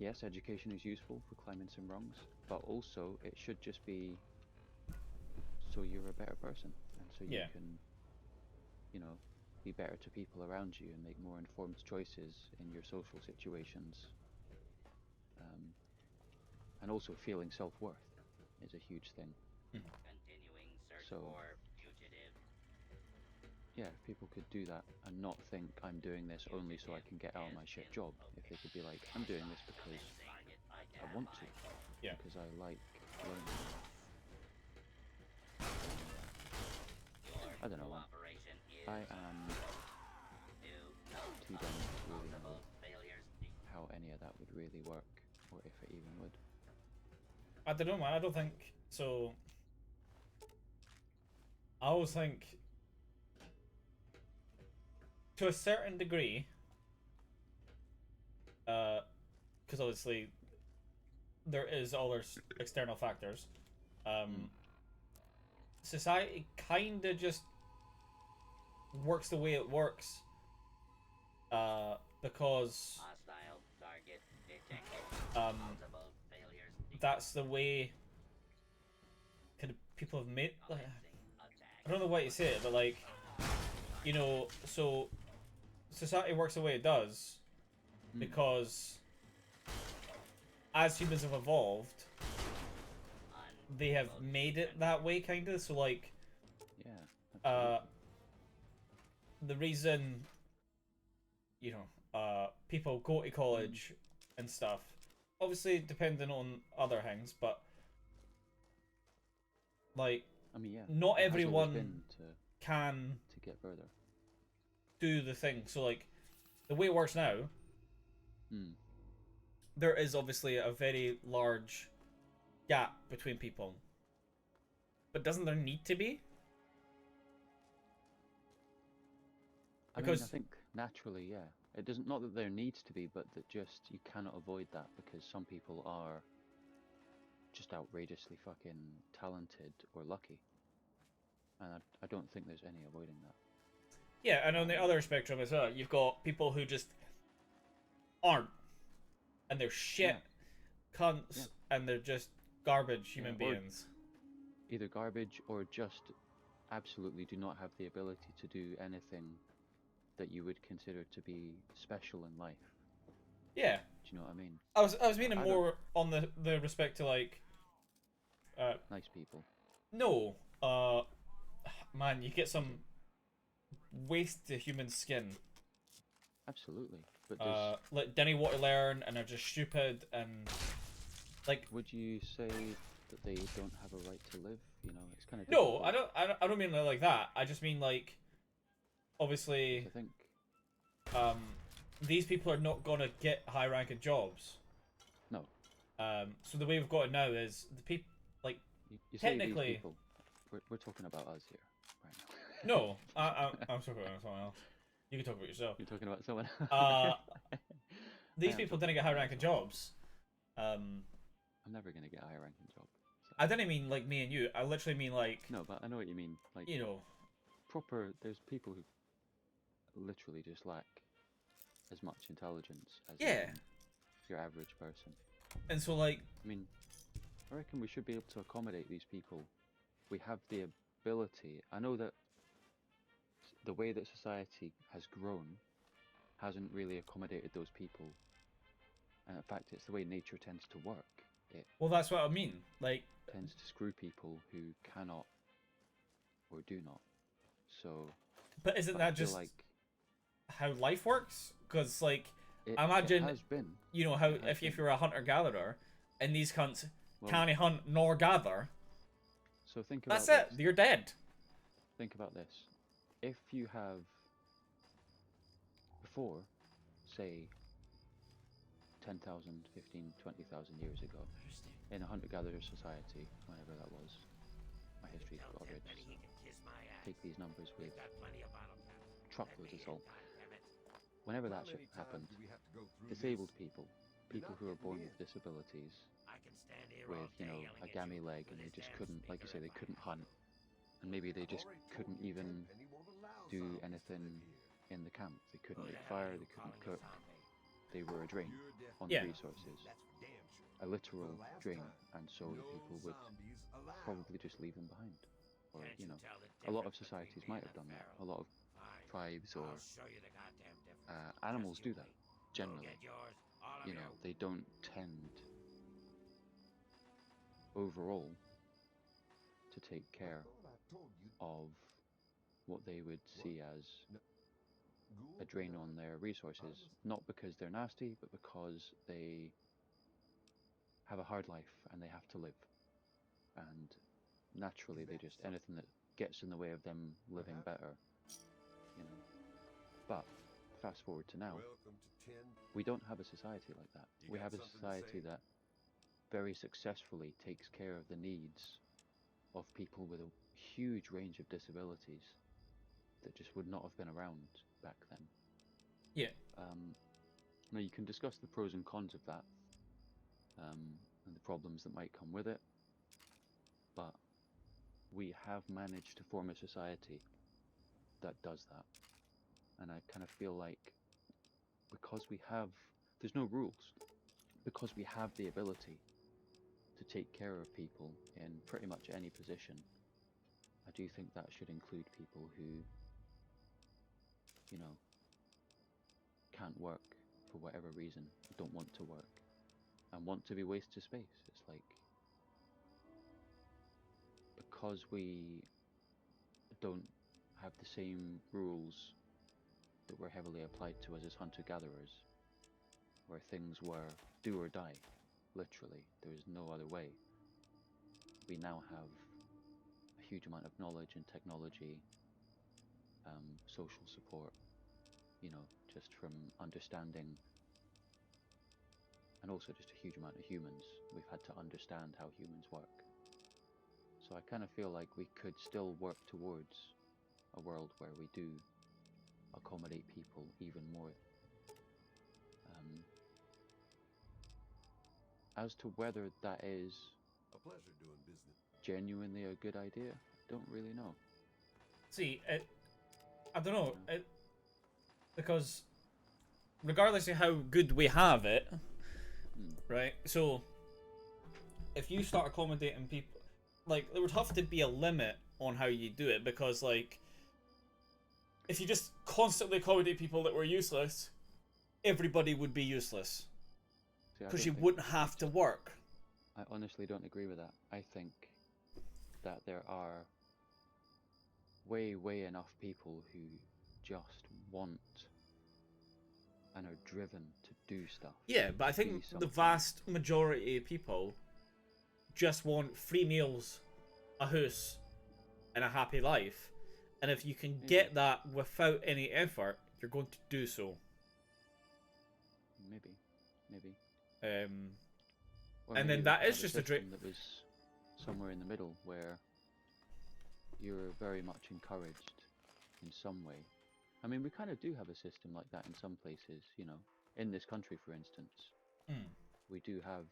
Yes, education is useful for climbing some rungs, but also it should just be so you're a better person, and so you can, you know, be better to people around you and make more informed choices in your social situations. And also feeling self-worth is a huge thing. Continuing search So, for fugitive. yeah, if people could do that and not think I'm doing this only so I can get out of my shit job. If they could be like, I'm doing this because I want to, Yeah. because I like learning. I don't know. I am too dumb to really know how any of that would really work, or if it even would. I don't know, man. I don't think so. I always think, to a certain degree, because obviously there is other external factors. Society kind of just works the way it works, because that's the way kind of people have made. I don't know what you say it, but like, you know, so society works the way it does because as humans have evolved, they have made it that way, kind of. So like, yeah, the reason, you know, people go to college and stuff, obviously depending on other things, but like, I mean, yeah, not it has always everyone been can to get further. do the thing. So like, the way it works now, there is obviously a very large gap between people, but doesn't there need to be? Because I think naturally, yeah, it doesn't. Not that there needs to be, but that just you cannot avoid that because some people are just outrageously fucking talented or lucky, and I don't think there's any avoiding that. yeah, and on the other spectrum as well, you've got people who just aren't, and they're shit cunts, and they're just garbage human beings. Either garbage or just absolutely do not have the ability to do anything that you would consider to be special in life. Yeah. Do you know what I mean? I was meaning more on the respect to like nice people. No. Man, you get some waste to human skin. Absolutely. But like Denny want to learn and are just stupid and like, would you say that they don't have a right to live? You know, it's kind of no, I don't mean like that. I just mean like, obviously, I think these people are not gonna get high ranking jobs. No. So the way we've got it now is the people like you technically say these people, we're talking about us here right now. No, I'm talking about someone else. You can talk about yourself. You're talking about someone else. These people didn't get high ranking jobs. I'm never gonna get a high ranking job. So. I didn't mean like me and you. I literally mean like. No, but I know what you mean. Like, you know, proper. There's people who literally just lack as much intelligence as your average person. And so like, I mean, I reckon we should be able to accommodate these people. We have the ability. I know that the way that society has grown hasn't really accommodated those people. And in fact, it's the way nature tends to work. Well, that's what I mean. Like, tends to screw people who cannot or do not. So. But isn't that just like how life works? Because like, imagine it has been. You know how if you're a hunter gatherer, and these cunts can't hunt nor gather. So think about that's it. You're dead. Think about this. If you have before, say, 10,000, 15, 20,000 years ago, in a hunter-gatherer society, whenever that was, my history's garbage. Take these numbers with truckloads of salt. Whenever that shit happened, disabled people, people who were born with disabilities, with, you know, a gammy leg, and they just couldn't, like you say, they couldn't hunt, and maybe they just couldn't even do anything in the camp. They couldn't make fire, they couldn't cook. They were a drain on the resources. A literal drain, and so the people would probably just leave them behind. Or, you know, a lot of societies might have done that. A lot of tribes or I'll show you the goddamn difference. animals Just you do that wait. generally. You'll get yours, all of You you. know, they don't tend overall to take care of what they would see as a drain on their resources, not because they're nasty, but because they have a hard life and they have to live. And naturally, they just, anything that gets in the way of them living better, you know. But fast forward to now, we don't have a society like that. We have a society that very successfully takes care of the needs of people with a huge range of disabilities that just would not have been around back then. Yeah. Now you can discuss the pros and cons of that, and the problems that might come with it, but we have managed to form a society that does that. And I kind of feel like because there's no rules, because we have the ability to take care of people in pretty much any position, I do think that should include people who, you know, can't work for whatever reason, don't want to work, and want to be waste to space. It's like, because we don't have the same rules that were heavily applied to us as hunter-gatherers, where things were do or die, literally, there is no other way. We now have a huge amount of knowledge and technology, social support, you know, just from understanding, and also just a huge amount of humans. We've had to understand how humans work. So I kind of feel like we could still work towards a world where we do accommodate people even more. As to whether that is A pleasure doing business. genuinely a good idea, I don't really know. See, I don't know, because regardless of how good we have it, right? So if you start accommodating people, like, there would have to be a limit on how you do it, because, like, if you just constantly accommodate people that were useless, everybody would be useless. Because you wouldn't have to work. I honestly don't agree with that. I think that there are way enough people who just want and are driven to do stuff. Yeah, but I think the vast majority of people just want free meals, a house, and a happy life. And if you can get that without any effort, you're going to do so. Maybe. And then that is just a dream that was somewhere in the middle, where you're very much encouraged in some way. I mean, we kind of do have a system like that in some places, you know. In this country, for instance, we do have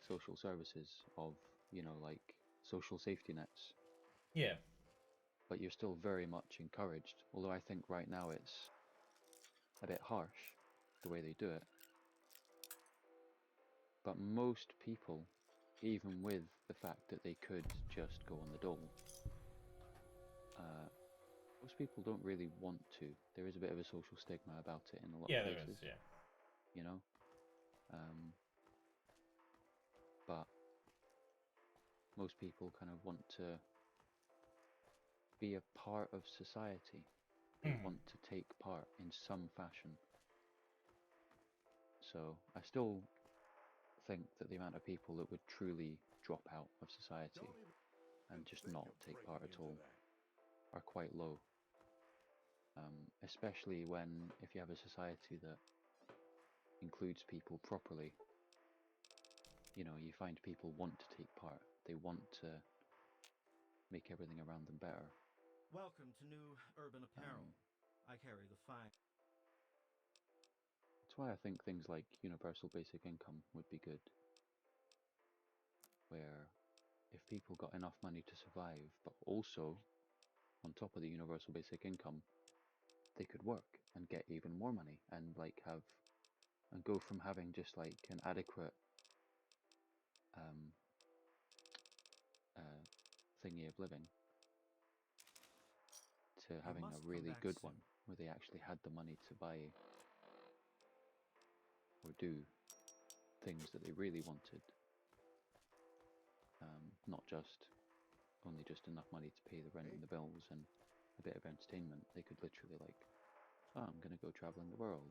social services of, you know, like social safety nets. Yeah. But you're still very much encouraged, although I think right now it's a bit harsh, the way they do it. But most people, even with the fact that they could just go on the dole, most people don't really want to. There is a bit of a social stigma about it in a lot of places. There is, yeah. You know? But most people kind of want to be a part of society. They want to take part in some fashion. So I still think that the amount of people that would truly drop out of society and just not take part at all are quite low. Especially if you have a society that includes people properly, you know, you find people want to take part. They want to make everything around them better. Welcome to new urban apparel. I carry the fine. That's why I think things like universal basic income would be good. Where if people got enough money to survive, but also on top of the universal basic income, they could work and get even more money and go from having just like an adequate thingy of living to to having a really good one where they actually had the money to buy or do things that they really wanted. Not just only just enough money to pay the rent and the bills and a bit of entertainment. They could literally like, oh, I'm going to go traveling the world,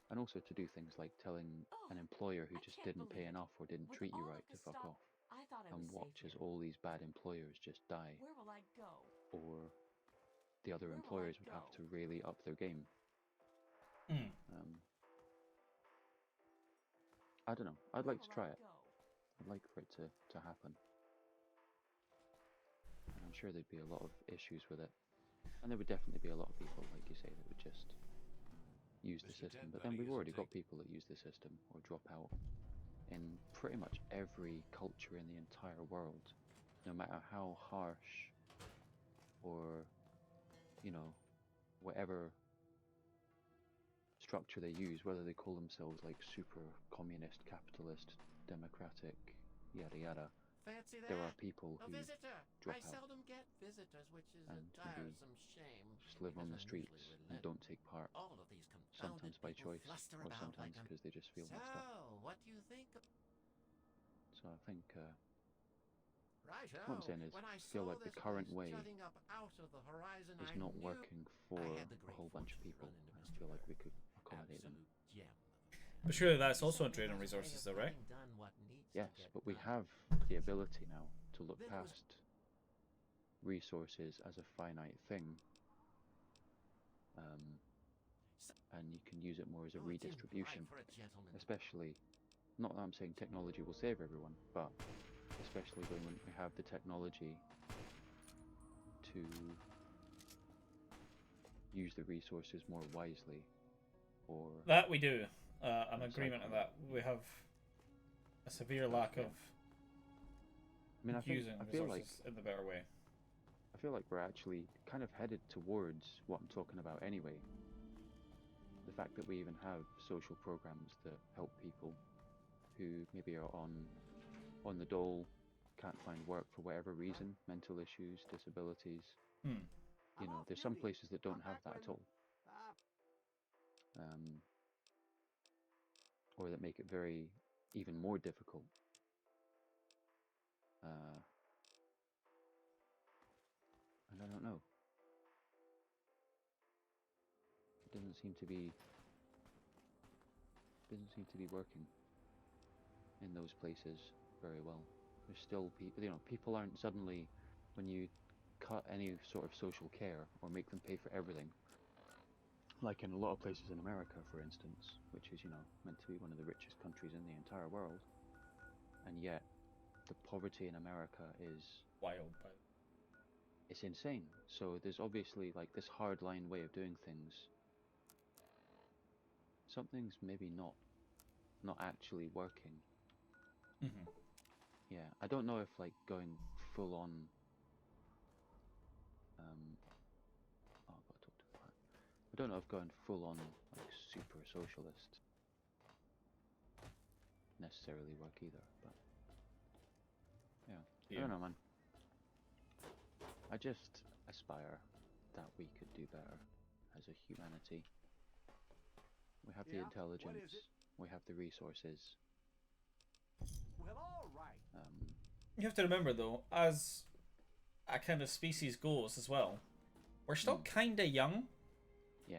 and also to do things like telling an employer who just didn't pay enough or didn't treat you right to fuck off, and watch as all these bad employers just die. Where will I go? Or the other employers would have to really up their game. I don't know. I'd like to try it. I'd like for it to happen. And I'm sure there'd be a lot of issues with it. And there would definitely be a lot of people, like you say, that would just use the system. But then we've already got people that use the system or drop out in pretty much every culture in the entire world. No matter how harsh or, you know, whatever structure they use, whether they call themselves like super communist, capitalist, democratic, yada yada. Fancy that? There are people A who visitor. drop I out seldom get visitors, which is and a tiresome shame. just live on the because I'm streets usually and relentless. don't take part. All of these confounded Sometimes by people choice, fluster or about sometimes like I'm- because they just feel mixed up. So, what do you think of... So I think Righto. what I'm saying is, When I I feel saw like the this current place way jutting up out of the horizon, is I not knew working for I had the a great whole bunch of fortune to people. run into I Mr. feel like we Burke. could accommodate them. Absolute gem of a man. But surely that's He also on certainly draining has a way resources, of though, right? getting done what needs Yes, to get but we done. have the ability now to look Then it was- past resources as a finite thing, and you can use it more as a Oh, it's redistribution. impolite for a gentleman. Especially, not that I'm saying technology will save everyone, but especially when we have the technology to use the resources more wisely, or That we do. I'm in agreement on that. We have a severe lack of I mean, using I feel like resources in the better way. I feel like we're actually kind of headed towards what I'm talking about anyway. The fact that we even have social programs that help people who maybe are on the dole, can't find work for whatever reason, mental issues, disabilities. You know, there's some places that don't have that at all. Or that make it very, even more difficult. And I don't know. It doesn't seem to be working in those places very well. There's still people, you know, people aren't suddenly, when you cut any sort of social care or make them pay for everything, like in a lot of places in America, for instance, which is, you know, meant to be one of the richest countries in the entire world, and yet the poverty in America is wild. It's insane. So there's obviously like this hard-line way of doing things. Something's maybe not actually working. Yeah, I don't know if like going full on. Oh, I've got to talk to the client. I don't know if going full on like super socialist necessarily work either, but yeah. I don't know, man. I just aspire that we could do better as a humanity. We have the intelligence, we have the resources. Well, all right. You have to remember, though, as a kind of species goes as well, we're still kind of young. Yeah,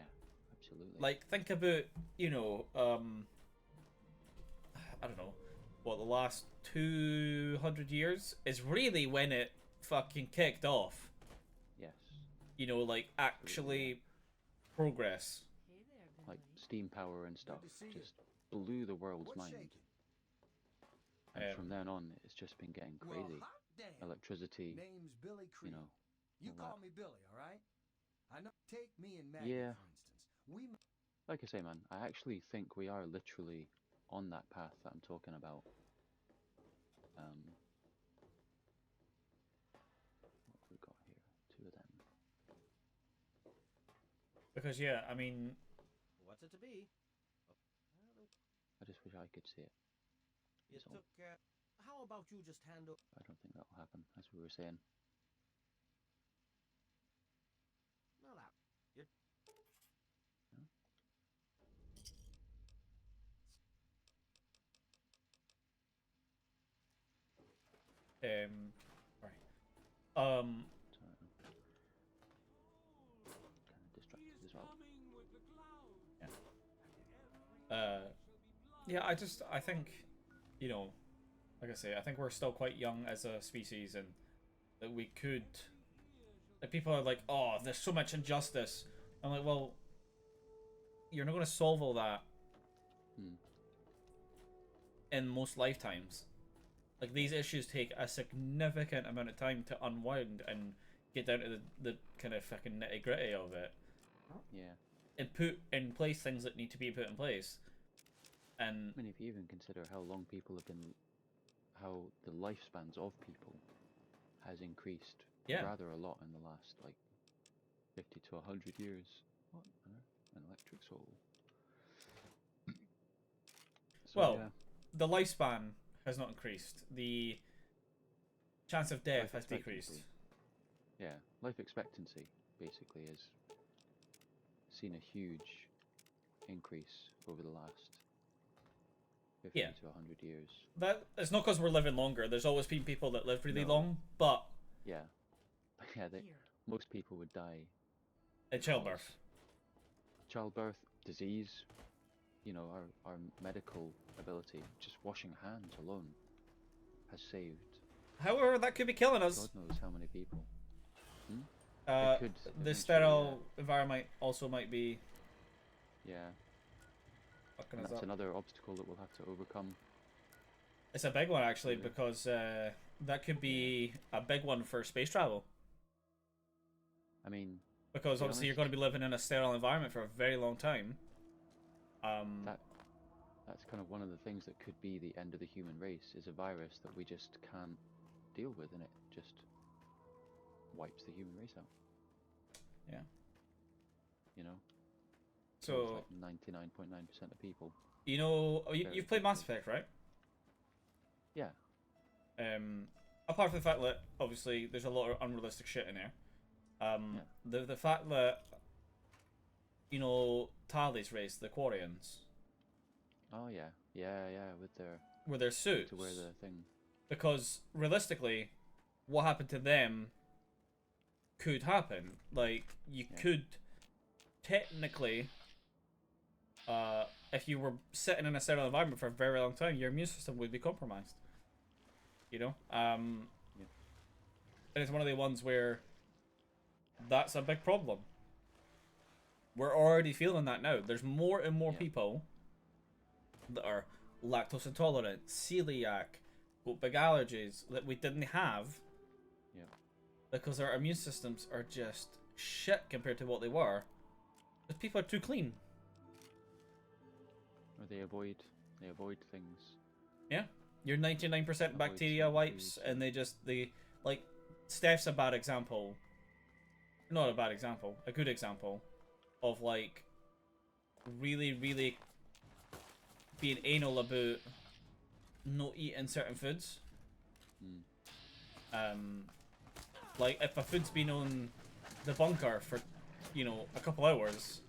absolutely. Like, think about, you know, I don't know, what, the last 200 years is really when it fucking kicked off. Yes. You know, like, actually progress. Like, steam power and stuff just blew the world's mind. And from then on, it's just been getting crazy. Electricity, Name's Billy Creed. you know. You all call that. me Billy, all right? I know. Take me and Maggie, Yeah. for instance. We Like I say, man, I actually think we are literally on that path that I'm talking about. What have we got here? 2 of them. Because, yeah, I mean... What's it to be? I just wish I could see it. You So, took, how about you just hand over... I don't think that'll happen, as we were saying. Right. Kind of distracted as well. Yeah, I think, you know, like I say, I think we're still quite young as a species, and that we could, like, people are like, oh, there's so much injustice. I'm like, well, you're not going to solve all that in most lifetimes. Like, these issues take a significant amount of time to unwind and get down to the kind of fucking nitty gritty of it. Yeah. And put in place things that need to be put in place. And I mean, if you even consider how long people have been, how the lifespans of people has increased rather a lot in the last, like, 50 to 100 years. What on earth? An electric soul. So, well, yeah. the lifespan has not increased. The chance of death has decreased. Yeah, life expectancy basically has seen a huge increase over the last 50 to 100 years. That it's not because we're living longer. There's always been people that live really long, but yeah, most people would die in childbirth. Childbirth, disease, you know, our medical ability, just washing hands alone, has saved. However, that could be killing us. God knows how many people. The sterile environment also might be. Yeah. And that's another obstacle that we'll have to overcome. It's a big one, actually, because that could be a big one for space travel. I mean, because obviously you're going to be living in a sterile environment for a very long time. That's kind of one of the things that could be the end of the human race, is a virus that we just can't deal with, and it just wipes the human race out. Yeah. You know? So like 99.9% of people. You know, you've played Mass Effect, right? Yeah. Apart from the fact that obviously there's a lot of unrealistic shit in there. The fact that, you know, Tali's race, the Quarians. Oh yeah, yeah, with their suits to wear the thing. Because realistically, what happened to them could happen. Like, you could technically, if you were sitting in a sterile environment for a very long time, your immune system would be compromised. You know, and it's one of the ones where that's a big problem. We're already feeling that now. There's more and more people that are lactose intolerant, celiac, got big allergies that we didn't have. Because our immune systems are just shit compared to what they were. Because people are too clean. Or they avoid things. Yeah. You're 99% bacteria wipes, and they like, Steph's a bad example. Not a bad example, a good example of, like, really, really being anal about not eating certain foods. Like, if a food's been on the bunker for, you know, a couple hours,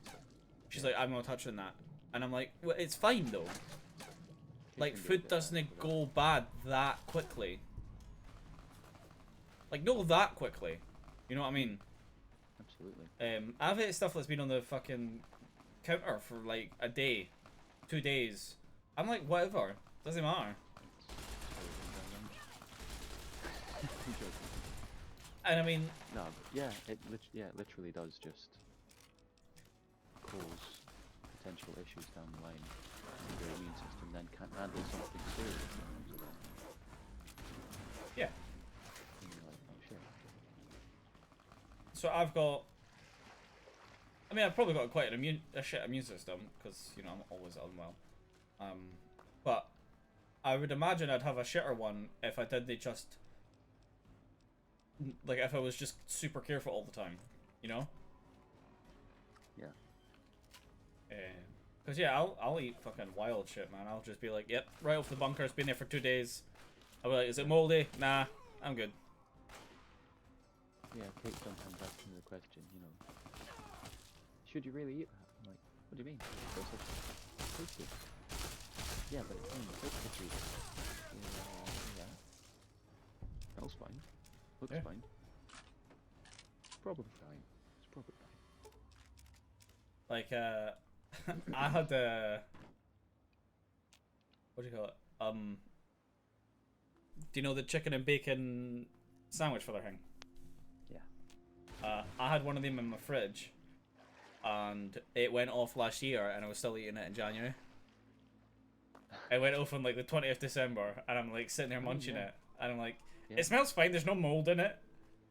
she's like, I'm not touching that. And I'm like, well, it's fine though. Like, food doesn't go bad that quickly. Like, not that quickly. You know what I mean? Absolutely. I've had stuff that's been on the fucking counter for like a day, 2 days. I'm like, whatever. Doesn't matter. And I mean, no, yeah, it literally does just cause potential issues down the line, and your immune system then can't handle something serious. Yeah. And you're like, oh shit. So I've got. I mean, I've probably got quite a shit immune system because, you know, I'm always unwell. But I would imagine I'd have a shitter one if I didn't just. Like, if I was just super careful all the time, you know? Yeah. Because, yeah, I'll eat fucking wild shit, man. I'll just be like, yep, right off the bunker, it's been there for 2 days. I'll be like, is it moldy? Nah, I'm good. Yeah, Kate sometimes asks me the question, you know, should you really eat that? I'm like, what do you mean? It's tasty. Yeah, but it's in the fridge for 3 days. Yeah. Looks Yeah. fine. It's probably fine. It's probably fine. Like, I had what do you call it? Do you know the chicken and bacon sandwich filler thing? Yeah. I had one of them in my fridge, and it went off last year, and I was still eating it in January. It went off on like the 20th December, and I'm like sitting there munching yeah. it, and I'm like, Yeah. it smells fine. There's no mold in it.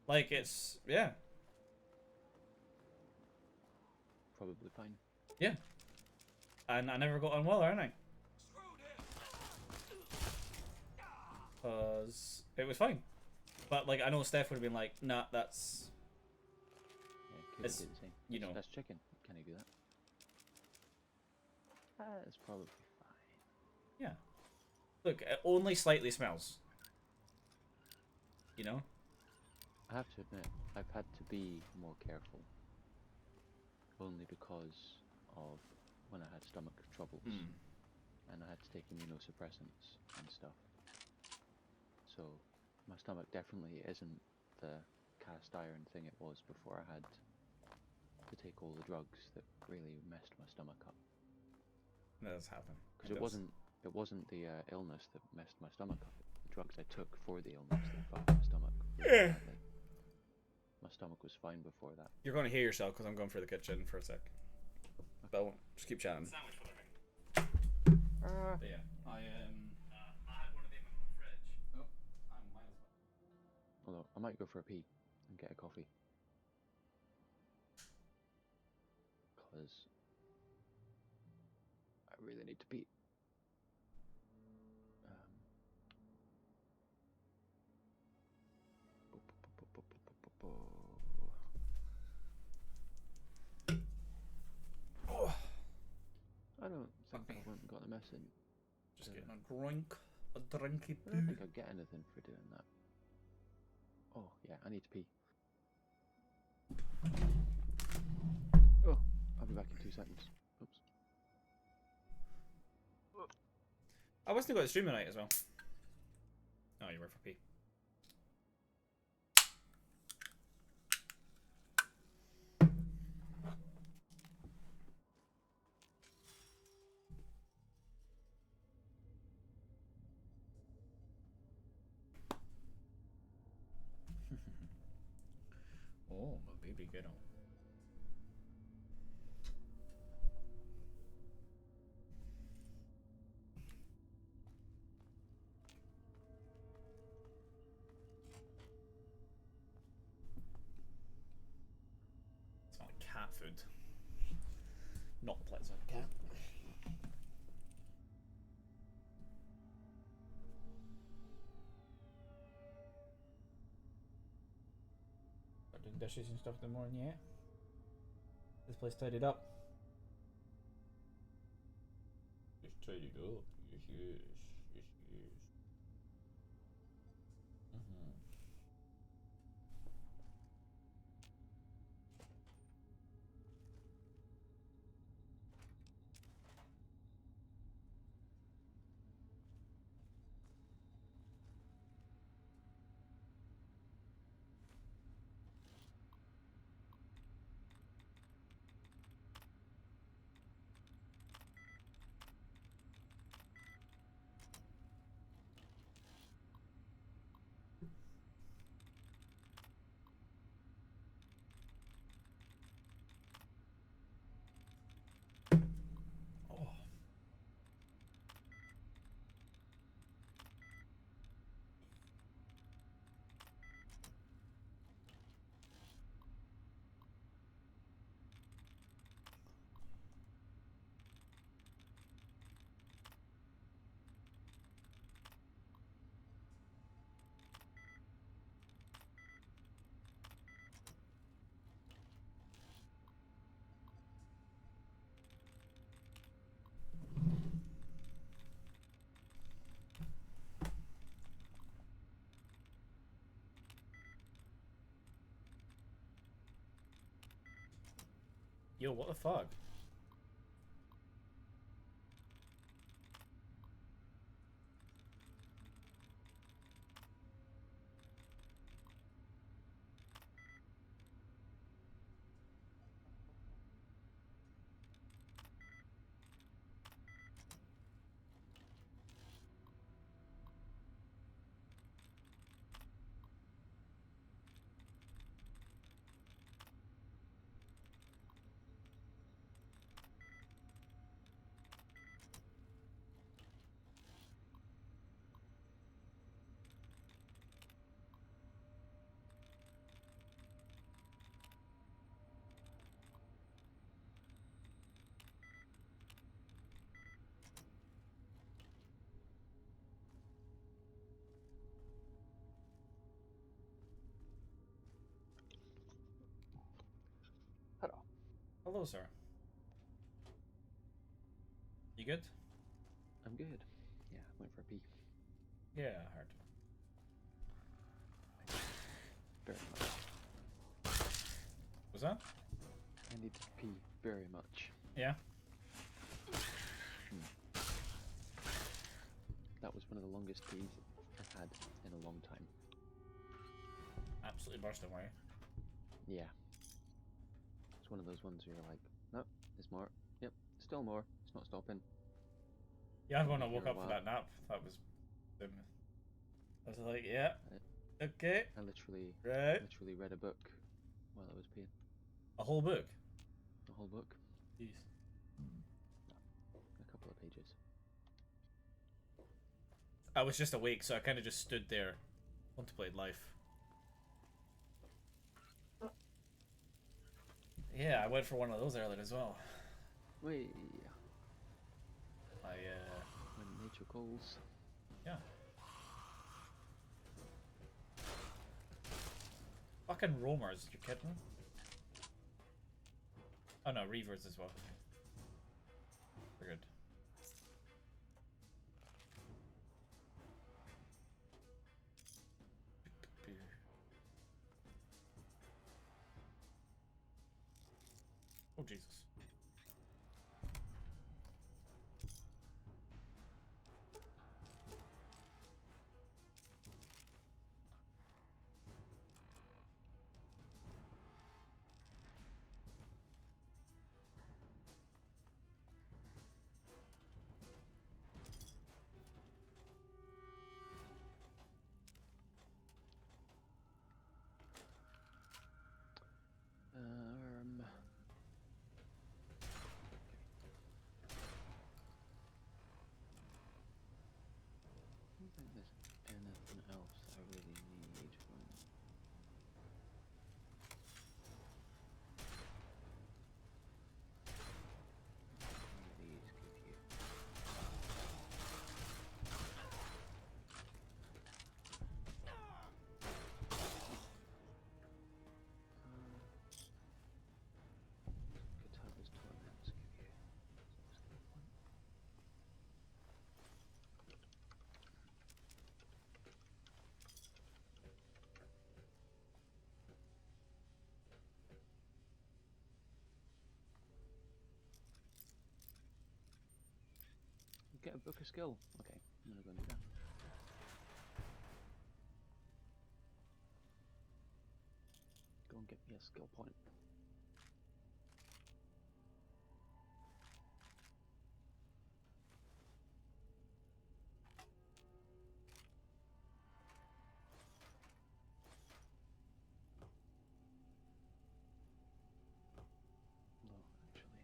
Like it's yeah. Probably fine. Yeah. And I never got unwell or anything. Because it was fine. But, like, I know Steph would have been like, nah, that's... Yeah, could It's, do the same. you know. That's chicken. Can I do that? It's probably fine. Yeah. Look, it only slightly smells. You know? I have to admit, I've had to be more careful. Only because of when I had stomach troubles. And I had to take immunosuppressants and stuff. So, my stomach definitely isn't the cast iron thing it was before I had to take all the drugs that really messed my stomach up. That does happen. Because it wasn't the illness that messed my stomach up. The drugs I took for the illness that fucked my stomach really badly. My stomach was fine before that. You're going to hear yourself because I'm going for the kitchen for a sec. But I won't. Just keep chatting. Sandwich for the But yeah, I had one of them in my fridge. Oh, I'm miles away. Although, I might go for a pee and get a coffee. Because I really need to pee. I don't think I went and got a message. Just getting a drink. A drinky I don't poo. think I get anything for doing that. Oh, yeah, I need to pee. Oh, I'll be back in 2 seconds. Oops. I wasn't going to stream tonight as well. Oh, you were for pee. Oh, my baby girl. It's not cat food. Not pleasant cat. Start doing dishes and stuff in the morning, yeah? This place tidied up. Just tidied up. Yes, yes. Yes, yes. Oh. Yo, what the fuck? Hello, sir. You good? I'm good. Yeah, went for a pee. Yeah, I heard. Very much. Was that? I need to pee very much. Yeah. That was one of the longest pees I've had in a long time. Absolutely bursting away. Yeah. It's one of those ones where you're like, nope, there's more. Yep, still more. It's not stopping. Yeah, when I Here woke a up for while. that nap, that was. I was like, yeah, okay, I literally read a book while I was peeing. a whole book. The whole book. Jeez. A couple of pages. I was just awake, so I kind of just stood there, contemplated life. Yeah, I went for one of those earlier as well. Wait. I When nature calls. yeah. Fucking roamers, you kidding? Oh no, reavers as well. We're good. Oh Jesus. I don't think there's anything else I really need from. These give you. Katana's torments give you. Get a book of skill. Okay, I'm gonna go and do that. Go and get me a skill point. No, actually.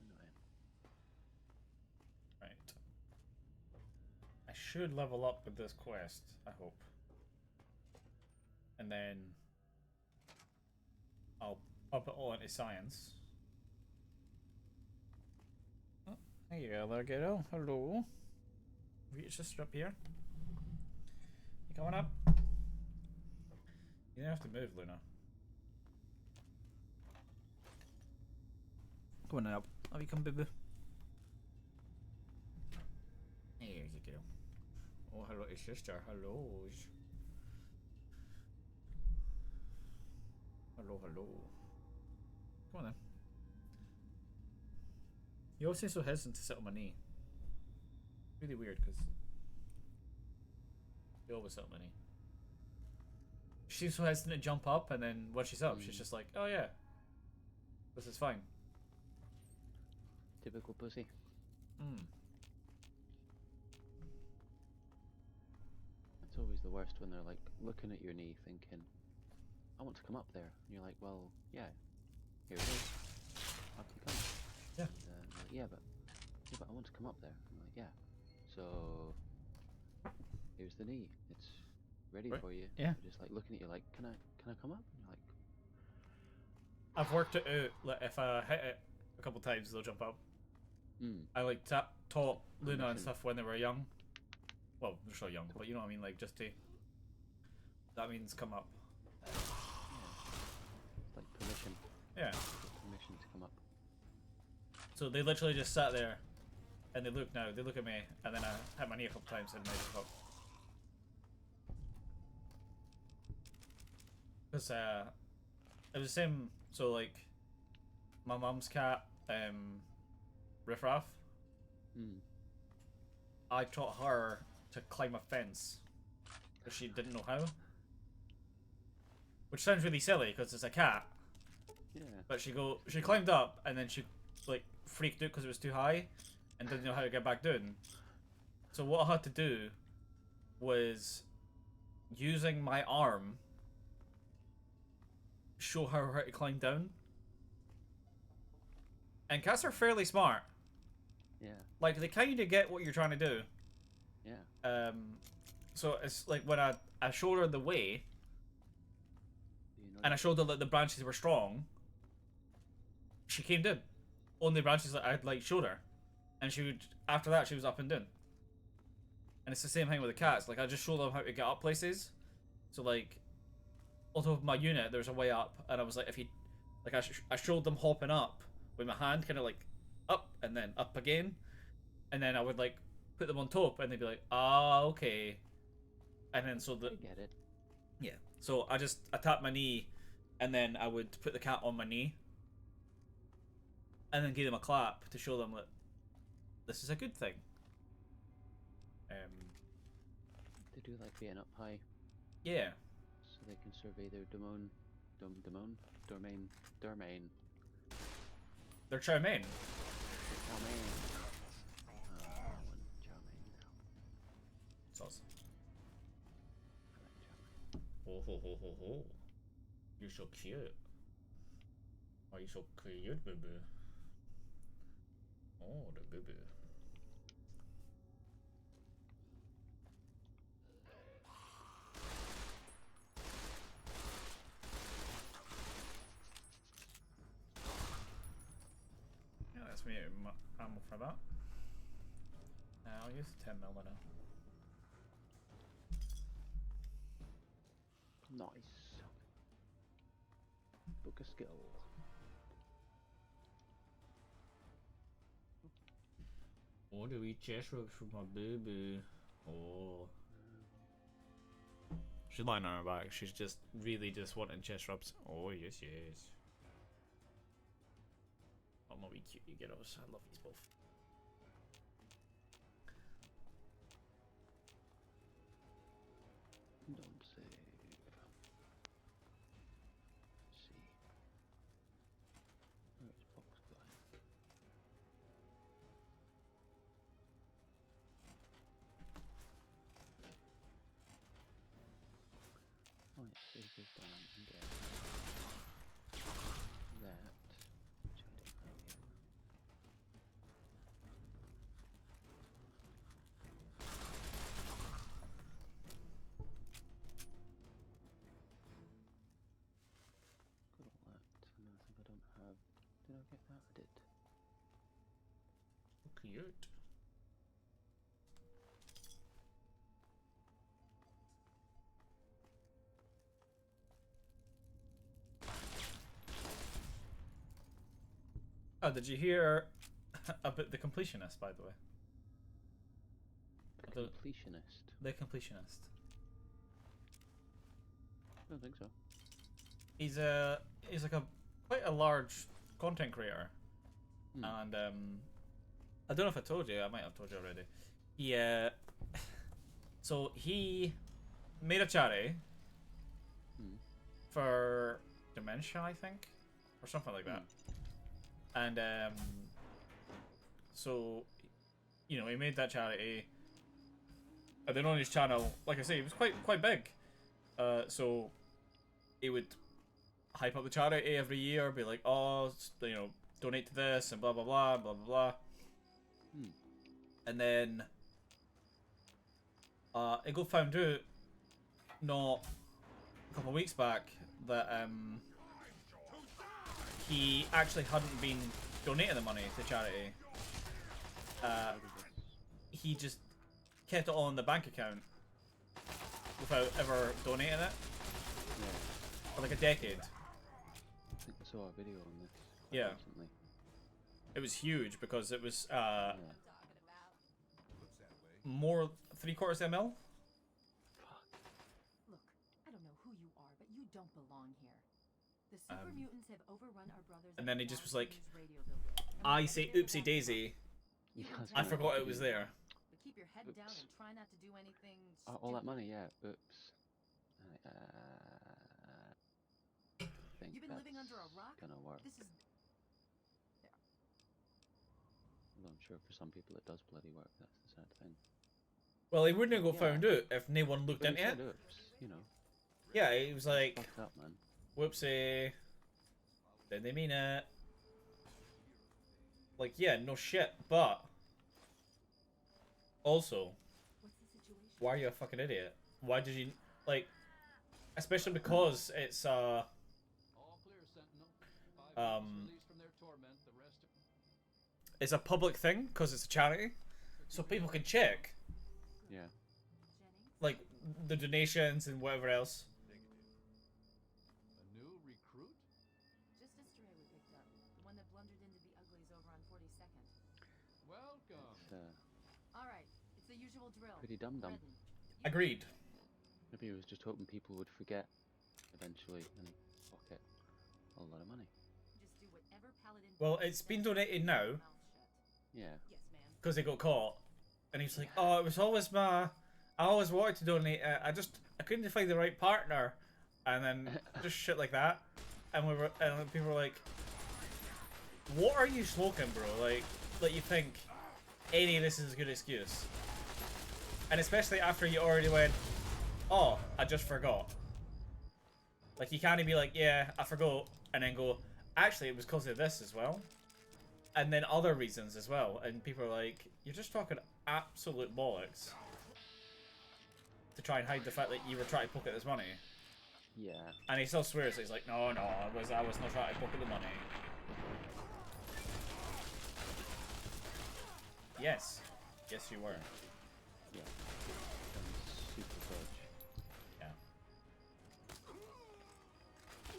Annoying. Right. I should level up with this quest, I hope. And then I'll up it all into science. Oh, there you go, there, kiddo. Hello. Have your sister up here? You coming up? You don't have to move, Luna. Come on up. Have you come, baby? Here you go. Oh, hello, your sister. Hello. Hello, hello. Come on then. You always seem so hesitant to sit on my knee. Really weird, because you always sit on my knee. She seems so hesitant to jump up, and then when she's up, she's just like, oh yeah, this is fine. Typical pussy. It's always the worst when they're like looking at your knee thinking, I want to come up there. And you're like, well, yeah, here it is. Up you come. Yeah. And, like, yeah, but I want to come up there. I'm like, yeah. So here's the knee. It's ready Right. for you. Yeah. They're just like looking at you like, can I come up? And you're like, I've worked it out. Like, if I hit it a couple times, they'll jump up. I like taught Luna and stuff when they were young. Well, they're so young, but you know what I mean. Like just to. That means come up. Yeah. It's like permission. Yeah. Permission to come up. So they literally just sat there, and they look now. They look at me, and then I hit my knee a couple times and made it up. Because it was the same. So like, my mum's cat, Riff Raff. I taught her to climb a fence, because she didn't know how. Which sounds really silly because it's a cat. Yeah. But she climbed up and then she like freaked out because it was too high, and didn't know how to get back down. So what I had to do was using my arm show her how to climb down. And cats are fairly smart. Yeah. Like they kind of get what you're trying to do. Yeah. So it's like when I showed her the way. And I showed her that the branches were strong. She came down. Only branches that I'd like showed her, and she would. After that, she was up and down. And it's the same thing with the cats. Like I just show them how to get up places. So like, on top of my unit, there's a way up, and I was like, if you, like, I showed them hopping up with my hand, kind of like up and then up again, and then I would like put them on top, and they'd be like, ah, okay. And then so the. I get it. Yeah. So I tapped my knee, and then I would put the cat on my knee, and then give them a clap to show them that this is a good thing. They do like being up high. Yeah. So they can survey their domain. They're chow mein. Sauce. Oh ho ho ho ho! You're so cute. Why are you so cute, baby? Oh, the baby. Yeah, that's me. Ammo for that. I'll use 10mm now. Nice. Book a skill. Oh, do we eat chest rubs for my baby? Oh. She's lying on her back. She's just really just wanting chest rubs. Oh, yes, yes. Oh, not be cute, you kiddos. I love these both. Don't save. Let's see. Where's box guy? Oh yeah, save this down and get that. Which I don't have yet. Got all that, and I think I don't have. Did I get that? I did. Cute. Oh, did you hear about the completionist, by the way? The completionist? The completionist. I don't think so. He's like a quite a large content creator, and I don't know if I told you. I might have told you already. He so he made a charity for dementia, I think, or something like that. And so you know, he made that charity, and then on his channel, like I say, he was quite big. So he would hype up the charity every year, be like, oh, you know, donate to this and blah blah blah blah blah blah. And then it got found out not a couple of weeks back that he actually hadn't been donating the money to charity. He just kept it on the bank account without ever donating it Yeah. for like a decade. I think I saw a video on this quite Yeah. recently. It was huge because it was Yeah. more 3/4 ml. Look, I don't know who you are, but you don't belong here. The super mutants have overrun our brothers. And then he just was like, radio building, and I we're say headed there oopsie without daisy. you. Yeah, I forgot it was there. But keep your head down Oops. and try not to do anything. All that stupid. money, yeah. Oops. I think You've been living that's under a rock. gonna work. This is. Although I'm sure for some people it does bloody work. That's the sad thing. Well, he wouldn't have got Yeah. found out if no one looked But he into said it. oops, you know. Yeah, he was like, Fucked up, man. whoopsie. Didn't they mean it? Like, yeah, no shit, but also, What's the situation? why are you a fucking idiot? Why did you, like, especially because it's, All clear, Sentinel. 5 Um, released from their torment. The rest are... it's a public thing, because it's a charity, so people can check, Yeah. Jennings? like, the donations and whatever else. A new recruit? Just a stray we picked up. The one that blundered into the uglies over on 42nd. Welcome. It's All right, it's the usual drill. pretty dum-dum. Redden. Agreed. Maybe he was just hoping people would forget eventually and pocket a lot of money. Just do whatever Paladin. Well, it's been donated now, Mouth shut. Yeah. Yes, ma'am. because they got caught, and he was like, oh, it was always I always wanted to donate it, I couldn't find the right partner, and then just shit like that, and people were like, what are you smoking, bro? Like you think any of this is a good excuse, and especially after you already went, oh, I just forgot. Like, you can't be like, yeah, I forgot, and then go, actually, it was because of this as well. And then other reasons as well. And people are like, you're just talking absolute bollocks. To try and hide the fact that you were trying to pocket this money. Yeah. And he still swears, he's like, no, I was not trying to pocket the money. Yes. Yes, you were. Yeah. Super dodge. Yeah.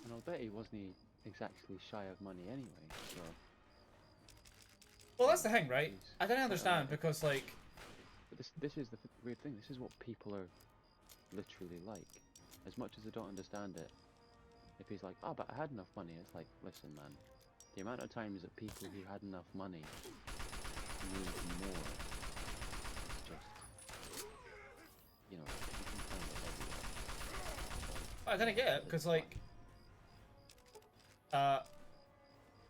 And I'll bet he wasn't exactly shy of money anyway, so... Well, that's the thing, right? He's I don't understand, alright. because, like... But this is the weird thing. This is what people are literally like. As much as they don't understand it, if he's like, oh, but I had enough money, it's like, listen, man. The amount of times that people who had enough money need more, it's just, you know, you can find it everywhere. I don't get it, because, like...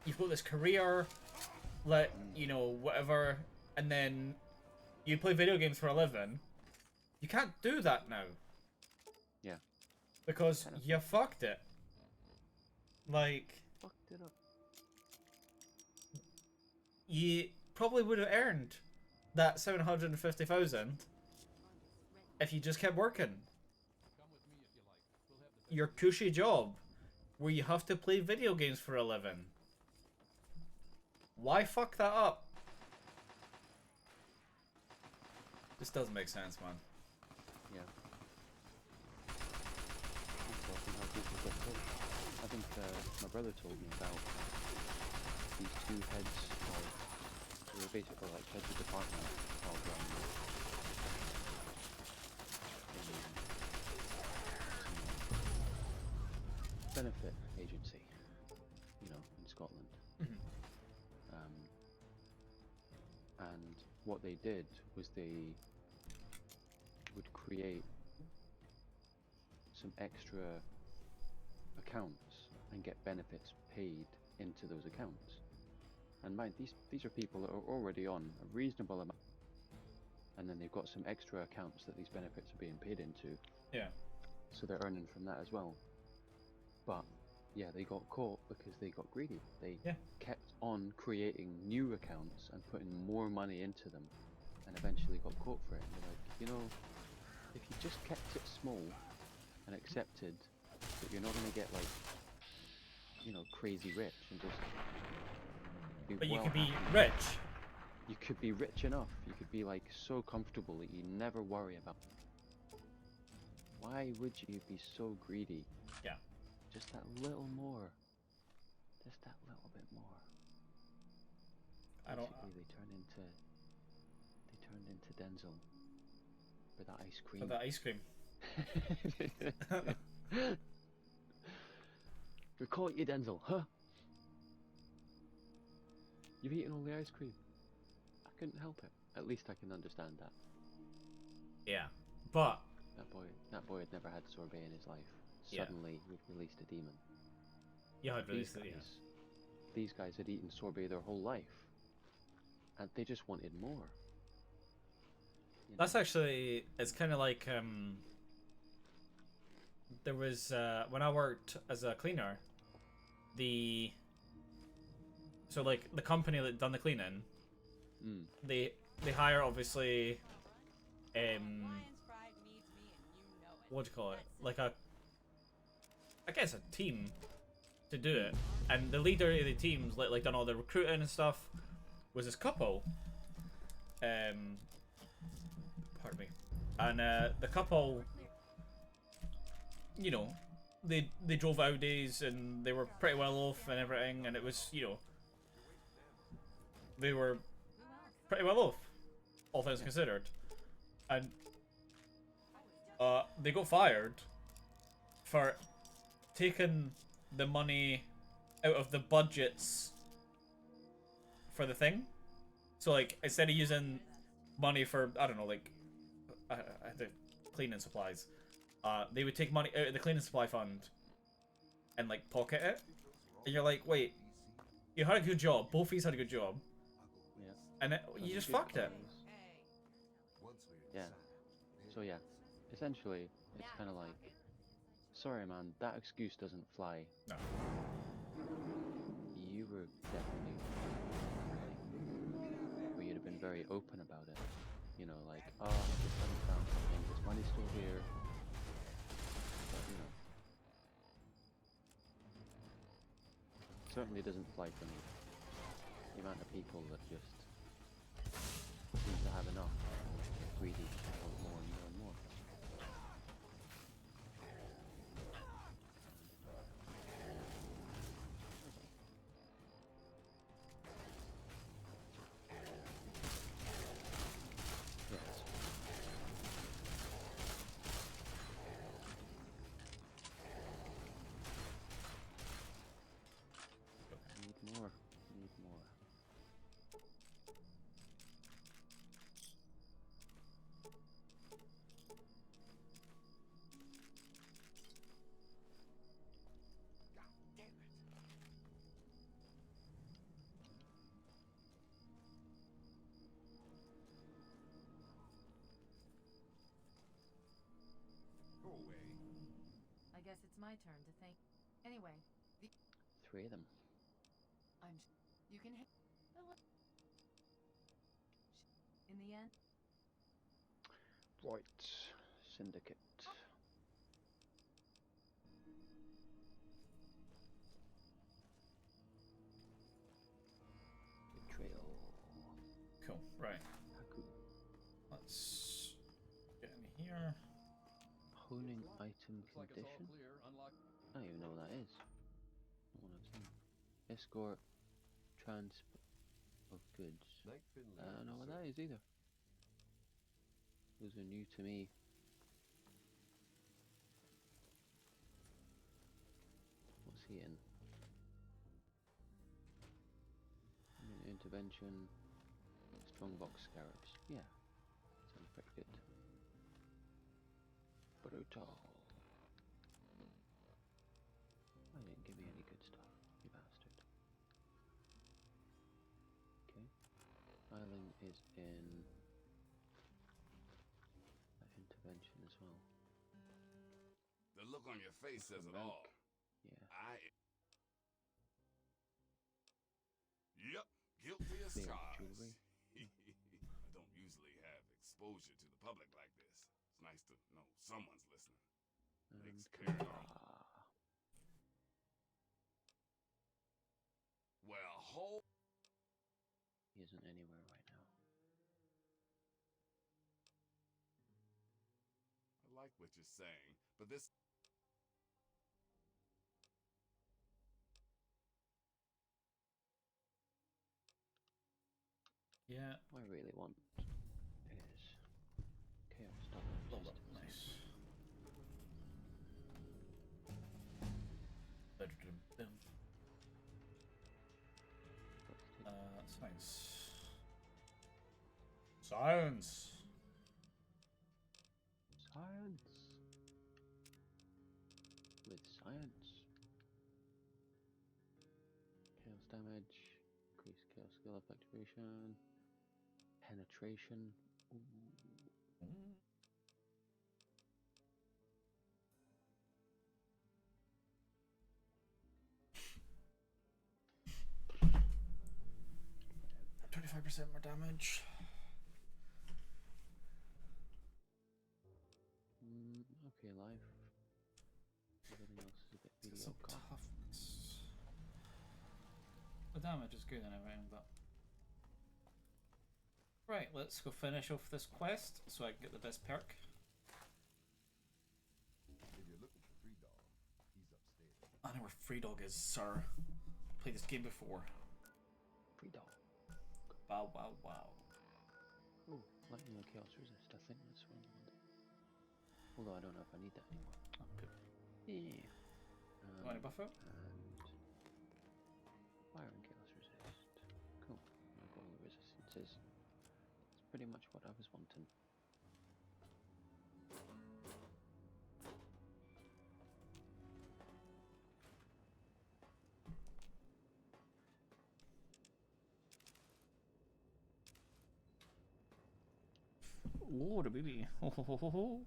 you've got this career, you know, whatever, and then you play video games for a living. You can't do that now. Yeah. Because Kind of. you fucked it. Like, Fucked it up. you probably would have earned that 750,000 if you just kept working. Come with me if you like. We'll have the Your cushy job, where you have to play video games for a living. Why fuck that up? This doesn't make sense, man. Yeah. That's often how people get killed. I think my brother told me about these two heads of, they were basically like heads of department of benefit agency, you know, in Scotland. And what they did was they would create some extra accounts and get benefits paid into those accounts. And mind, these are people that are already on a reasonable amount, and then they've got some extra accounts that these benefits are being paid into. Yeah. So they're earning from that as well. But yeah, they got caught because they got greedy. They kept on creating new accounts and putting more money into them, and eventually got caught for it. And they're like, you know, if you just kept it small and accepted that you're not going to get like, you know, crazy rich and just be But you well could be happy. rich You could be rich enough, you could be like so comfortable that you never worry about. Why would you be so greedy? Yeah. Just that little more. Just that little bit more. I don't. Basically, they turned into Denzel for that ice cream. For the ice cream. We caught you, Denzel, huh? You've eaten all the ice cream. I couldn't help it. At least I can understand that. Yeah, but that boy had never had sorbet in his life. Yeah. Suddenly, we've released a demon. Yeah, I'd released it. Yeah. These guys had eaten sorbet their whole life, and they just wanted more. That's actually, it's kind of like there was when I worked as a cleaner, so like the company that done the cleaning, they hire obviously what do you call it, like I guess a team to do it, and the leader of the teams like done all the recruiting and stuff was this couple, pardon me, and the couple, you know, they drove Audis and they were pretty well off and everything, and it was, you know, they were pretty well off, all things considered, and they got fired for taking the money out of the budgets for the thing. So like, instead of using money for, I don't know, like the cleaning supplies, they would take money out of the cleaning supply fund and like pocket it, and you're like, wait, you had a good job, both of you had a good job, yeah, and you just fucked it. Yeah. So yeah, essentially, it's kind of like, sorry man, that excuse doesn't fly. No. You were definitely where you'd have been very open about it. You know, like, oh, I just haven't found something, this money's still here. But, you know, certainly doesn't fly for me. The amount of people that just seem to have enough, greedy, want more and more and more. Need more. Need more. Go away. I guess it's my turn to thank. Anyway, 3 of them. you can. In the end. Right. Syndicate. Betrayal. Cool. Right. Haku. Let's get in here. Honing item Looks like it's all condition. clear. Unlock. I don't even know what that is. Not one I've seen. Escort transport of goods. I don't know what that is either. Those are new to me. What's he in? Intervention. Strongbox scarabs. Yeah. Sounds pretty good. Brutal. Why didn't give me any good stuff, you bastard. Okay. Island is in intervention as well. The look on your face says it all. Yeah. Yep, guilty as Clear charged. jewelry. I don't usually have exposure to the public like this. It's nice to know someone's listening. Makes clear. Well, He isn't anywhere right now. like what you're saying, but this. Yeah. What I really want is chaos stuff. Level up, nice. Science. Science. Science. With science. Chaos damage. Increase chaos skill effectivation. Penetration. Ooh. Mm. 25% more damage. Okay, life. Everything else is a bit Some mediocre. toughness. The damage is good and everything, but right, let's go finish off this quest so I can get the best perk. If you're looking for Free Dog, he's upstairs. I know where Free Dog is, sir. Played this game before. Free Dog. Wow, wow, wow. Oh, lightning or chaos resist. I think that's one. Although I don't know if I need that anymore. Oh, poop. Yeah. Want to buff it? And fire and chaos resist. Cool. I've got all the resistances. It's pretty much what I was wanting. Oh, the baby. Ho, ho, ho, ho, ho.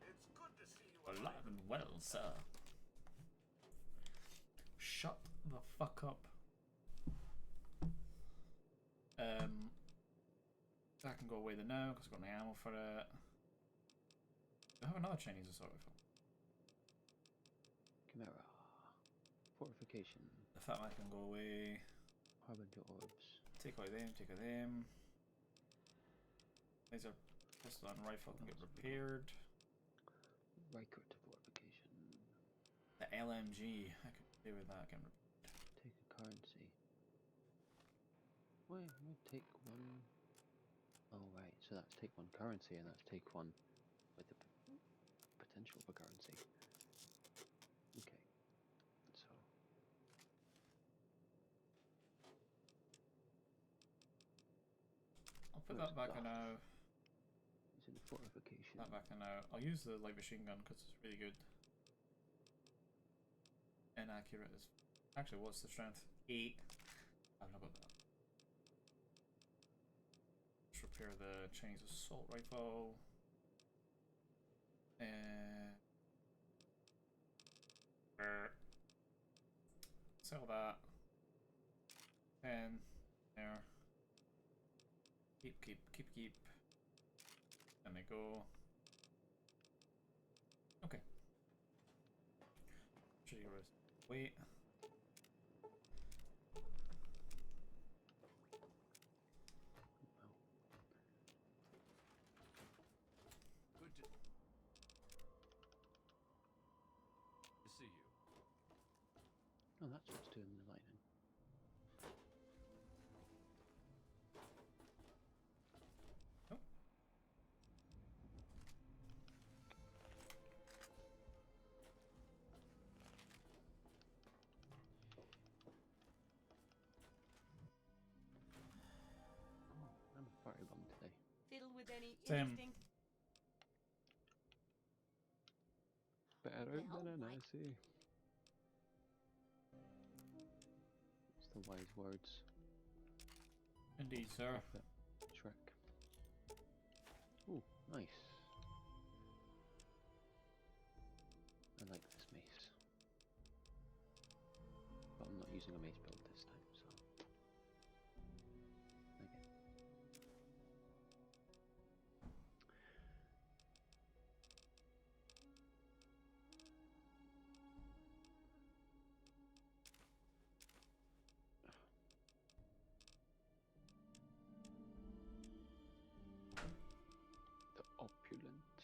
It's good to see you Alive and well, sir. Shut the fuck up. That can go away there now because I've got no ammo for it. I have another Chinese assault rifle. Chimera. Fortification. The fat man can go away. Harbinger orbs. Take away them, take away them. Laser pistol and rifle can get repaired. Rykert fortification. The LMG, I could do with that. Can Take a currency. Wait, we take one. Oh right, so that's take one currency and that's take one with the potential for currency. Okay, so I'll put that back in now. Is it the fortification? That back in now. I'll use the light machine gun because it's really good. Inaccurate is. Actually, what's the strength? 8. I've not got that. Let's repair the Chinese assault rifle. And sell that. 10 there. Keep. And they go. Okay. Should you wait? Good to see you. Oh, that's what's doing the lightning. Oh. I'm a party bum today. Fiddle with any Same. interesting. Better Well, than an why- icy. It's the wise words. Indeed, sir. of Shrek. Ooh, nice. I like this mace. But I'm not using a mace build this time, so. Okay. The opulent.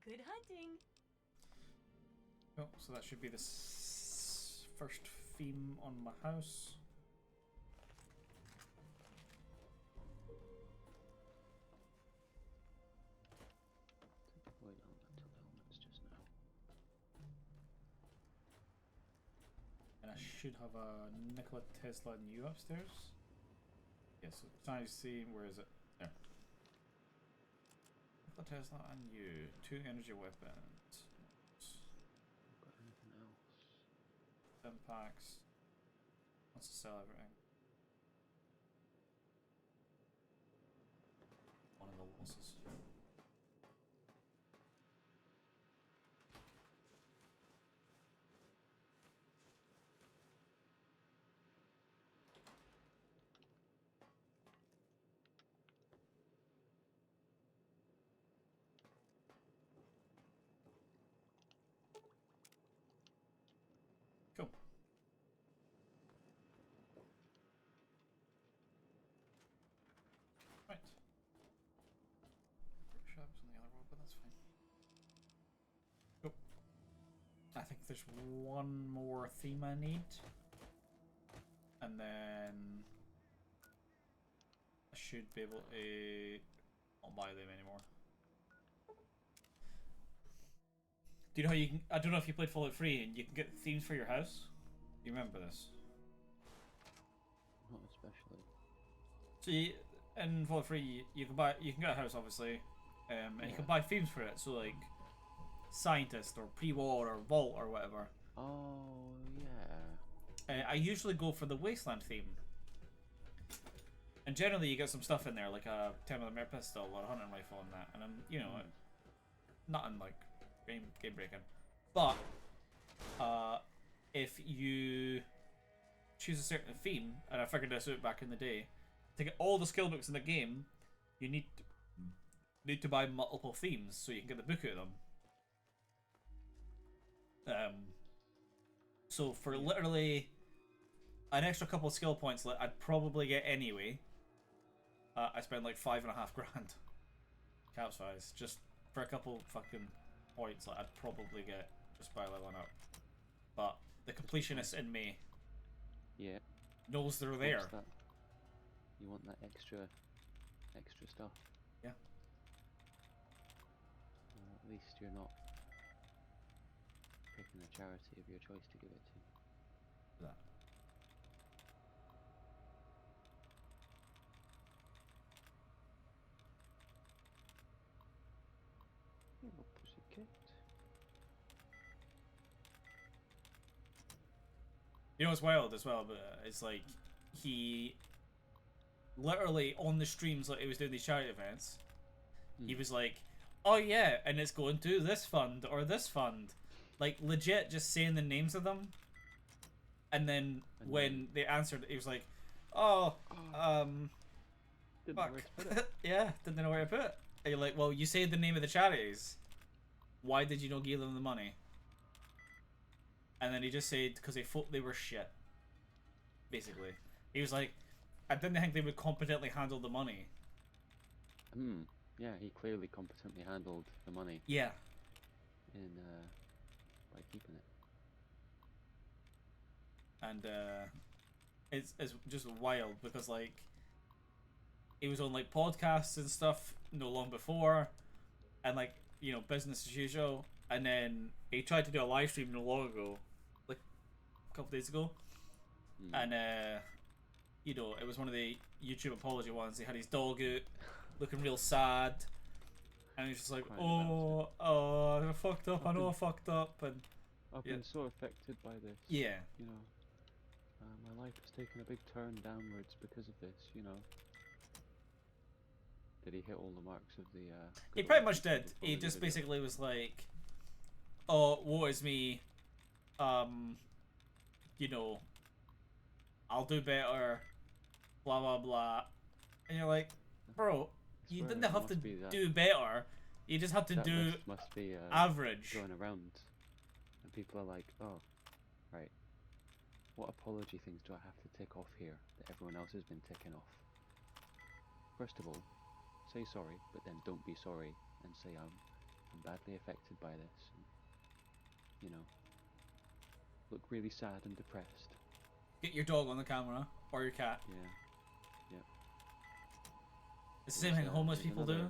Good hunting. Oh, so that should be the first theme on my house. And I should have a Nikola Tesla and you upstairs. Yes, yeah, so trying to see, where is it? There. Nikola Tesla and you. 2 energy weapons. Got anything else? 10 packs. Wants to sell everything. One of the losses. Cool. Right. Workshops on the other road, but that's fine. Cool. I think there's one more theme I need. And then I should be able to not buy them anymore. Do you know how you can? I don't know if you played Fallout 3 and you can get themes for your house. Do you remember this? Not especially. So in Fallout 3 you can get a house obviously, and you can buy themes for it. So like scientist or pre-war or vault or whatever. Oh yeah. I usually go for the wasteland theme. And generally you get some stuff in there like a 10mm pistol or a hunting rifle and that, and you know, nothing like game breaking. But if you choose a certain theme, and I figured this out back in the day, to get all the skill books in the game, you need to buy multiple themes so you can get the book out of them. So for literally an extra couple of skill points that I'd probably get anyway, I spend like $5.5 grand caps wise just for a couple fucking points that I'd probably get just by leveling up. But the completionist in me knows they're there. That? You want that extra stuff. Yeah. Well, at least you're not picking a charity of your choice to give it to. That. Hello, pussycat. You know what's wild as well, but it's like he literally on the streams, like he was doing these charity events, he was like, oh yeah, and it's going to this fund or this fund, like legit just saying the names of them, and then when they answered, he was like, oh, didn't know where to put it. yeah, didn't know where to put it. And you're like, well, you said the name of the charities, why did you not give them the money? And then he just said because they thought they were shit. Basically, he was like, I didn't think they would competently handle the money. Yeah, he clearly competently handled the money. Yeah. In by keeping it. And it's just wild because like he was on like podcasts and stuff no long before, and like, you know, business as usual. And then he tried to do a live stream no long ago, like a couple days ago, and you know, it was one of the YouTube apology ones. He had his dog out, looking real sad, and he's just like, "Oh, I fucked up. I know I fucked up." And I've been so affected by this. Yeah. You know, my life has taken a big turn downwards because of this. You know. Did he hit all the marks of the? He pretty much did. He just basically was like, "Oh, woe is me. You know, I'll do better. Blah blah blah." And you're like, "Bro, you didn't have to do better. You just had to do must be average." Going around, and people are like, "Oh, right. What apology things do I have to tick off here that everyone else has been ticking off?" First of all, say sorry, but then don't be sorry and say I'm I'm badly affected by this, and, you know, look really sad and depressed. Get your dog on the camera, or your cat. Yeah. It's the same thing homeless there's people do.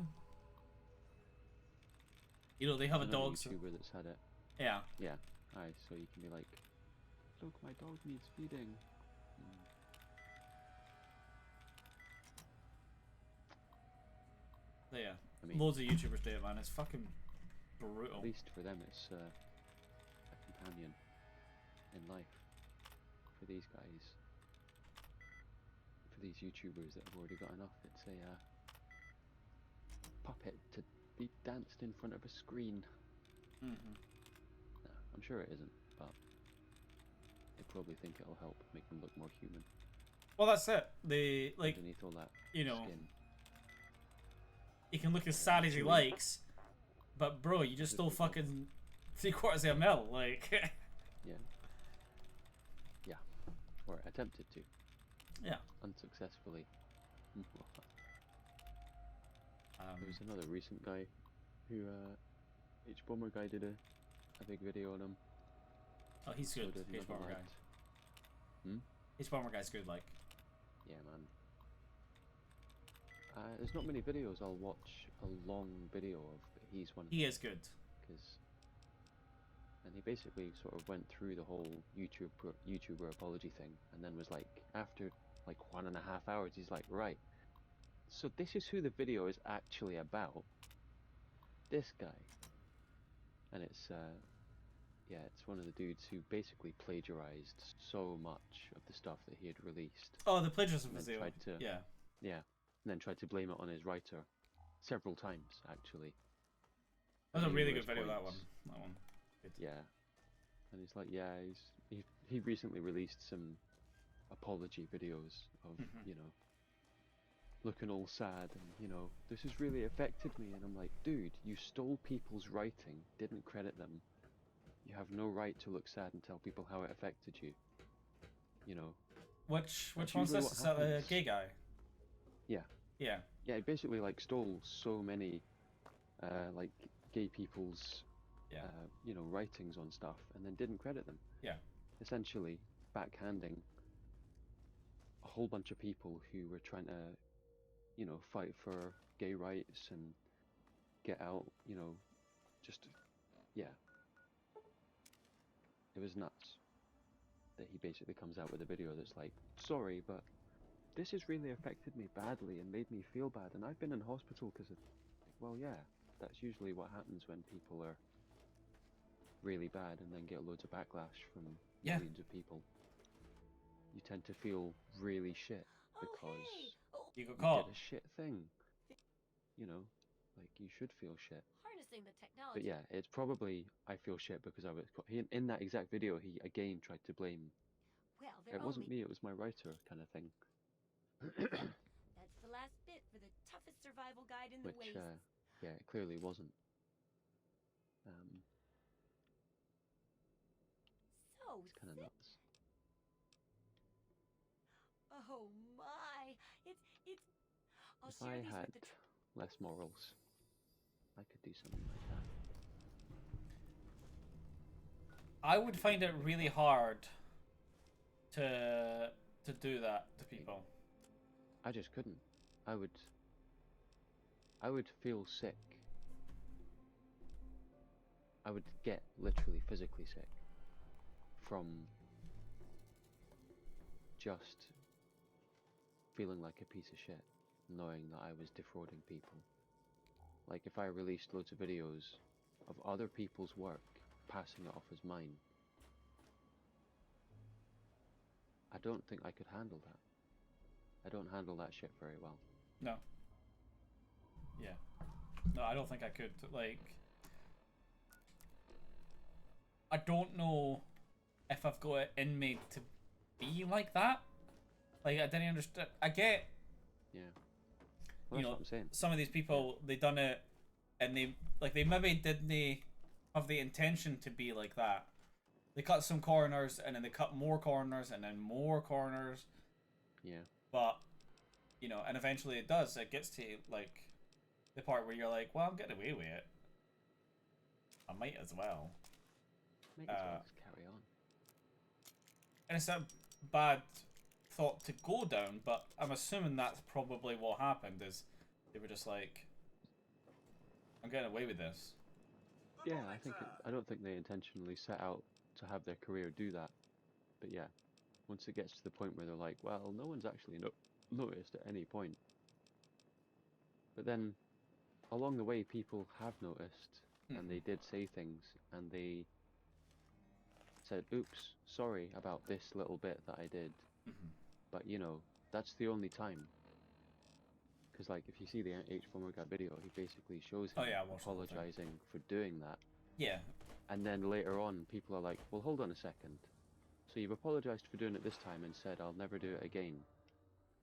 You know, they have a another dog. YouTuber that's had it. Yeah. Yeah. Aye, so you can be like, look, my dog needs feeding. So yeah, I mean, loads of YouTubers do it, man. It's fucking brutal. At least for them, it's a companion in life. For these guys, for these YouTubers that have already got enough, it's a puppet to be danced in front of a screen. No, I'm sure it isn't, but they probably think it'll help make them look more human. Well, that's it. They like underneath all that, you know, skin. He can look as sad as he likes, but bro, you just stole fucking 3/4 of a mil, like. Yeah, or attempted to. Yeah. Unsuccessfully. There was another recent guy who, H-Bomber guy did a big video on him. Oh, he's good. H-Bomber guy. H-Bomber guy's good, like. Yeah, man. There's not many videos I'll watch a long video of, but he's one of them. He is good. And he basically sort of went through the whole YouTuber apology thing, and then was like, after like 1.5 hours, he's like, right, so this is who the video is actually about. This guy. And it's, yeah, it's one of the dudes who basically plagiarized so much of the stuff that he had released. Oh, the plagiarism video. Yeah. Yeah. And then tried to blame it on his writer several times, actually. That was a really good video, that one. Good. Yeah. And he's like, yeah, he recently released some apology videos of, you know, looking all sad and, you know, this has really affected me. And I'm like, dude, you stole people's writing, didn't credit them. You have no right to look sad and tell people how it affected you. You know. Which one's this? Is that a gay guy? Yeah. Yeah. Yeah, he basically like stole so many like gay people's you know, writings on stuff and then didn't credit them. Yeah. Essentially backhanding a whole bunch of people who were trying to, you know, fight for gay rights and get out, you know, just yeah. It was nuts that he basically comes out with a video that's like, sorry, but this has really affected me badly and made me feel bad, and I've been in hospital because of... Well, yeah, that's usually what happens when people are really bad and then get loads of backlash from millions of people. You tend to feel really shit because you got caught. did a shit thing. You know, like, you should feel shit. Harnessing the technology. But yeah, it's probably I feel shit because I was caught. In that exact video, he again tried to blame... Well, it wasn't me, it was my writer, kind of thing. That's the last bit for the toughest survival guide in the wastes. Yeah, it clearly wasn't. So it's kind of nuts. Oh my! It's. I'll If share I these had with the less morals, I could do something like that. I would find it really hard to do that to people. I just couldn't. I would feel sick. I would get literally physically sick from just feeling like a piece of shit, knowing that I was defrauding people. Like if I released loads of videos of other people's work, passing it off as mine, I don't think I could handle that. I don't handle that shit very well. No. Yeah. No, I don't think I could. Like, I don't know if I've got it in me to be like that. Like, I didn't understand. I get. Yeah. Well, you know, what I'm saying. Some of these people, they done it, and they maybe didn't have the intention to be like that. They cut some corners, and then they cut more corners, and then more corners. Yeah. But, you know, and eventually it does. It gets to, like, the part where you're like, well, I'm getting away with it. I might as well. Might as well just carry on. And it's a bad thought to go down, but I'm assuming that's probably what happened, is they were just like, I'm getting away with this. Yeah, I don't think they intentionally set out to have their career do that. But yeah, once it gets to the point where they're like, well, no one's actually noticed at any point. But then, along the way, people have noticed, and they did say things, and they said, oops, sorry about this little bit that I did. But, you know, that's the only time. Because, like, if you see the H. Guy video, he basically shows him apologizing for doing that. Yeah. And then later on, people are like, well, hold on a second. So you've apologized for doing it this time and said, I'll never do it again.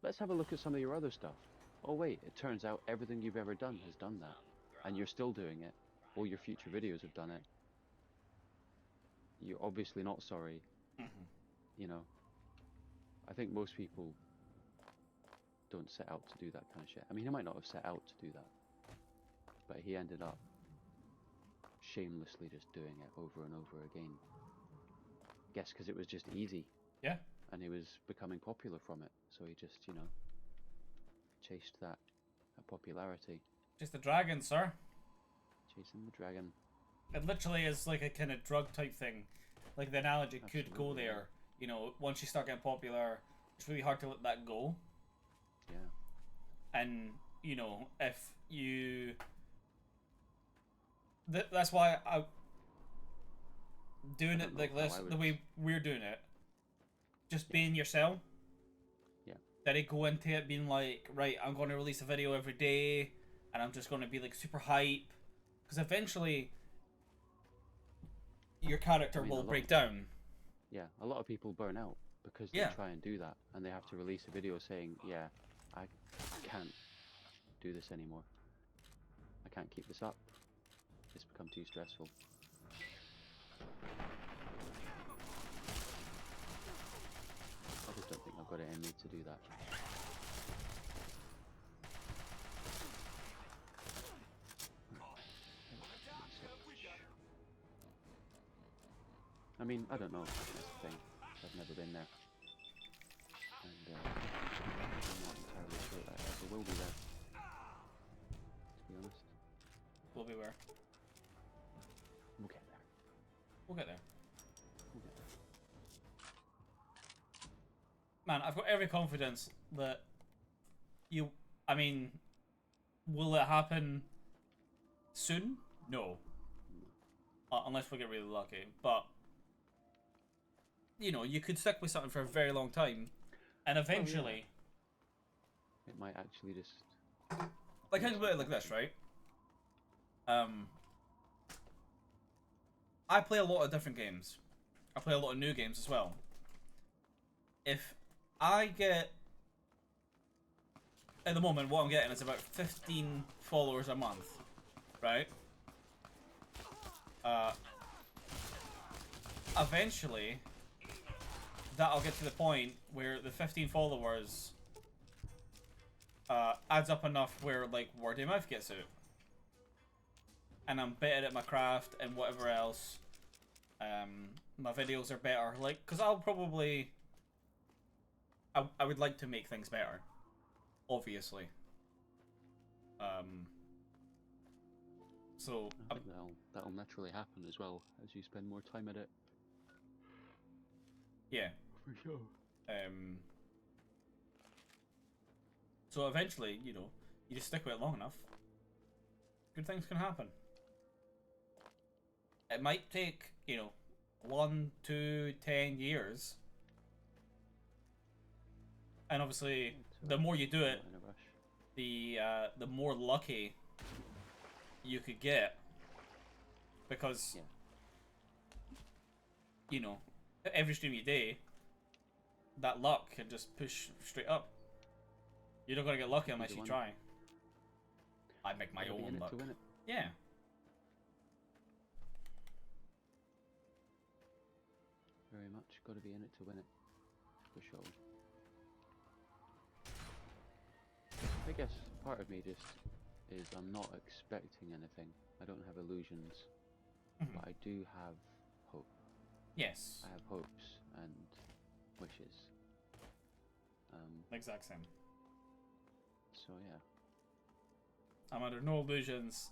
Let's have a look at some of your other stuff. Oh wait, it turns out everything you've ever done has done that. And you're still doing it. All your future videos have done it. You're obviously not sorry. You know, I think most people don't set out to do that kind of shit. I mean, he might not have set out to do that. But he ended up shamelessly just doing it over and over again. Guess because it was just easy. Yeah. And he was becoming popular from it. So he just, you know, chased that popularity. Just the dragon, sir. Chasing the dragon. It literally is like a kind of drug type thing. Like the analogy could go there. You know, once you start getting popular, it's really hard to let that go. Yeah. And, you know, if you... that's why I... Doing it like this, the way we're doing it, just being yourself. Yeah. Then I go into it being like, right, I'm going to release a video every day, and I'm just going to be like super hype, because eventually your character will break down. Yeah, a lot of people burn out because they try and do that, and they have to release a video saying, yeah, I can't do this anymore. I can't keep this up. It's become too stressful. I just don't think I've got it in me to do that. I mean, I don't know, that's the thing. I've never been there. And I'm not entirely sure that I ever will be there. To be honest. We'll be where? We'll get there. We'll get there. We'll get there. Man, I've got every confidence that you... I mean, will it happen soon? No. Unless we get really lucky. But, you know, you could stick with something for a very long time, and eventually... It might actually just... Like, think about it like this, right? I play a lot of different games. I play a lot of new games as well. If I get... At the moment, what I'm getting is about 15 followers a month, right? Eventually, that'll get to the point where the 15 followers adds up enough where, like, word of mouth gets out. And I'm better at my craft and whatever else. My videos are better. Like, because I'll probably... I would like to make things better. Obviously. So... I think that'll naturally happen as well, as you spend more time at it. Yeah. For sure. So eventually, you know, you just stick with it long enough, good things can happen. It might take, you know, 1, 2, 10 years. And obviously, the more you do it, the more lucky you could get. Because, you know, every stream you do, that luck can just push straight up. You're not gonna get lucky unless you try. I make my own luck. Yeah. Very much. Got to be in it to win it. For sure. I guess part of me just is I'm not expecting anything. I don't have illusions. but I do have hope. Yes. I have hopes and wishes. Exact same. So yeah. I'm under no illusions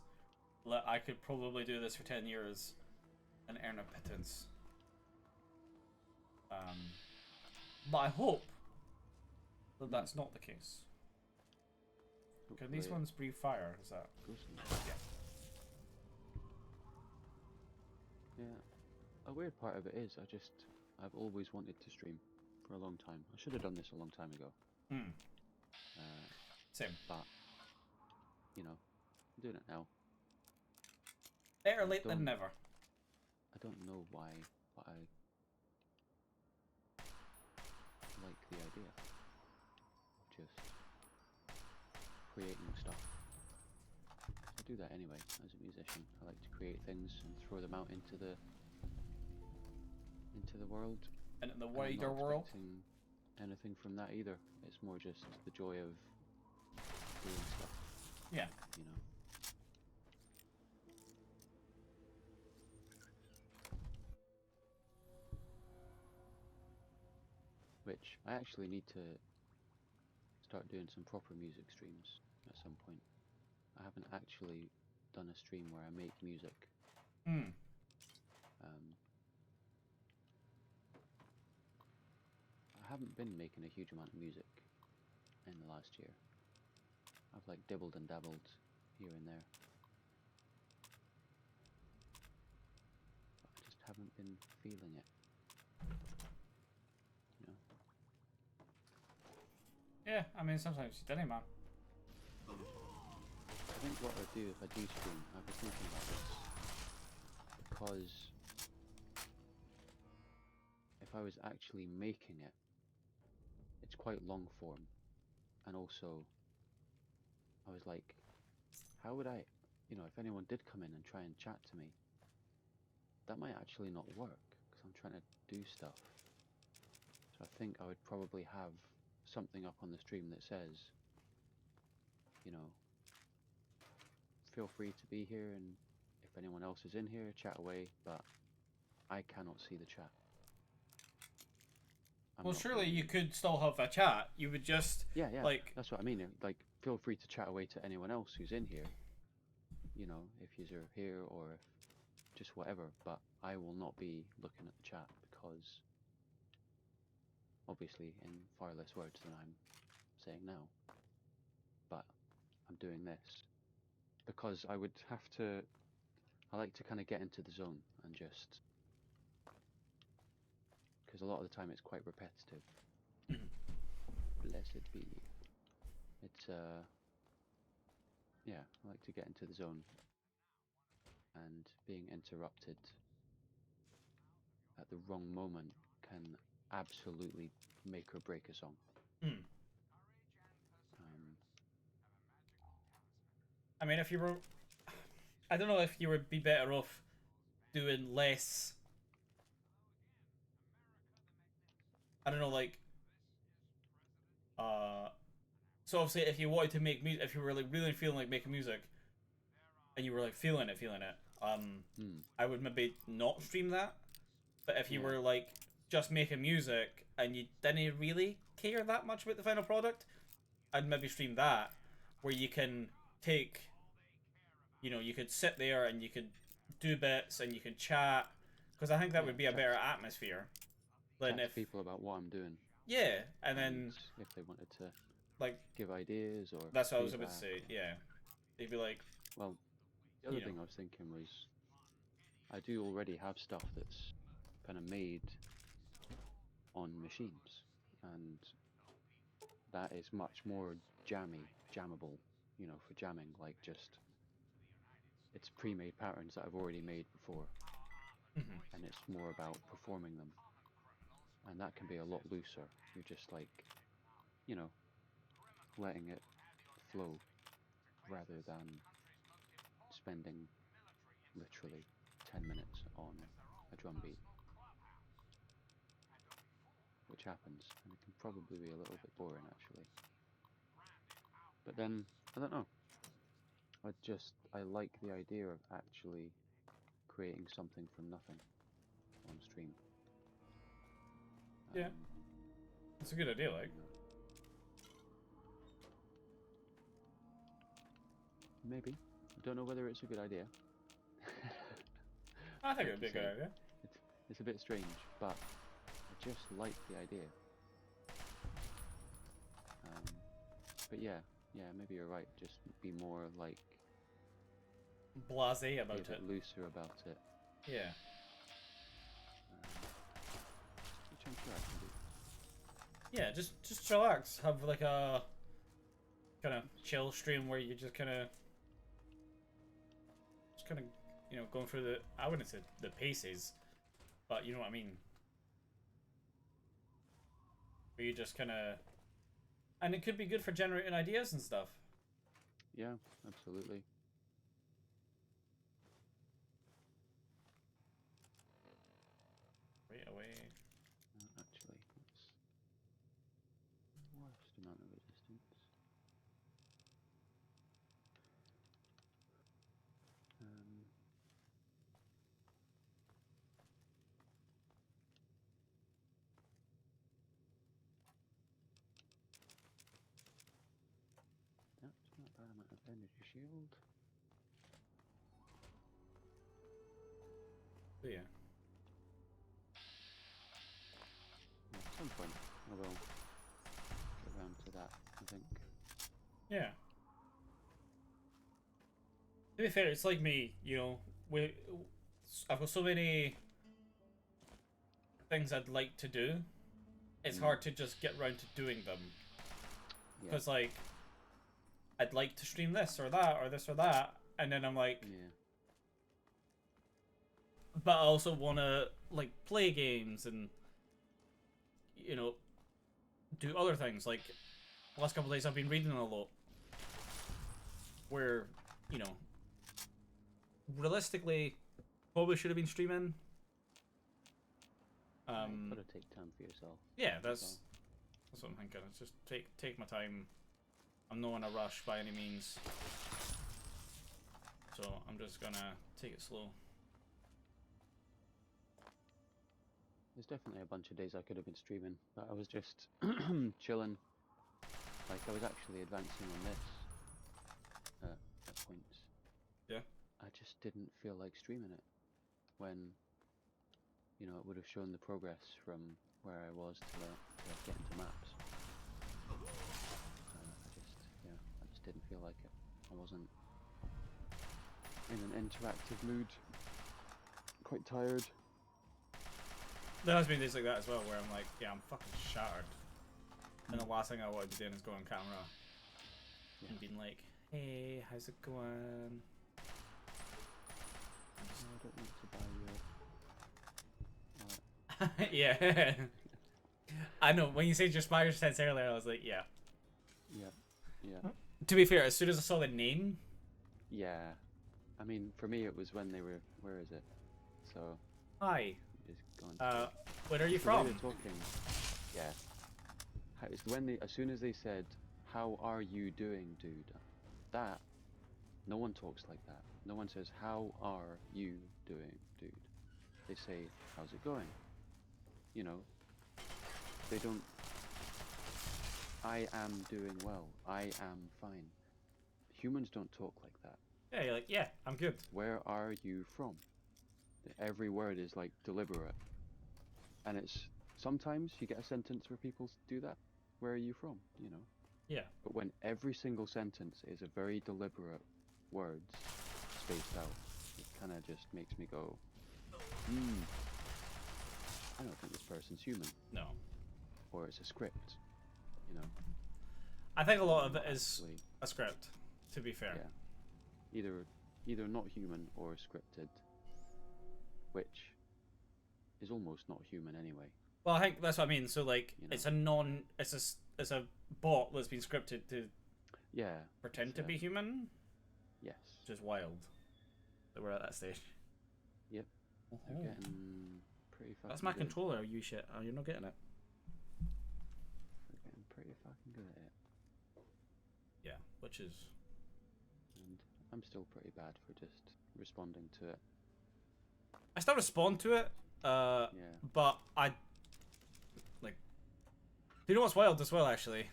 that I could probably do this for 10 years and earn a pittance. But I hope that that's not the case. Can these ones breathe fire? Is that? Yeah. Yeah. A weird part of it is I've always wanted to stream for a long time. I should have done this a long time ago. Same. But you know, I'm doing it now. Better late than never. I don't know why, but I like the idea of just creating stuff. I do that anyway as a musician. I like to create things and throw them out into the world. And in the I'm wider not world. expecting anything from that either. It's more just the joy of doing stuff. Yeah. You know. Which I actually need to start doing some proper music streams at some point. I haven't actually done a stream where I make music. I haven't been making a huge amount of music in the last year. I've like dibbled and dabbled here and there. But I just haven't been feeling it. You know? Yeah, I mean sometimes you don't, man. I think what I'd do if I do stream, I've been thinking about this, because if I was actually making it, it's quite long form, and also I was like, how would I, you know, if anyone did come in and try and chat to me, that might actually not work, because I'm trying to do stuff. So I think I would probably have something up on the stream that says, you know, feel free to be here, and if anyone else is in here, chat away, but I cannot see the chat. Well, surely you could still have a chat. You would just like, that's what I mean. Like, feel free to chat away to anyone else who's in here. You know, if you're here or if just whatever. But I will not be looking at the chat because, obviously, in far less words than I'm saying now. But I'm doing this because I would have to. I like to kind of get into the zone and just, because a lot of the time it's quite repetitive. Blessed be. It's yeah, I like to get into the zone, and being interrupted at the wrong moment can absolutely make or break a song. I mean, if you were, I don't know if you would be better off doing less. I don't know, like, so obviously if you wanted to make music, if you were like really feeling like making music, and you were like feeling it, I would maybe not stream that. But if you were like just making music and you didn't really care that much about the final product, I'd maybe stream that, where you can take, you know, you could sit there and you could do bits and you can chat, because I think that would be a better atmosphere than chat if to people about what I'm doing. Yeah, and then if they wanted to like give ideas or that's what I was about to say. Yeah, they'd be like, well, the other thing I was thinking was, I do already have stuff that's kind of made on machines, and that is much more jammable, you know, for jamming, like just it's pre-made patterns that I've already made before, and it's more about performing them, and that can be a lot looser. You're just like, you know, letting it flow rather than spending literally 10 minutes on a drum beat, which happens, and it can probably be a little bit boring actually. But then, I don't know, I like the idea of actually creating something from nothing on stream. Yeah. It's a good idea, like. Maybe. I don't know whether it's a good idea. I think it would be a good idea. It's a bit strange, but I just like the idea. But yeah, maybe you're right. Just be more like blasé about a bit it, looser about it. Yeah. Which I'm sure I can do. Yeah, just relax. Have like a kind of chill stream where you just kind of, you know, going through the, I wouldn't say the paces, but you know what I mean. Where you just kind of, and it could be good for generating ideas and stuff. Yeah, absolutely. Right away. Actually, that's worst amount of resistance. That's not a bad amount of energy shield. So yeah. At some point, I will get around to that, I think. Yeah. To be fair, it's like me, you know, I've got so many things I'd like to do. It's hard to just get around to doing them. Because, like, I'd like to stream this or that or this or that, and then I'm like, but I also want to, like, play games and, you know, do other things. Like, the last couple of days I've been reading a lot. Where, you know, realistically, probably should have been streaming. Gotta take time for yourself. Yeah, that's what I'm thinking. It's just take my time. I'm not in a rush by any means, so I'm just gonna take it slow. There's definitely a bunch of days I could have been streaming, but I was just chilling. Like, I was actually advancing on this at points. Yeah. I just didn't feel like streaming it when, you know, it would have shown the progress from where I was to get into maps. I just didn't feel like it. I wasn't in an interactive mood. Quite tired. There has been days like that as well, where I'm like, yeah, I'm fucking shattered. And the last thing I want to be doing is go on camera and being like, hey, how's it going? I don't want to buy you. Yeah. I know, when you say just buy your sense earlier, I was like, yeah. Yeah. To be fair, as soon as I saw the name... Yeah. I mean, for me it was when they were... Where is it? So... Hi. Just gone where are you the from? way they're talking. Yeah. It's when they... As soon as they said, how are you doing, dude? That... No one talks like that. No one says, how are you doing, dude? They say, how's it going? You know, they don't... I am doing well. I am fine. Humans don't talk like that. Yeah, you're like, yeah, I'm good. Where are you from? Every word is like deliberate. And it's... Sometimes you get a sentence where people do that. Where are you from? You know? Yeah. But when every single sentence is a very deliberate words spaced out, it kind of just makes me go, I don't think this person's human. No. Or it's a script, you know. I think a lot of it is a script, to be fair. Yeah. Either not human or scripted, which is almost not human anyway. Well, I think that's what I mean. So, like, You know? it's a bot that's been scripted to pretend to be human. Yes. Which is wild that we're at that stage. Yep. They're getting pretty fucking That's my good. controller, you shit. Oh, you're not getting it. They're getting pretty fucking good at it. Yeah, which is... And I'm still pretty bad for just responding to it. still respond to it. Yeah. But I like. Do you know what's wild as well? Actually,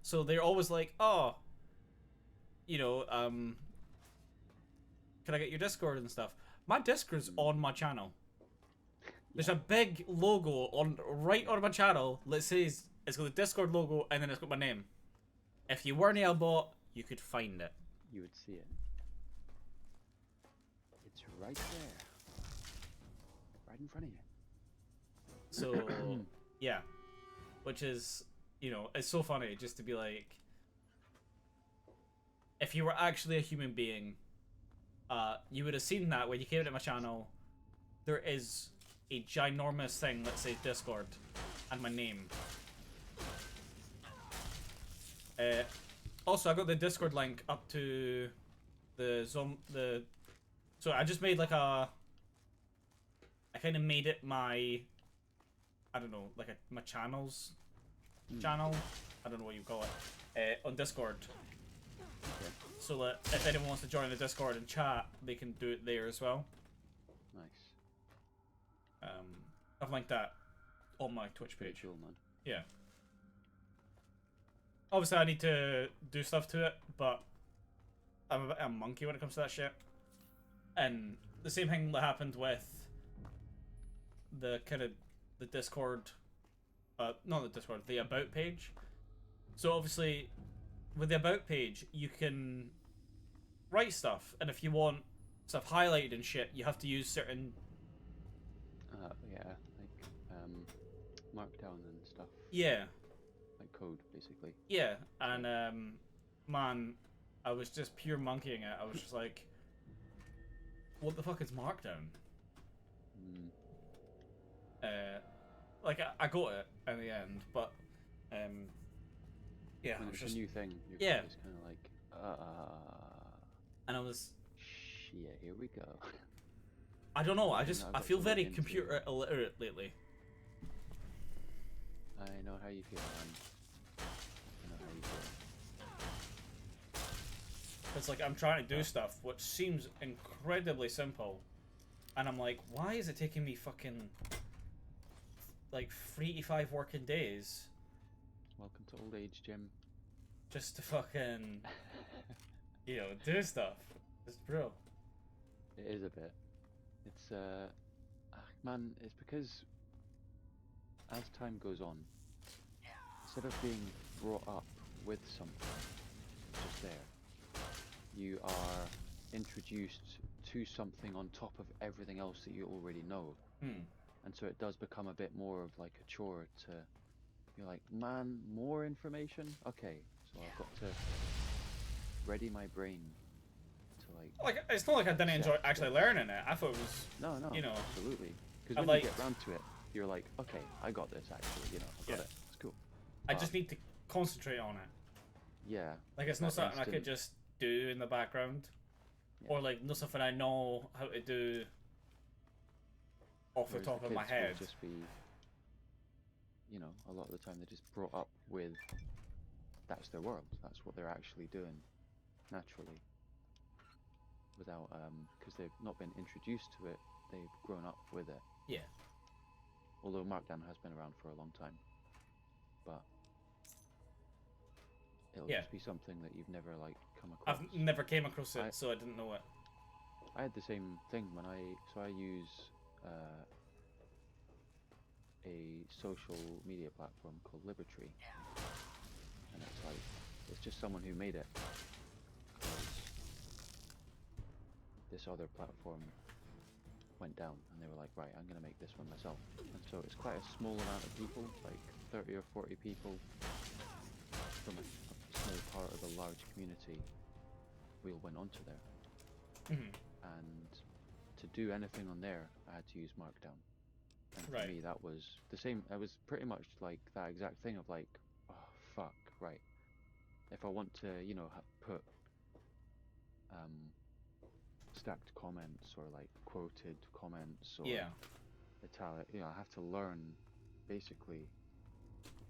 so they're always like, oh, you know, can I get your Discord and stuff? My Discord's on my channel. There's a big logo on on my channel that says it's got the Discord logo and then it's got my name. If you were near a bot, you could find it. You would see it. It's right there. Right in front of you. So, yeah. Which is, you know, it's so funny just to be like, if you were actually a human being, you would have seen that when you came to my channel. There is a ginormous thing that says Discord and my name. Also, I got the Discord link up to the so I just made like I kind of made it my, I don't know, like my channels channel. I don't know what you call it on Discord. Okay. So that if anyone wants to join the Discord and chat, they can do it there as well. Nice. I've linked that on my Twitch page. Cool, man. Yeah. Obviously, I need to do stuff to it, but I'm a bit of a monkey when it comes to that shit. And the same thing that happened with the the Discord, not the Discord, the About page. So obviously, with the About page, you can write stuff, and if you want stuff highlighted and shit, you have to use certain... yeah, like, markdown and stuff. Yeah. Like code, basically. Yeah, and, man, I was just pure monkeying it. I was just like, what the fuck is markdown? Like, I got it in the end, but, yeah, When I was it's just... a new thing, you're Yeah. just kind of like, And I was... shit, here we go. I don't know, I got feel to very look into- computer illiterate lately. I know how you feel, man. I know how you feel. It's like, I'm trying to do stuff which seems incredibly simple, and I'm like, why is it taking me fucking, like, 3 to 5 working days Welcome to old age, Jim. just to fucking, you know, do stuff? It's real. It is a bit. It's, man, it's because as time goes on, instead of being brought up with something just there, you are introduced to something on top of everything else that you already know. And so it does become a bit more of like a chore to, you're like, man, more information? Okay, so I've got to ready my brain to like... It's not like I didn't enjoy actually learning it. I thought it was... No, you know, absolutely. Because I when like- you get round to it, you're like, okay, I got this actually, you know, I've got Yeah. it, it's cool. I just need to concentrate on it. Yeah. Like, it's not that something I could instant- just do in the background. Yeah. Or, like, not something I know how to do off the Whereas top of my kids will head. just be, you know, a lot of the time they're just brought up with, that's their world, that's what they're actually doing, naturally. Without, because they've not been introduced to it, they've grown up with it. Yeah. Although Markdown has been around for a long time. But it'll Yeah. just be something that you've never, like, come across. I've never came across it, so I didn't know it. I had the same thing when I use a social media platform called Libertree, and it's like, it's just someone who made it, because this other platform went down, and they were like, right, I'm going to make this one myself. And so it's quite a small amount of people, like 30 or 40 people from a small part of a large community. We all went onto there. And to do anything on there, I had to use Markdown. And for me, that was the same. It was pretty much like that exact thing of like, oh fuck, right. If I want to, you know, put stacked comments or like quoted comments or italic, you know, I have to learn basically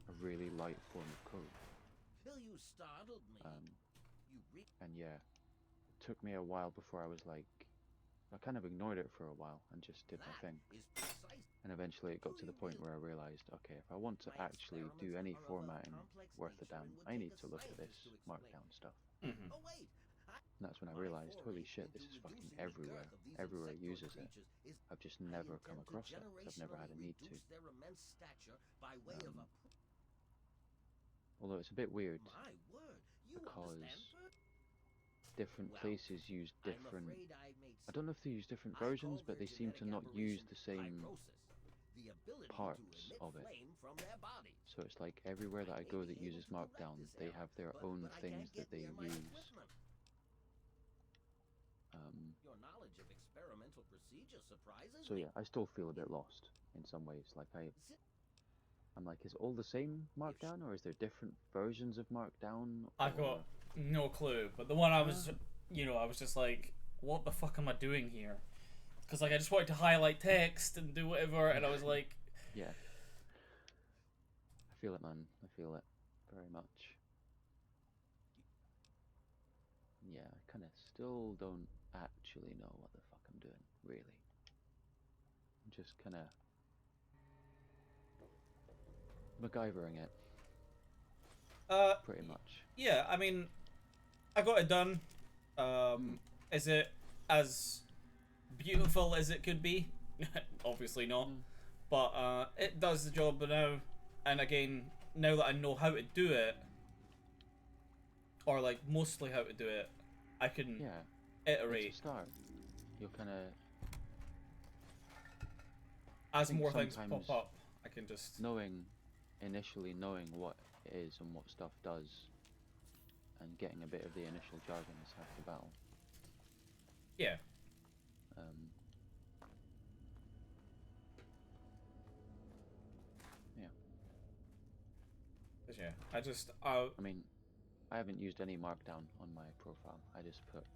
a really light form of code. Till you startled me. And yeah, it took me a while before I was like, I kind of ignored it for a while and just did my thing. And eventually it got to the point where I realized, okay, if I want to actually do any formatting worth a damn, I need to look at this markdown stuff. Mm-hmm. And that's when I realized, holy shit, this is fucking everywhere. Everywhere uses it. I've just never come across it. I've never had a need to. Although it's a bit weird because different places use different... I don't know if they use different versions, but they seem to not use the same parts of it. So it's like everywhere that I go that uses Markdown, they have their own things that they use. So yeah, I still feel a bit lost in some ways. Like I'm like, is it all the same Markdown, or is there different versions of Markdown? I got no clue, but the one I was, I was just like, what the fuck am I doing here? Because like I just wanted to highlight text and do whatever, and I was like, yeah, I feel it, man. I feel it very much. Yeah, I kind of still don't actually know what the fuck I'm doing, really. I'm just kind of MacGyvering it. Pretty much. Yeah, I mean, I got it done. Is it as beautiful as it could be? Obviously not. But it does the job now. And again, now that I know how to do it, or like mostly how to do it, I can iterate. It's a start. You'll kind of... As more things pop up, I can just... Initially knowing what it is and what stuff does, and getting a bit of the initial jargon is half the battle. Yeah. Yeah. But yeah, I mean, I haven't used any Markdown on my profile. I just put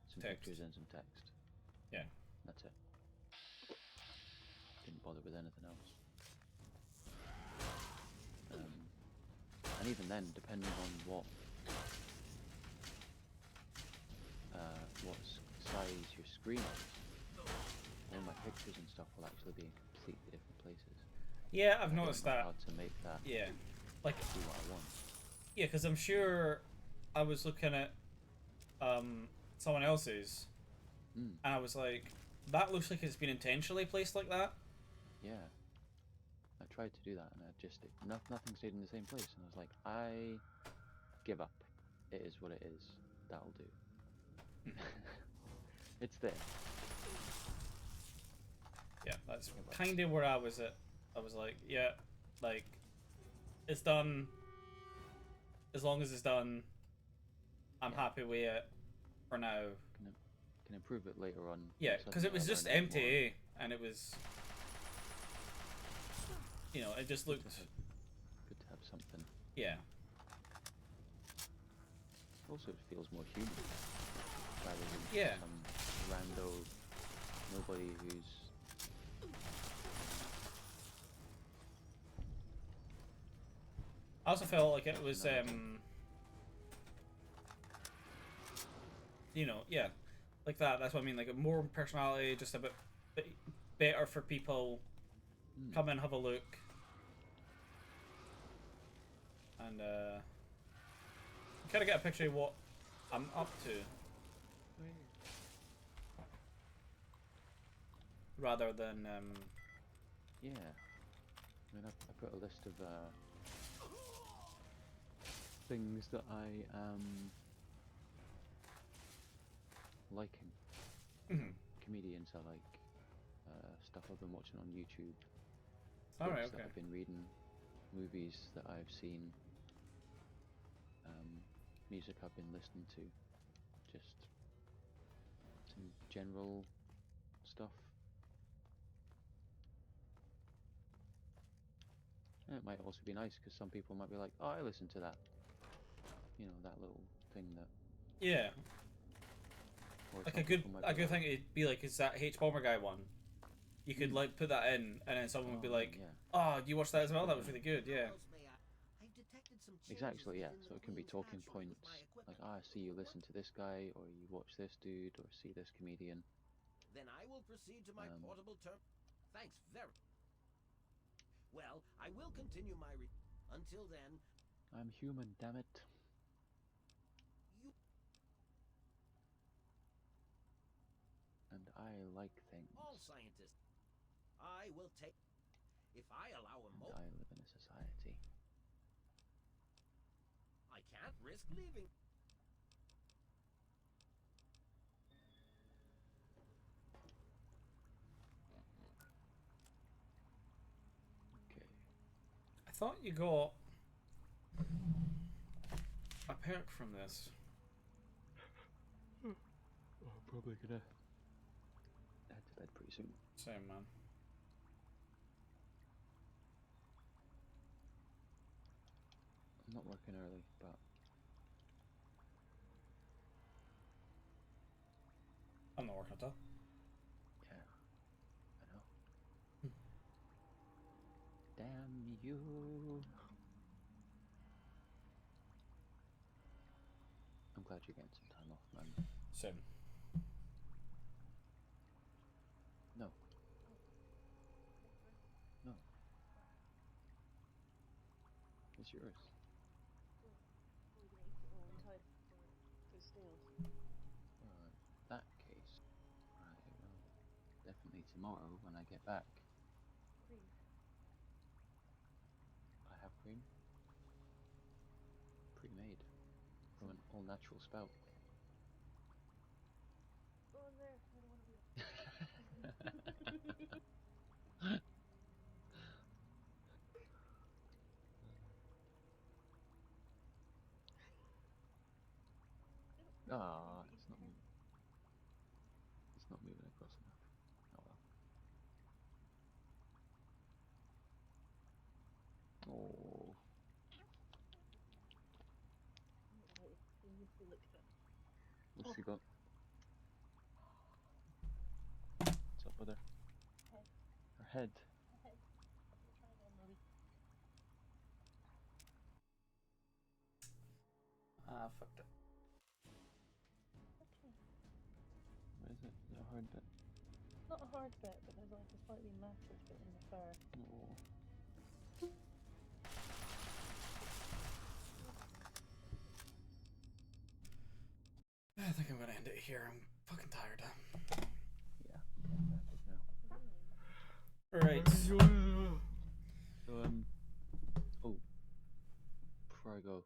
some pictures and some text. Yeah. That's it. Didn't bother with anything else. And even then, depending on what size your screen is, all my pictures and stuff will actually be in completely different places. Yeah, I've noticed that. How to make that? Yeah, like do what I want. Yeah, because I'm sure I was looking at someone else's, and I was like, that looks like it's been intentionally placed like that. Yeah. I tried to do that, and nothing stayed in the same place, and I was like, I give up. It is what it is. That'll do. It's there. Yeah, that's kind of where I was at. I was like, yeah, like, it's done. As long as it's done, I'm happy with it for now. Can improve it later on. Yeah, because it was just empty, and it was... it just looked... Good to have something. Yeah. Also, it feels more human. Rather than some rando, nobody who's... I also felt like it was, yeah, like that. That's what I mean, like more personality, just a bit better for people. Come and have a look. And kind of get a picture of what I'm up to, rather than yeah. I mean, I put a list of things that I am liking. Comedians I like, stuff I've been watching on YouTube, books that I've been reading, movies that I've seen, music I've been listening to, just some general stuff. And it might also be nice because some people might be like, oh, I listened to that. That little thing that... Yeah. Like a good thing it'd be like, is that H Bomber Guy one? You could like put that in, and then someone would be like, "Oh, you watched that as well? That was really good." Yeah. Exactly. Yeah. So it can be talking points like, "Ah, I see you listen to this guy, or you watch this dude, or see this comedian." Then I will proceed to my portable term. Thanks very. Well, I will continue my until then. I'm human, damn it. You And I like things. all scientists. I will take. If I allow a And I live in a society. I can't risk leaving. Okay. I thought you got a perk from this. Oh, probably gonna head to bed pretty soon. Same, man. I'm not working early, but I'm not working at all. yeah, I know. Damn you! I'm glad you're getting some time off, man. Same. No. No. It's yours. Well, in that case, right, well, definitely tomorrow when I get back. Cream. I have cream. Pre-made. From an all-natural spout. Go in there. I don't want to be Ah, it's not moving. It's not moving across enough. Oh well. Oh. What's she got? What's up with her? Her head. Ah, fucked it. What is it? Is it a hard bit? Not a hard bit, but there's like a slightly massive bit in the fur. Oh. I think I'm gonna end it here. I'm fucking tired. Yeah, that's it now. Right. Oh, before I go,